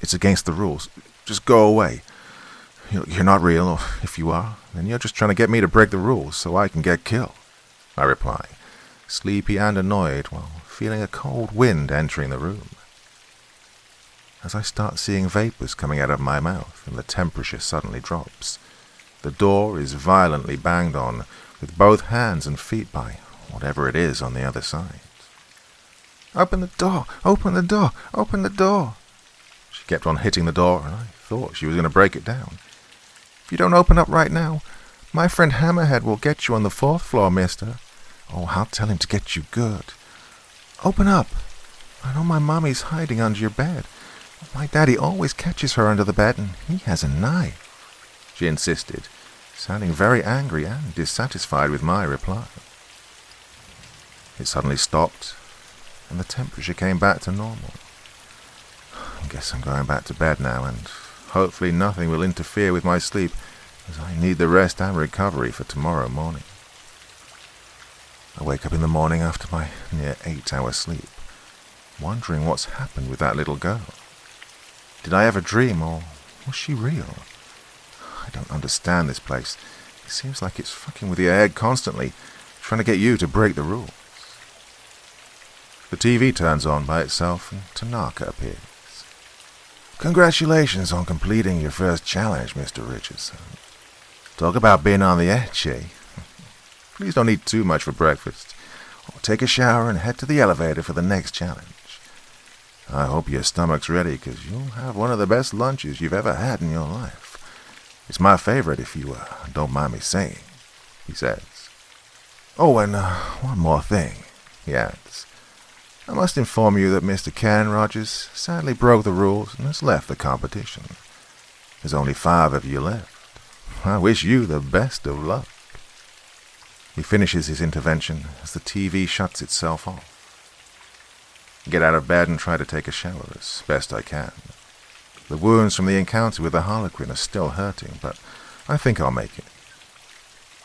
It's against the rules. Just go away. You're not real, or if you are, then you're just trying to get me to break the rules so I can get killed, I reply, sleepy and annoyed while feeling a cold wind entering the room. as I start seeing vapors coming out of my mouth and the temperature suddenly drops. The door is violently banged on with both hands and feet by whatever it is on the other side. "Open the door! Open the door! Open the door!" She kept on hitting the door, and I thought she was going to break it down. "If you don't open up right now, my friend Hammerhead will get you on the 4th floor, mister. Oh, I'll tell him to get you good. Open up! I know my mommy's hiding under your bed. My daddy always catches her under the bed, and he has a knife," she insisted, sounding very angry and dissatisfied with my reply. It suddenly stopped, and the temperature came back to normal. I guess I'm going back to bed now, and hopefully nothing will interfere with my sleep, as I need the rest and recovery for tomorrow morning. I wake up in the morning after my near 8-hour sleep, wondering what's happened with that little girl. Did I ever dream, or was she real? I don't understand this place. It seems like it's fucking with your head constantly, trying to get you to break the rules. The TV turns on by itself, and Tanaka appears. "Congratulations on completing your first challenge, Mr. Richardson. Talk about being on the edge, eh? Please don't eat too much for breakfast, or take a shower and head to the elevator for the next challenge. I hope your stomach's ready, because you'll have one of the best lunches you've ever had in your life. It's my favorite, if you don't mind me saying," he says. "Oh, and one more thing," he adds. "I must inform you that Mr. Ken Rogers sadly broke the rules and has left the competition. There's only 5 of you left. I wish you the best of luck." He finishes his intervention as the TV shuts itself off. I get out of bed and try to take a shower as best I can. The wounds from the encounter with the Harlequin are still hurting, but I think I'll make it.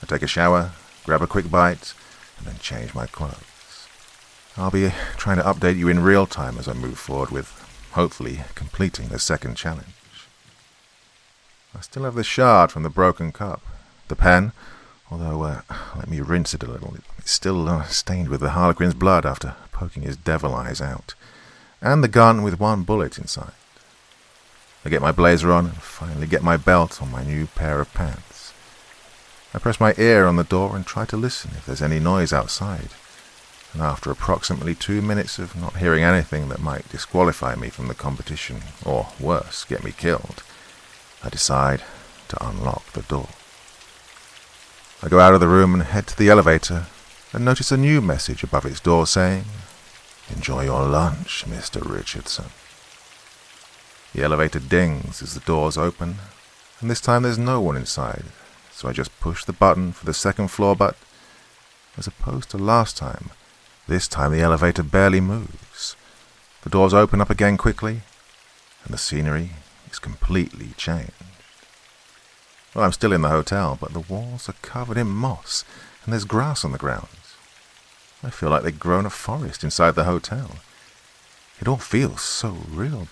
I take a shower, grab a quick bite, and then change my clothes. I'll be trying to update you in real time as I move forward with, hopefully, completing the second challenge. I still have the shard from the broken cup. The pen, although let me rinse it a little. It's still stained with the Harlequin's blood after poking his devil eyes out. And the gun with 1 bullet inside. I get my blazer on and finally get my belt on my new pair of pants. I press my ear on the door and try to listen if there's any noise outside. And after approximately 2 minutes of not hearing anything that might disqualify me from the competition, or worse, get me killed, I decide to unlock the door. I go out of the room and head to the elevator and notice a new message above its door saying, "Enjoy your lunch, Mr. Richardson." The elevator dings as the doors open, and this time there's no one inside, so I just push the button for the 2nd floor, but as opposed to last time, this time the elevator barely moves. The doors open up again quickly, and the scenery is completely changed. Well, I'm still in the hotel, but the walls are covered in moss, and there's grass on the ground. I feel like they've grown a forest inside the hotel. It all feels so real.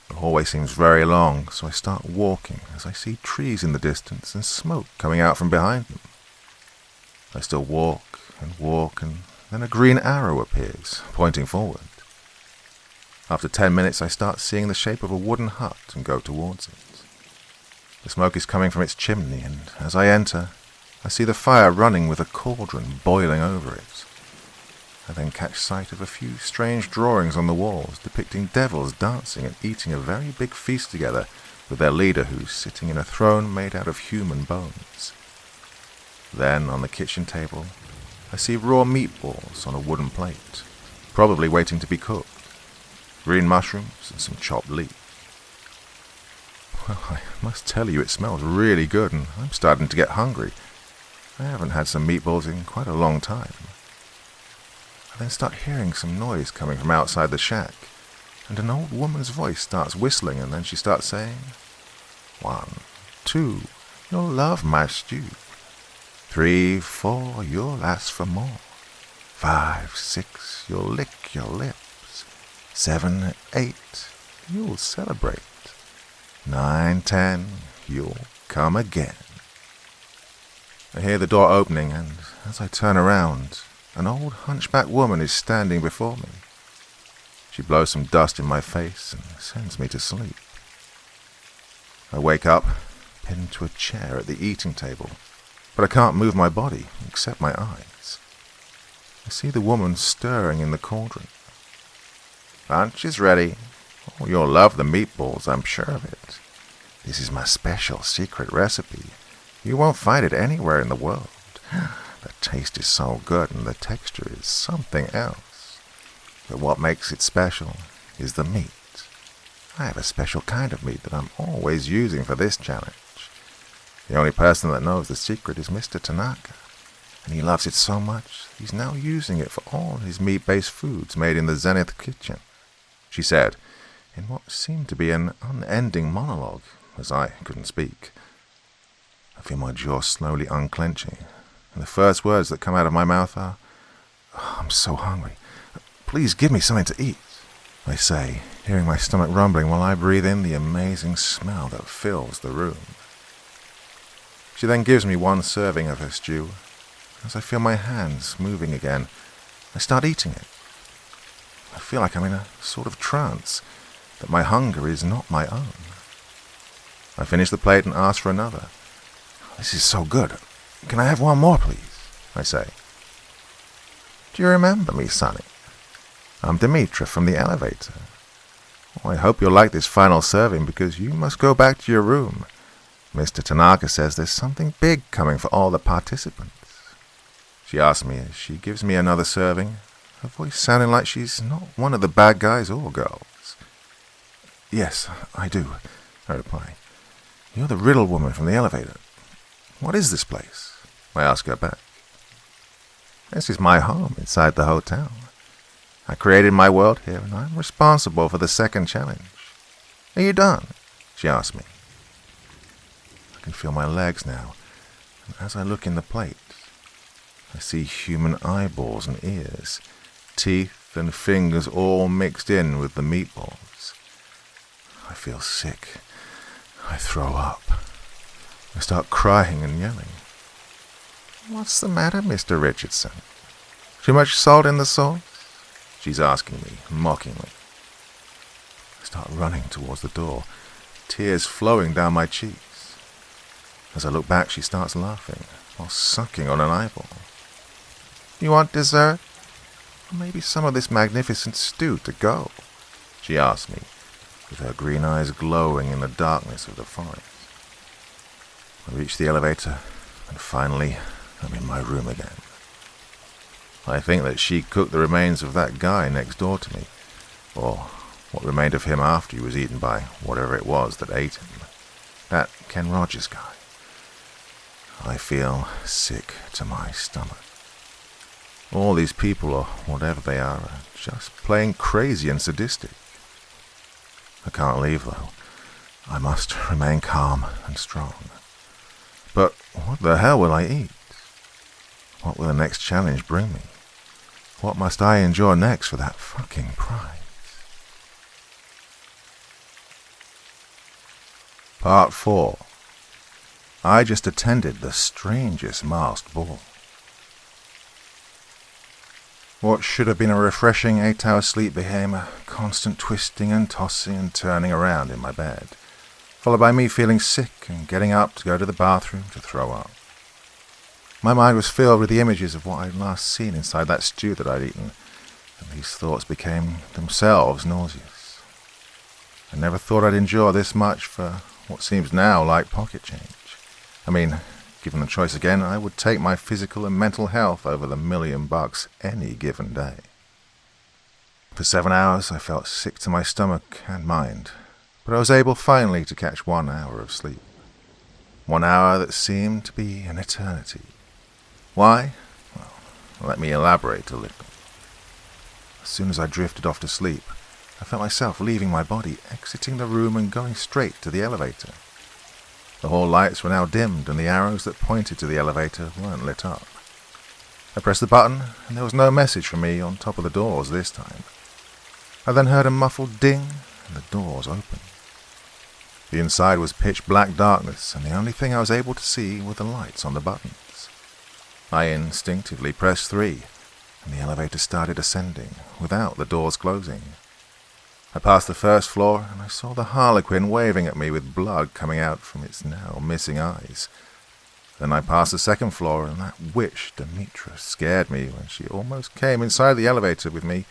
The hallway seems very long, so I start walking as I see trees in the distance and smoke coming out from behind them. I still walk, and then a green arrow appears, pointing forward. After 10 minutes, I start seeing the shape of a wooden hut and go towards it. The smoke is coming from its chimney, and as I enter, I see the fire running with a cauldron boiling over it. I then catch sight of a few strange drawings on the walls depicting devils dancing and eating a very big feast together with their leader who's sitting in a throne made out of human bones. Then, on the kitchen table, I see raw meatballs on a wooden plate, probably waiting to be cooked, green mushrooms and some chopped leaf. Well, I must tell you, it smells really good, and I'm starting to get hungry. I haven't had some meatballs in quite a long time. I then start hearing some noise coming from outside the shack, and an old woman's voice starts whistling, and then she starts saying, 1, 2, you'll love my stew. 3, 4, you'll ask for more. 5, 6, you'll lick your lips. 7, 8, you'll celebrate. 9, 10, you'll come again. I hear the door opening, and as I turn around, an old hunchback woman is standing before me. She blows some dust in my face and sends me to sleep. I wake up, pinned to a chair at the eating table, but I can't move my body except my eyes. I see the woman stirring in the cauldron. Lunch is ready. Oh, you'll love the meatballs, I'm sure of it. This is my special secret recipe. You won't find it anywhere in the world. The taste is so good and the texture is something else. But what makes it special is the meat. I have a special kind of meat that I'm always using for this challenge. The only person that knows the secret is Mr. Tanaka, and he loves it so much he's now using it for all his meat-based foods made in the Zenith kitchen, she said, in what seemed to be an unending monologue, as I couldn't speak. I feel my jaw slowly unclenching, and the first words that come out of my mouth are, "Oh, I'm so hungry. Please give me something to eat," I say, hearing my stomach rumbling while I breathe in the amazing smell that fills the room. She then gives me one serving of her stew. As I feel my hands moving again, I start eating it. I feel like I'm in a sort of trance, that my hunger is not my own. I finish the plate and ask for another. "This is so good. Can I have one more, please?" I say. "Do you remember me, Sonny? I'm Demetra from the elevator. Oh, I hope you'll like this final serving because you must go back to your room. Mr. Tanaka says there's something big coming for all the participants." She asks me as she gives me another serving, her voice sounding like she's not one of the bad guys or girls. "Yes, I do," I reply. "You're the riddle woman from the elevator. What is this place?" I ask her back. "This is my home inside the hotel. I created my world here, and I'm responsible for the second challenge. Are you done?" she asks me. I can feel my legs now, and as I look in the plate, I see human eyeballs and ears, teeth and fingers all mixed in with the meatballs. I feel sick. I throw up. I start crying and yelling. "What's the matter, Mr. Richardson? Too much salt in the sauce?" she's asking me, mockingly. I start running towards the door, tears flowing down my cheeks. As I look back, she starts laughing, while sucking on an eyeball. "You want dessert? Or maybe some of this magnificent stew to go?" she asks me, with her green eyes glowing in the darkness of the forest. I reach the elevator, and finally, I'm in my room again. I think that she cooked the remains of that guy next door to me, or what remained of him after he was eaten by whatever it was that ate him. That Ken Rogers guy. I feel sick to my stomach. All these people, or whatever they are just plain crazy and sadistic. I can't leave, though. I must remain calm and strong. But what the hell will I eat? What will the next challenge bring me? What must I endure next for that fucking prize? Part 4. I just attended the strangest masked ball. What should have been a refreshing 8-hour sleep became a constant twisting and tossing and turning around in my bed, followed by me feeling sick and getting up to go to the bathroom to throw up. My mind was filled with the images of what I'd last seen inside that stew that I'd eaten, and these thoughts became themselves nauseous. I never thought I'd endure this much for what seems now like pocket change. I mean, given the choice again, I would take my physical and mental health over the $1 million any given day. For 7 hours, I felt sick to my stomach and mind, but I was able finally to catch 1 hour of sleep. 1 hour that seemed to be an eternity. Why? Well, let me elaborate a little. As soon as I drifted off to sleep, I felt myself leaving my body, exiting the room and going straight to the elevator. The hall lights were now dimmed, and the arrows that pointed to the elevator weren't lit up. I pressed the button, and there was no message from me on top of the doors this time. I then heard a muffled ding, and the doors opened. The inside was pitch black darkness, and the only thing I was able to see were the lights on the buttons. I instinctively pressed 3, and the elevator started ascending, without the doors closing. I passed the first floor, and I saw the harlequin waving at me with blood coming out from its now missing eyes. Then I passed the second floor, and that witch, Demetra, scared me when she almost came inside the elevator with me.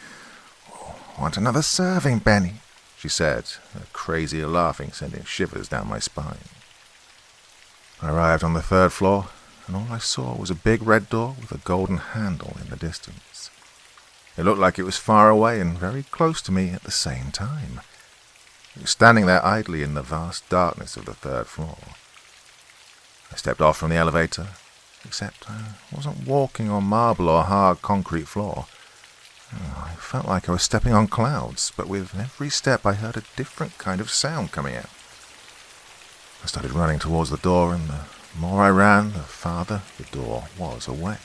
"Oh, want another serving, Benny?" she said, her crazy laughing sending shivers down my spine. I arrived on the third floor, and all I saw was a big red door with a golden handle in the distance. It looked like it was far away and very close to me at the same time. It was standing there idly in the vast darkness of the third floor. I stepped off from the elevator, except I wasn't walking on marble or hard concrete floor. I felt like I was stepping on clouds, but with every step I heard a different kind of sound coming out. I started running towards the door, and the more I ran, the farther the door was away.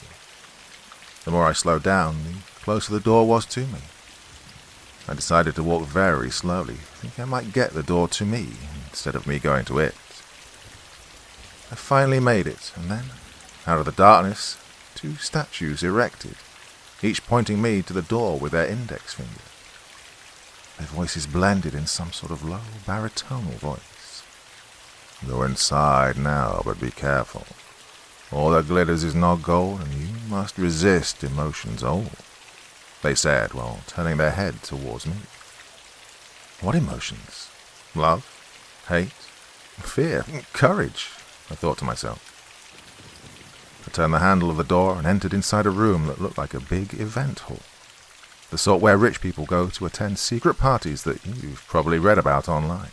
The more I slowed down, the closer the door was to me. I decided to walk very slowly, thinking I might get the door to me instead of me going to it. I finally made it, and then, out of the darkness, 2 statues erected, each pointing me to the door with their index finger. Their voices blended in some sort of low baritonal voice. "Go inside now, but be careful. All that glitters is not gold, and you must resist emotions old," they said while turning their head towards me. What emotions? Love? Hate? Fear? Courage? I thought to myself. I turned the handle of the door and entered inside a room that looked like a big event hall. The sort where rich people go to attend secret parties that you've probably read about online.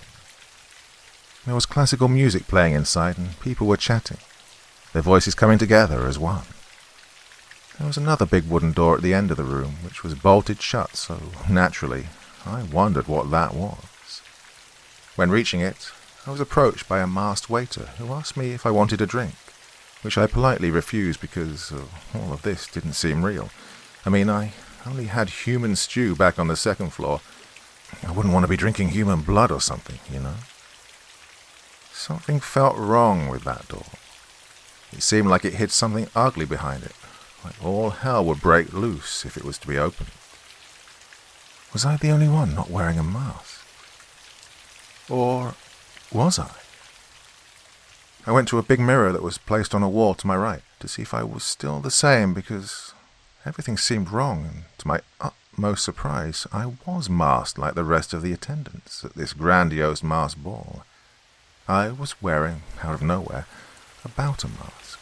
There was classical music playing inside, and people were chatting, their voices coming together as one. There was another big wooden door at the end of the room, which was bolted shut, so naturally I wondered what that was. When reaching it, I was approached by a masked waiter who asked me if I wanted a drink, which I politely refused because all of this didn't seem real. I mean, I only had human stew back on the second floor. I wouldn't want to be drinking human blood or something, you know? Something felt wrong with that door. It seemed like it hid something ugly behind it, like all hell would break loose if it was to be opened. Was I the only one not wearing a mask? Or was I? I went to a big mirror that was placed on a wall to my right to see if I was still the same, because everything seemed wrong, and to my utmost surprise, I was masked like the rest of the attendants at this grandiose masked ball. I was wearing, out of nowhere, a bouter mask,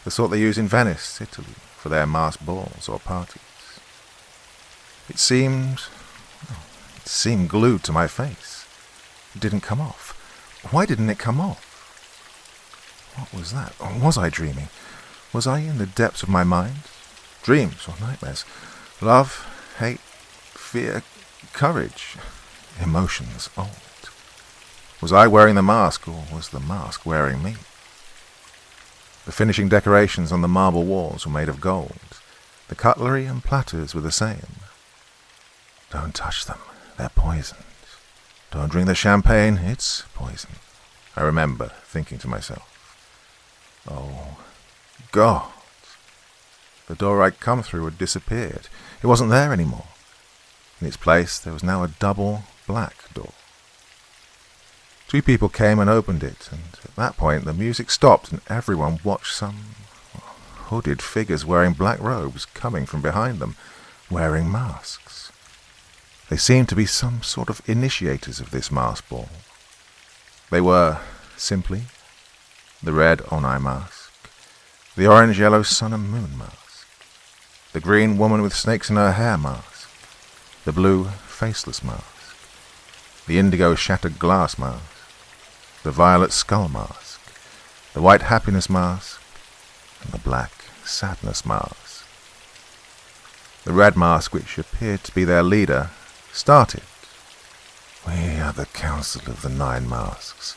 the sort they use in Venice, Italy, for their masked balls or parties. It seemed glued to my face. It didn't come off. Why didn't it come off? What was that? Was I dreaming? Was I in the depths of my mind? Dreams or nightmares? Love, hate, fear, courage, emotions old. Was I wearing the mask, or was the mask wearing me? The finishing decorations on the marble walls were made of gold. The cutlery and platters were the same. "Don't touch them, they're poisoned. Don't drink the champagne, it's poison," I remember thinking to myself. Oh, God. The door I'd come through had disappeared. It wasn't there anymore. In its place, there was now a double black door. 2 people came and opened it, and at that point the music stopped and everyone watched some hooded figures wearing black robes coming from behind them, wearing masks. They seemed to be some sort of initiators of this mask ball. They were, simply, the red Onai mask, the orange-yellow sun and moon mask, the green woman with snakes in her hair mask, the blue faceless mask, the indigo shattered glass mask, the violet skull mask, the white happiness mask, and the black sadness mask. The red mask, which appeared to be their leader, started. "We are the Council of the 9 Masks,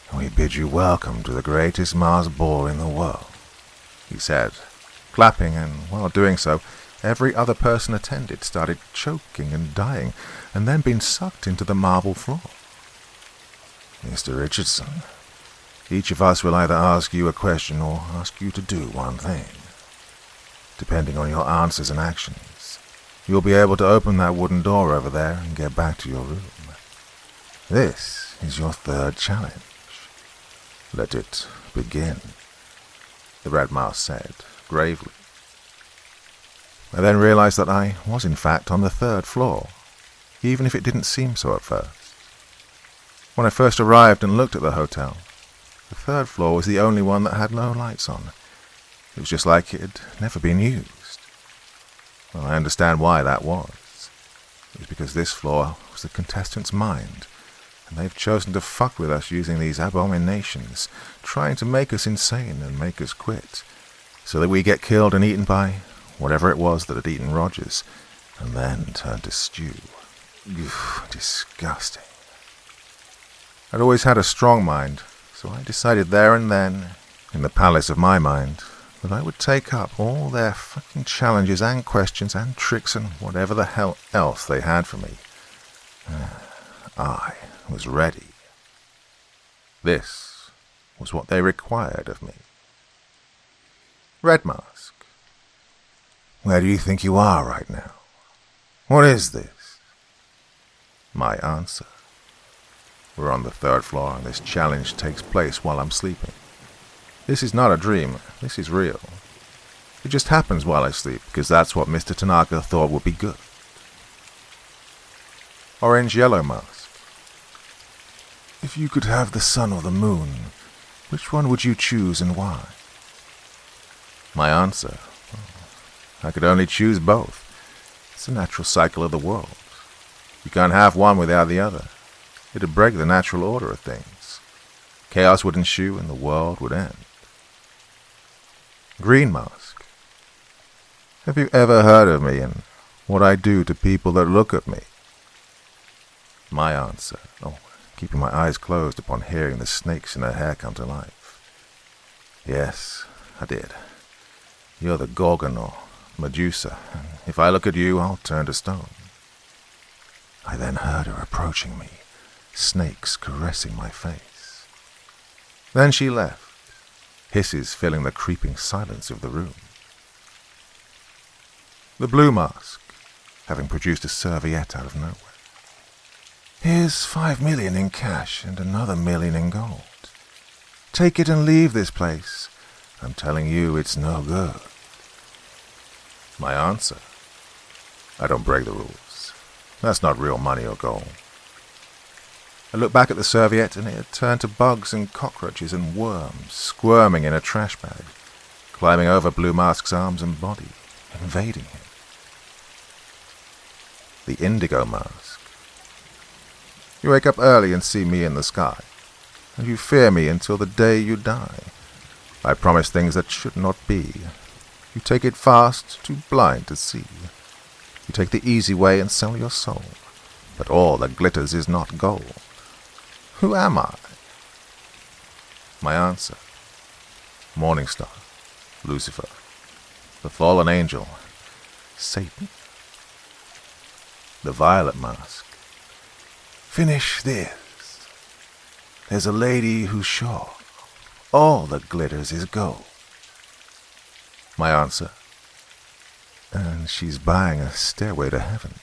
and we bid you welcome to the greatest masked ball in the world," he said, clapping, and while doing so, every other person attended started choking and dying, and then being sucked into the marble floor. "Mr. Richardson, each of us will either ask you a question or ask you to do one thing. Depending on your answers and actions, you'll be able to open that wooden door over there and get back to your room. This is your third challenge. Let it begin, the red mouse said, gravely. I then realized that I was in fact on the third floor, even if it didn't seem so at first. When I first arrived and looked at the hotel, the third floor was the only one that had no lights on. It was just like it had never been used. Well, I understand why that was. It was because this floor was the contestant's mind, and they've chosen to fuck with us using these abominations, trying to make us insane and make us quit, so that we get killed and eaten by whatever it was that had eaten Rogers, and then turned to stew. Disgusting. I'd always had a strong mind, so I decided there and then, in the palace of my mind, that I would take up all their fucking challenges and questions and tricks and whatever the hell else they had for me. I was ready. This was what they required of me. Red Mask, where do you think you are right now? What is this? My answer. We're on the third floor and this challenge takes place while I'm sleeping. This is not a dream, this is real. It just happens while I sleep because that's what Mr. Tanaka thought would be good. Orange-yellow mask. If you could have the sun or the moon, which one would you choose and why? My answer. I could only choose both. It's the natural cycle of the world. You can't have one without the other. It'd break the natural order of things. Chaos would ensue and the world would end. Green mask. Have you ever heard of me and what I do to people that look at me? My answer. Keeping my eyes closed upon hearing the snakes in her hair come to life. Yes, I did. You're the Gorgon or Medusa, and if I look at you, I'll turn to stone. I then heard her approaching me, snakes caressing my face. Then she left, hisses filling the creeping silence of the room. The blue mask, having produced a serviette out of nowhere. Here's 5 million in cash and another 1 million in gold. Take it and leave this place. I'm telling you it's no good. My answer. I don't break the rules. That's not real money or gold. I looked back at the serviette and it had turned to bugs and cockroaches and worms squirming in a trash bag, climbing over Blue Mask's arms and body, invading him. The indigo mask. You wake up early and see me in the sky, and you fear me until the day you die. I promise things that should not be. You take it fast, too blind to see. You take the easy way and sell your soul, but all that glitters is not gold. Who am I? My answer. Morning star, Lucifer, the fallen angel, Satan. The violet mask. Finish this. There's a lady who's sure all that glitters is gold. My answer. And she's buying a stairway to heaven.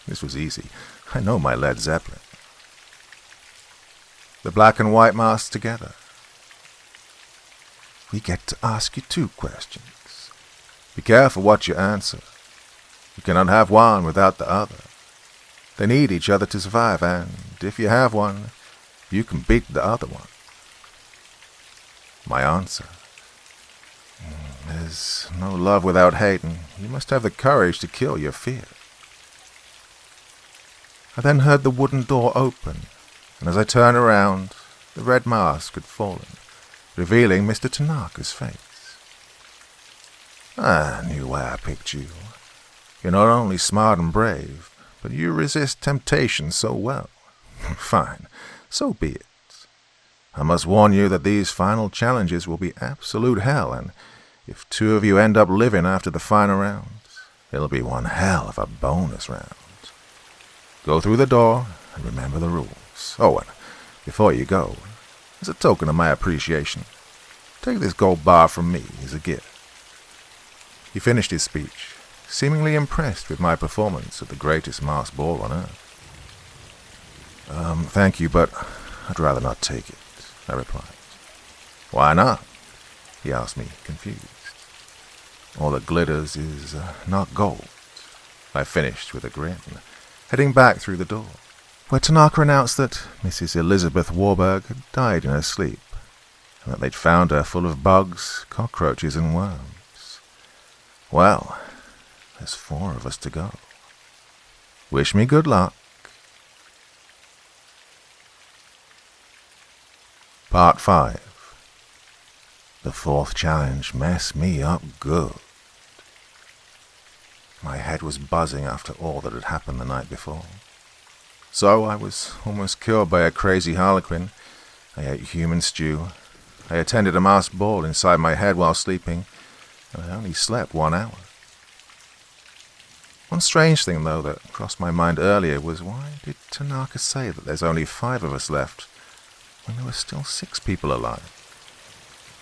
This was easy. I know my Led Zeppelin. The black and white masks together. We get to ask you 2 questions. Be careful what you answer. You cannot have one without the other. They need each other to survive, and if you have one, you can beat the other one. My answer. There's no love without hate, and you must have the courage to kill your fear. I then heard the wooden door open, and as I turned around, the red mask had fallen, revealing Mr. Tanaka's face. I knew why I picked you. You're not only smart and brave, but you resist temptation so well. Fine, so be it. I must warn you that these final challenges will be absolute hell, and if 2 of you end up living after the final round, it'll be one hell of a bonus round. Go through the door and remember the rules. Oh, and before you go, as a token of my appreciation, take this gold bar from me as a gift. He finished his speech, seemingly impressed with my performance at the greatest masked ball on earth. Thank you, but I'd rather not take it," I replied. "Why not?" he asked me, confused. "All that glitters is not gold," I finished with a grin, heading back through the door, where Tanaka announced that Mrs. Elizabeth Warburg had died in her sleep, and that they'd found her full of bugs, cockroaches, and worms. Well, there's 4 of us to go. Wish me good luck. Part 5. The 4th challenge messed me up good. My head was buzzing after all that had happened the night before. So I was almost killed by a crazy harlequin. I ate human stew. I attended a masked ball inside my head while sleeping, and I only slept 1 hour. One strange thing, though, that crossed my mind earlier was, why did Tanaka say that there's only 5 of us left when there were still 6 people alive?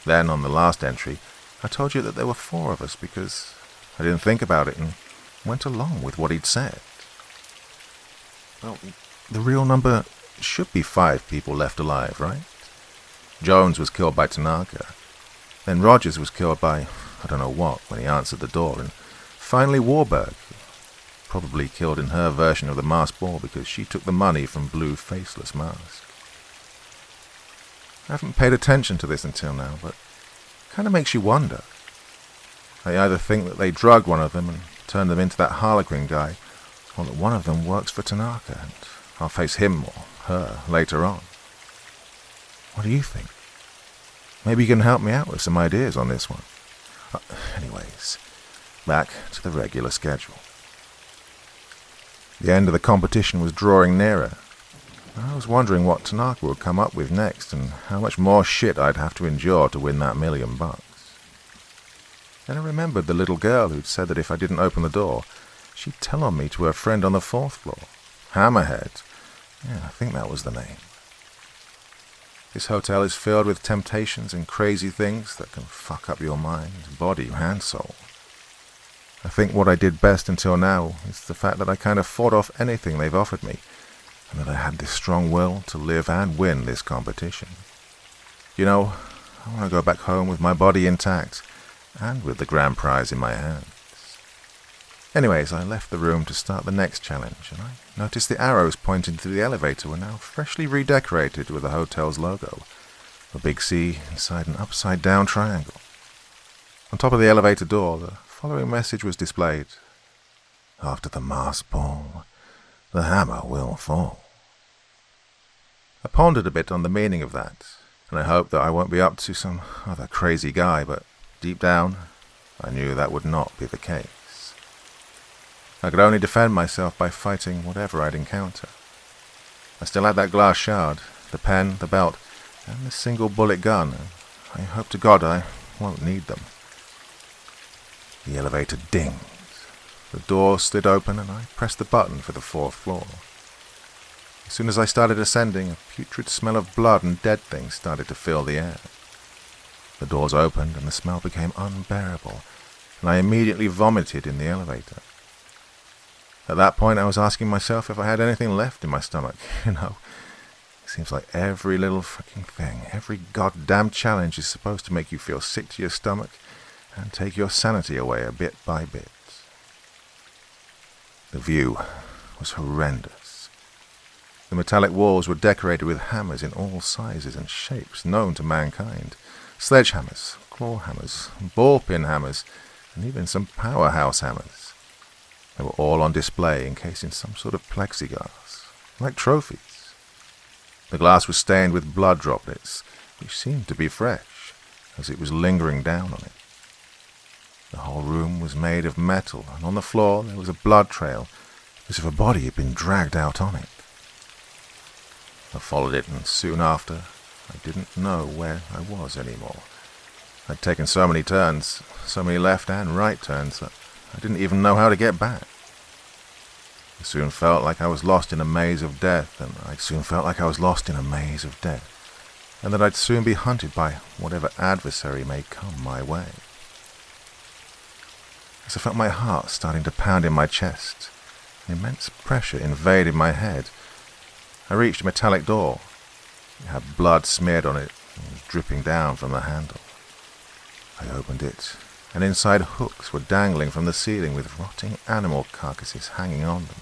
Then, on the last entry, I told you that there were 4 of us because I didn't think about it and went along with what he'd said. Well, the real number should be 5 people left alive, right? Jones was killed by Tanaka. Then Rogers was killed by I don't know what when he answered the door. And finally Warburg, probably killed in her version of the masked ball because she took the money from Blue Faceless Mask. I haven't paid attention to this until now, but it kind of makes you wonder. I either think that they drugged one of them and turned them into that Harlequin guy, or that one of them works for Tanaka, and I'll face him or her later on. What do you think? Maybe you can help me out with some ideas on this one. Anyways, back to the regular schedule. The end of the competition was drawing nearer. I was wondering what Tanaka would come up with next and how much more shit I'd have to endure to win that $1,000,000. Then I remembered the little girl who'd said that if I didn't open the door, she'd tell on me to her friend on the 4th floor. Hammerhead. Yeah, I think that was the name. This hotel is filled with temptations and crazy things that can fuck up your mind, body, and soul. I think what I did best until now is the fact that I kind of fought off anything they've offered me, and that I had this strong will to live and win this competition. You know, I want to go back home with my body intact, and with the grand prize in my hands. Anyways, I left the room to start the next challenge, and I noticed the arrows pointing to the elevator were now freshly redecorated with the hotel's logo, a big C inside an upside-down triangle. On top of the elevator door, the following message was displayed. After the masked ball, the hammer will fall. I pondered a bit on the meaning of that, and I hoped that I won't be up to some other crazy guy, but deep down, I knew that would not be the case. I could only defend myself by fighting whatever I'd encounter. I still had that glass shard, the pen, the belt, and the single bullet gun, and I hope to God I won't need them. The elevator dinged. The door slid open and I pressed the button for the 4th floor. As soon as I started ascending, a putrid smell of blood and dead things started to fill the air. The doors opened and the smell became unbearable, and I immediately vomited in the elevator. At that point I was asking myself if I had anything left in my stomach. You know, it seems like every little fucking thing, every goddamn challenge is supposed to make you feel sick to your stomach and take your sanity away a bit by bit. The view was horrendous. The metallic walls were decorated with hammers in all sizes and shapes known to mankind. Sledgehammers, claw hammers, ball-pin hammers, and even some powerhouse hammers. They were all on display, encased in some sort of plexiglass, like trophies. The glass was stained with blood droplets, which seemed to be fresh, as it was lingering down on it. The whole room was made of metal, and on the floor there was a blood trail, as if a body had been dragged out on it. I followed it, and soon after, I didn't know where I was anymore. I'd taken so many turns, so many left and right turns, that I didn't even know how to get back. I soon felt like I was lost in a maze of death, and that I'd soon be hunted by whatever adversary may come my way. as I felt my heart starting to pound in my chest. An immense pressure invaded my head. I reached a metallic door. It had blood smeared on it and was dripping down from the handle. I opened it, and inside hooks were dangling from the ceiling with rotting animal carcasses hanging on them.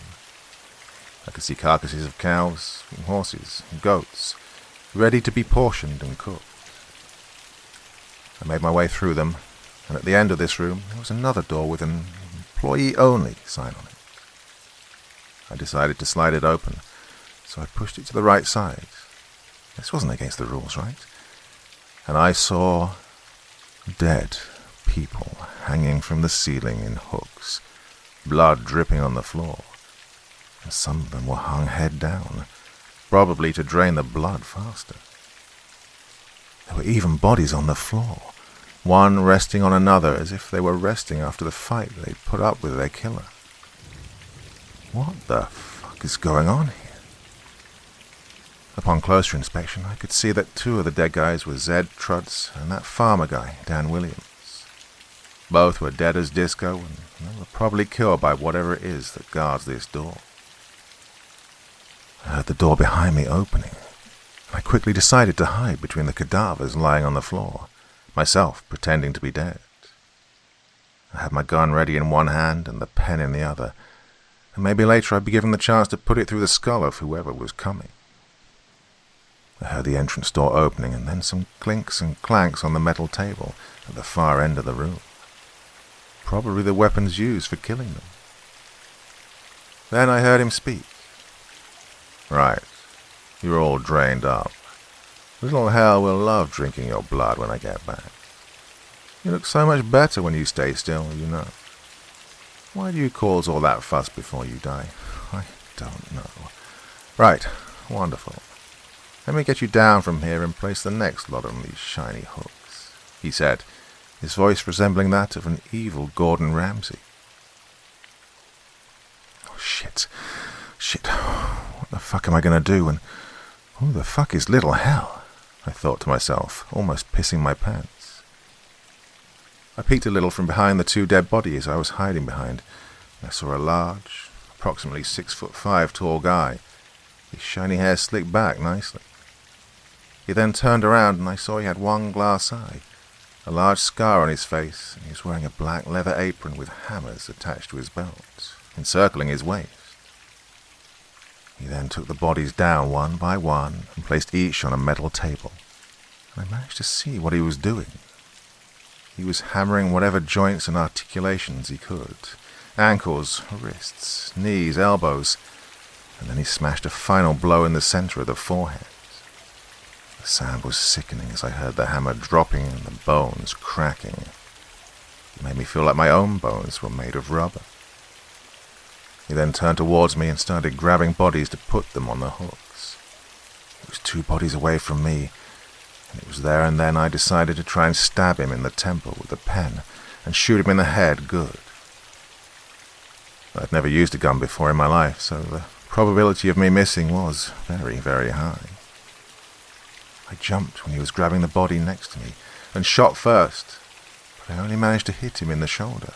I could see carcasses of cows, and horses, and goats, ready to be portioned and cooked. I made my way through them, and at the end of this room there was another door with an employee-only sign on it. I decided to slide it open, so I pushed it to the right side. This wasn't against the rules, right? And I saw dead people hanging from the ceiling in hooks, blood dripping on the floor, and some of them were hung head down, probably to drain the blood faster. There were even bodies on the floor, one resting on another as if they were resting after the fight they'd put up with their killer. What the fuck is going on here? Upon closer inspection, I could see that two of the dead guys were Zed Trutz and that farmer guy, Dan Williams. Both were dead as disco, and they were probably killed by whatever it is that guards this door. I heard the door behind me opening, and I quickly decided to hide between the cadavers lying on the floor, myself pretending to be dead. I had my gun ready in one hand and the pen in the other, and maybe later I'd be given the chance to put it through the skull of whoever was coming. I heard the entrance door opening and then some clinks and clanks on the metal table at the far end of the room. Probably the weapons used for killing them. Then I heard him speak. Right, you're all drained up. Little hell will love drinking your blood when I get back. You look so much better when you stay still, you know. Why do you cause all that fuss before you die? I don't know. Right, wonderful. Let me get you down from here and place the next lot on these shiny hooks, he said, his voice resembling that of an evil Gordon Ramsay. Oh, shit. What the fuck am I going to do? And who the fuck is little hell? I thought to myself, almost pissing my pants. I peeked a little from behind the two dead bodies I was hiding behind. I saw a large, approximately 6'5" tall guy, his shiny hair slicked back nicely. He then turned around and I saw he had one glass eye, a large scar on his face, and he was wearing a black leather apron with hammers attached to his belt, encircling his waist. He then took the bodies down one by one and placed each on a metal table, and I managed to see what he was doing. He was hammering whatever joints and articulations he could, ankles, wrists, knees, elbows, and then he smashed a final blow in the center of the forehead. The sound was sickening as I heard the hammer dropping and the bones cracking. It made me feel like my own bones were made of rubber. He then turned towards me and started grabbing bodies to put them on the hooks. He was 2 bodies away from me, and it was there and then I decided to try and stab him in the temple with a pen and shoot him in the head good. I'd never used a gun before in my life, so the probability of me missing was very, very high. I jumped when he was grabbing the body next to me and shot first, but I only managed to hit him in the shoulder.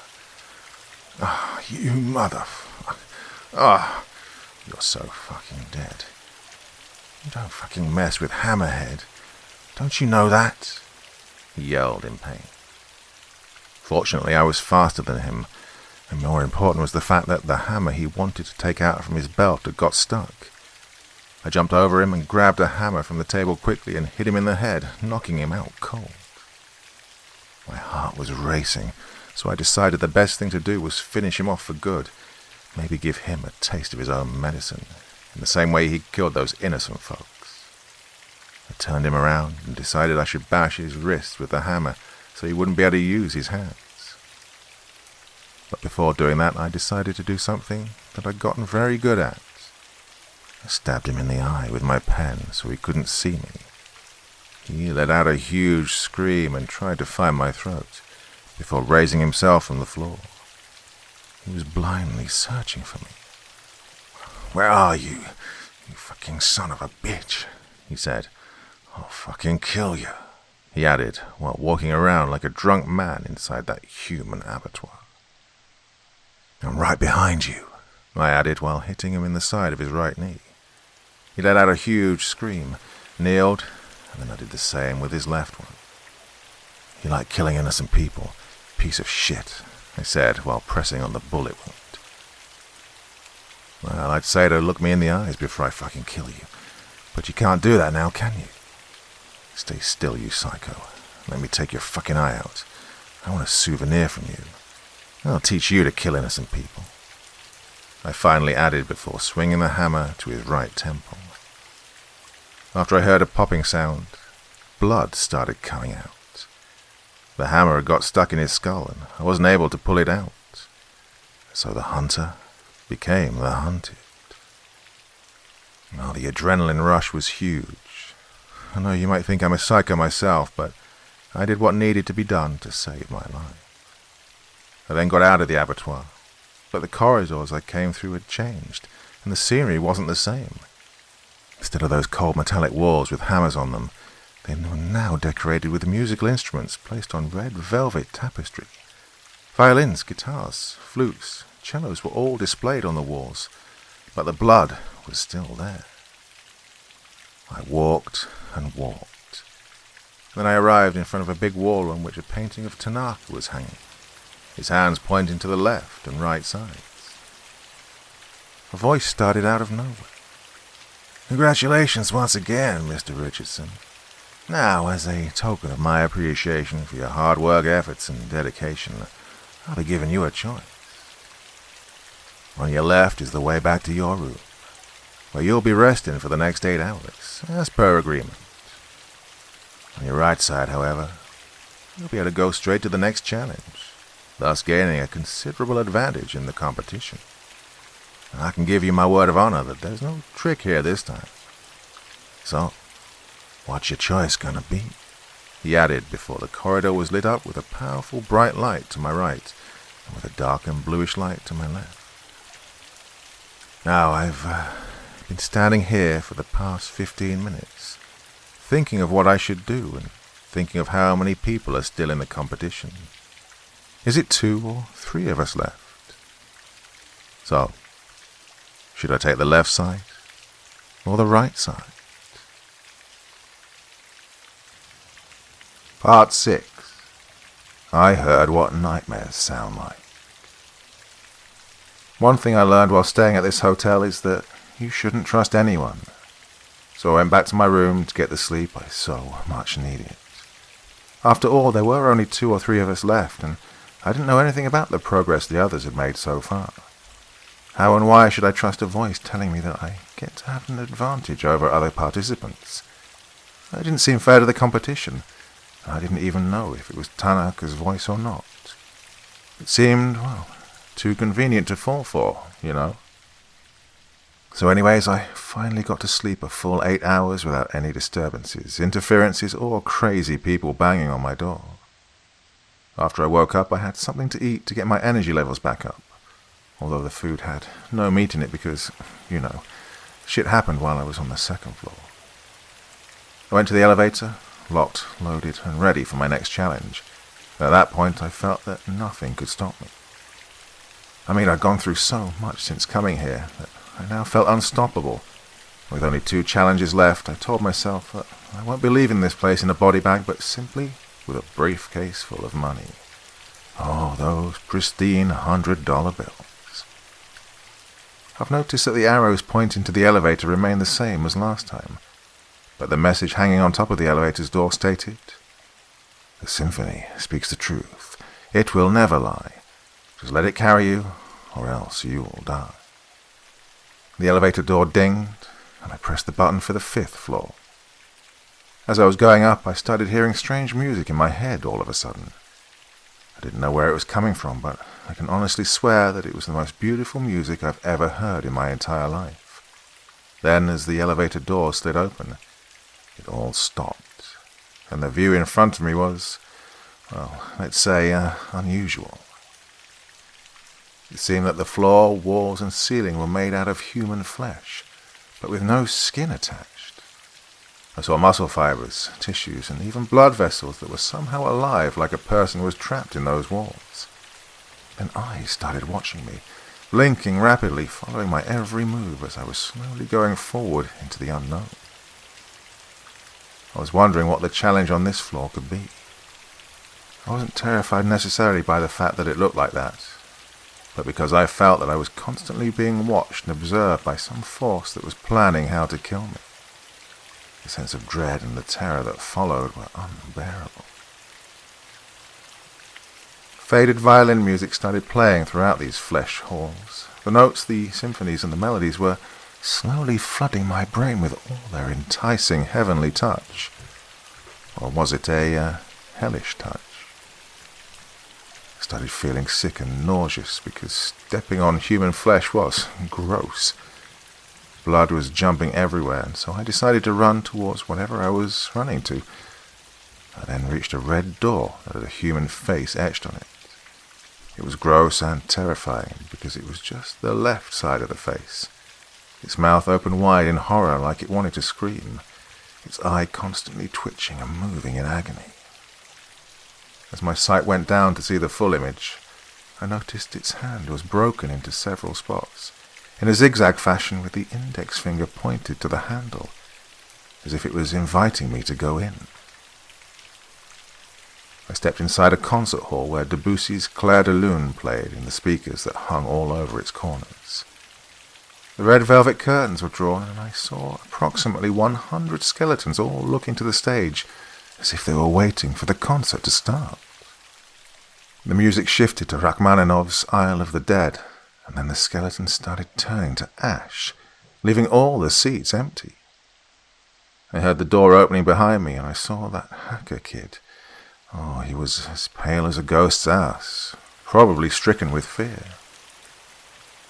Ah, you motherfucker. Ah, you're so fucking dead. You don't fucking mess with Hammerhead. Don't you know that? He yelled in pain. Fortunately, I was faster than him, and more important was the fact that the hammer he wanted to take out from his belt had got stuck. I jumped over him and grabbed a hammer from the table quickly and hit him in the head, knocking him out cold. My heart was racing, so I decided the best thing to do was finish him off for good, maybe give him a taste of his own medicine, in the same way he killed those innocent folks. I turned him around and decided I should bash his wrists with the hammer so he wouldn't be able to use his hands. But before doing that, I decided to do something that I'd gotten very good at. I stabbed him in the eye with my pen so he couldn't see me. He let out a huge scream and tried to find my throat, before raising himself from the floor. He was blindly searching for me. "Where are you, you fucking son of a bitch?" he said. "I'll fucking kill you," he added, while walking around like a drunk man inside that human abattoir. "I'm right behind you," I added while hitting him in the side of his right knee. He let out a huge scream, kneeled, and then I did the same with his left one. "You like killing innocent people, piece of shit," I said while pressing on the bullet wound. "Well, I'd say to look me in the eyes before I fucking kill you. But you can't do that now, can you? Stay still, you psycho. Let me take your fucking eye out. I want a souvenir from you. I'll teach you to kill innocent people," I finally added before swinging the hammer to his right temple. After I heard a popping sound, blood started coming out. The hammer had got stuck in his skull and I wasn't able to pull it out. So the hunter became the hunted. Oh, the adrenaline rush was huge. I know you might think I'm a psycho myself, but I did what needed to be done to save my life. I then got out of the abattoir, but the corridors I came through had changed, and the scenery wasn't the same. Instead of those cold metallic walls with hammers on them, they were now decorated with musical instruments placed on red velvet tapestry. Violins, guitars, flutes, cellos were all displayed on the walls, but the blood was still there. I walked and walked. Then I arrived in front of a big wall on which a painting of Tanaka was hanging, his hands pointing to the left and right sides. A voice started out of nowhere. "Congratulations once again, Mr. Richardson. Now, as a token of my appreciation for your hard work, efforts, and dedication, I'll be giving you a choice. On your left is the way back to your room, where you'll be resting for the next 8 hours, as per agreement. On your right side, however, you'll be able to go straight to the next challenge, thus gaining a considerable advantage in the competition. And I can give you my word of honor that there's no trick here this time. So, what's your choice gonna be?" he added before the corridor was lit up with a powerful bright light to my right and with a dark and bluish light to my left. Now, I've been standing here for the past 15 minutes, thinking of what I should do and thinking of how many people are still in the competition. Is it 2 or 3 of us left? So, should I take the left side or the right side? Part 6. I heard what nightmares sound like. One thing I learned while staying at this hotel is that you shouldn't trust anyone. So I went back to my room to get the sleep I so much needed. After all, there were only 2 or 3 of us left, and I didn't know anything about the progress the others had made so far. How and why should I trust a voice telling me that I get to have an advantage over other participants? It didn't seem fair to the competition, and I didn't even know if it was Tanaka's voice or not. It seemed, well, too convenient to fall for, you know. So anyways, I finally got to sleep a full 8 hours without any disturbances, interferences, or crazy people banging on my door. After I woke up, I had something to eat to get my energy levels back up, although the food had no meat in it because, you know, shit happened while I was on the 2nd floor. I went to the elevator, locked, loaded, and ready for my next challenge. At that point, I felt that nothing could stop me. I mean, I'd gone through so much since coming here that I now felt unstoppable. With only 2 challenges left, I told myself that I won't be leaving this place in a body bag, but simply with a briefcase full of money. Oh, those pristine $100 bills. I've noticed that the arrows pointing to the elevator remain the same as last time, but the message hanging on top of the elevator's door stated, "The symphony speaks the truth. It will never lie. Just let it carry you, or else you will die." The elevator door dinged, and I pressed the button for the 5th floor. As I was going up, I started hearing strange music in my head all of a sudden. I didn't know where it was coming from, but I can honestly swear that it was the most beautiful music I've ever heard in my entire life. Then, as the elevator door slid open, it all stopped, and the view in front of me was, well, let's say, unusual. It seemed that the floor, walls, and ceiling were made out of human flesh, but with no skin attached. I saw muscle fibers, tissues, and even blood vessels that were somehow alive, like a person was trapped in those walls. Then eyes started watching me, blinking rapidly, following my every move as I was slowly going forward into the unknown. I was wondering what the challenge on this floor could be. I wasn't terrified necessarily by the fact that it looked like that, but because I felt that I was constantly being watched and observed by some force that was planning how to kill me. The sense of dread and the terror that followed were unbearable. Faded violin music started playing throughout these flesh halls. The notes, the symphonies, and the melodies were slowly flooding my brain with all their enticing heavenly touch. Or was it a hellish touch? I started feeling sick and nauseous because stepping on human flesh was gross. Blood was jumping everywhere, and so I decided to run towards whatever I was running to. I then reached a red door that had a human face etched on it. It was gross and terrifying because it was just the left side of the face. Its mouth open wide in horror like it wanted to scream, its eye constantly twitching and moving in agony. As my sight went down to see the full image, I noticed its hand was broken into several spots, in a zigzag fashion with the index finger pointed to the handle, as if it was inviting me to go in. I stepped inside a concert hall where Debussy's Clair de Lune played in the speakers that hung all over its corners. The red velvet curtains were drawn, and I saw approximately 100 skeletons all looking to the stage as if they were waiting for the concert to start. The music shifted to Rachmaninoff's Isle of the Dead, and then the skeletons started turning to ash, leaving all the seats empty. I heard the door opening behind me, and I saw that hacker kid. Oh, he was as pale as a ghost's ass, probably stricken with fear.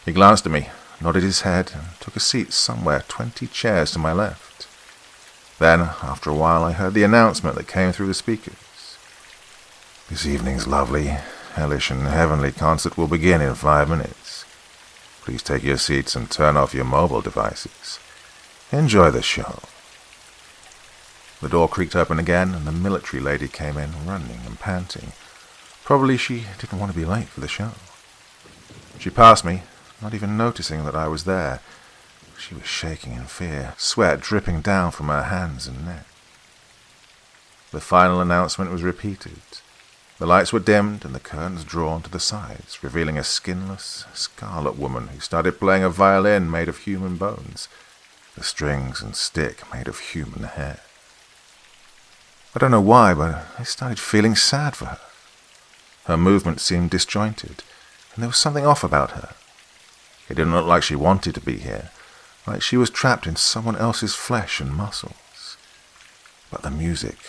He glanced at me, nodded his head, and took a seat somewhere 20 chairs to my left. Then, after a while, I heard the announcement that came through the speakers. This evening's lovely, hellish and heavenly concert will begin in 5 minutes. Please take your seats and turn off your mobile devices. Enjoy the show. The door creaked open again, and the military lady came in, running and panting. Probably she didn't want to be late for the show. She passed me, not even noticing that I was there. She was shaking in fear, sweat dripping down from her hands and neck. The final announcement was repeated. The lights were dimmed and the curtains drawn to the sides, revealing a skinless, scarlet woman who started playing a violin made of human bones, the strings and stick made of human hair. I don't know why, but I started feeling sad for her. Her movements seemed disjointed, and there was something off about her. It didn't look like she wanted to be here, like she was trapped in someone else's flesh and muscles. But the music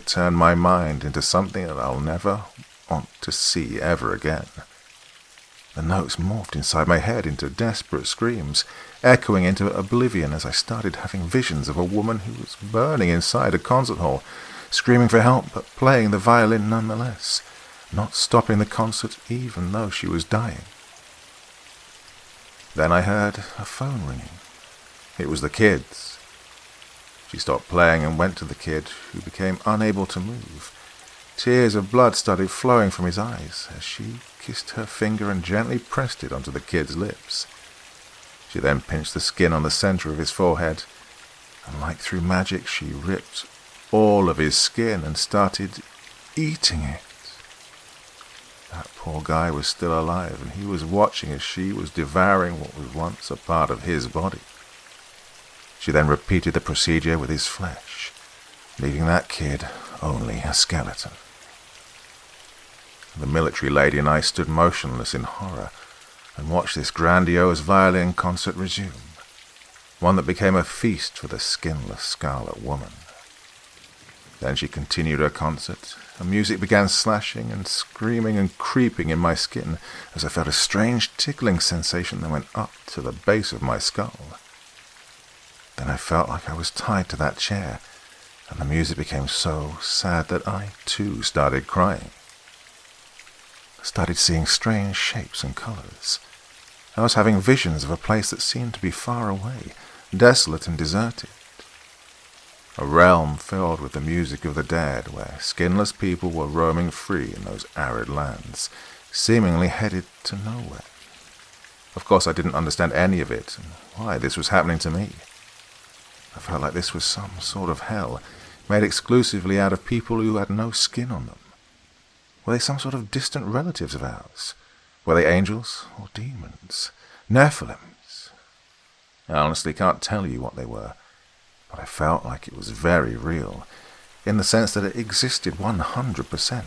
turned my mind into something that I'll never want to see ever again. The notes morphed inside my head into desperate screams, echoing into oblivion as I started having visions of a woman who was burning inside a concert hall, screaming for help but playing the violin nonetheless, not stopping the concert even though she was dying. Then I heard a phone ringing. It was the kid's. She stopped playing and went to the kid, who became unable to move. Tears of blood started flowing from his eyes as she kissed her finger and gently pressed it onto the kid's lips. She then pinched the skin on the center of his forehead, and like through magic she ripped all of his skin and started eating it. That poor guy was still alive, and he was watching as she was devouring what was once a part of his body. She then repeated the procedure with his flesh, leaving that kid only a skeleton. The military lady and I stood motionless in horror and watched this grandiose violin concert resume, one that became a feast for the skinless scarlet woman. Then she continued her concert, and music began slashing and screaming and creeping in my skin as I felt a strange tickling sensation that went up to the base of my skull. Then I felt like I was tied to that chair, and the music became so sad that I, too, started crying. I started seeing strange shapes and colors. I was having visions of a place that seemed to be far away, desolate and deserted. A realm filled with the music of the dead, where skinless people were roaming free in those arid lands, seemingly headed to nowhere. Of course, I didn't understand any of it, and why this was happening to me. I felt like this was some sort of hell, made exclusively out of people who had no skin on them. Were they some sort of distant relatives of ours? Were they angels or demons? Nephilims? I honestly can't tell you what they were, but I felt like it was very real, in the sense that it existed 100%.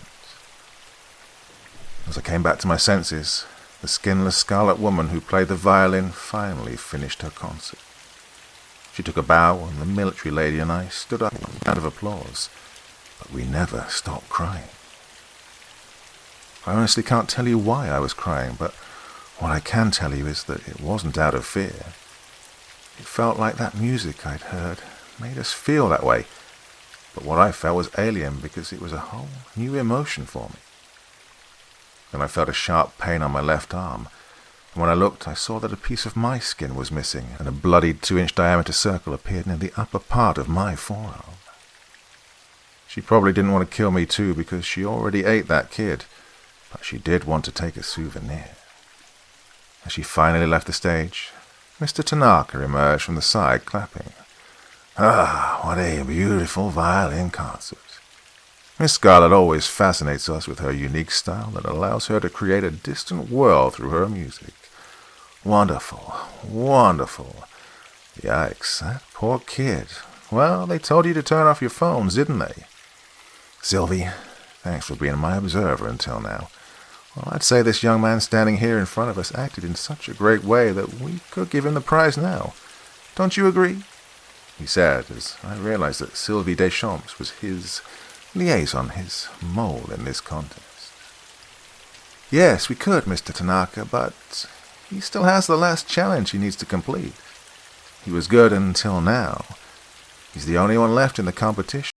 As I came back to my senses, the skinless scarlet woman who played the violin finally finished her concert. She took a bow, and the military lady and I stood up in a round of applause, but we never stopped crying. I honestly can't tell you why I was crying, but what I can tell you is that it wasn't out of fear. It felt like that music I'd heard made us feel that way, but what I felt was alien because it was a whole new emotion for me. Then I felt a sharp pain on my left arm, and when I looked I saw that a piece of my skin was missing, and a bloodied 2-inch diameter circle appeared near the upper part of my forearm. She probably didn't want to kill me too because she already ate that kid, but she did want to take a souvenir. As she finally left the stage, Mr. Tanaka emerged from the side clapping. Ah, what a beautiful violin concert. Miss Scarlett always fascinates us with her unique style that allows her to create a distant world through her music. Wonderful, wonderful. Yikes, that poor kid. Well, they told you to turn off your phones, didn't they? Sylvie, thanks for being my observer until now. Well, I'd say this young man standing here in front of us acted in such a great way that we could give him the prize now. Don't you agree? He said, as I realized that Sylvie Deschamps was his liaison, his mole in this contest. Yes, we could, Mr. Tanaka, but he still has the last challenge he needs to complete. He was good until now. He's the only one left in the competition.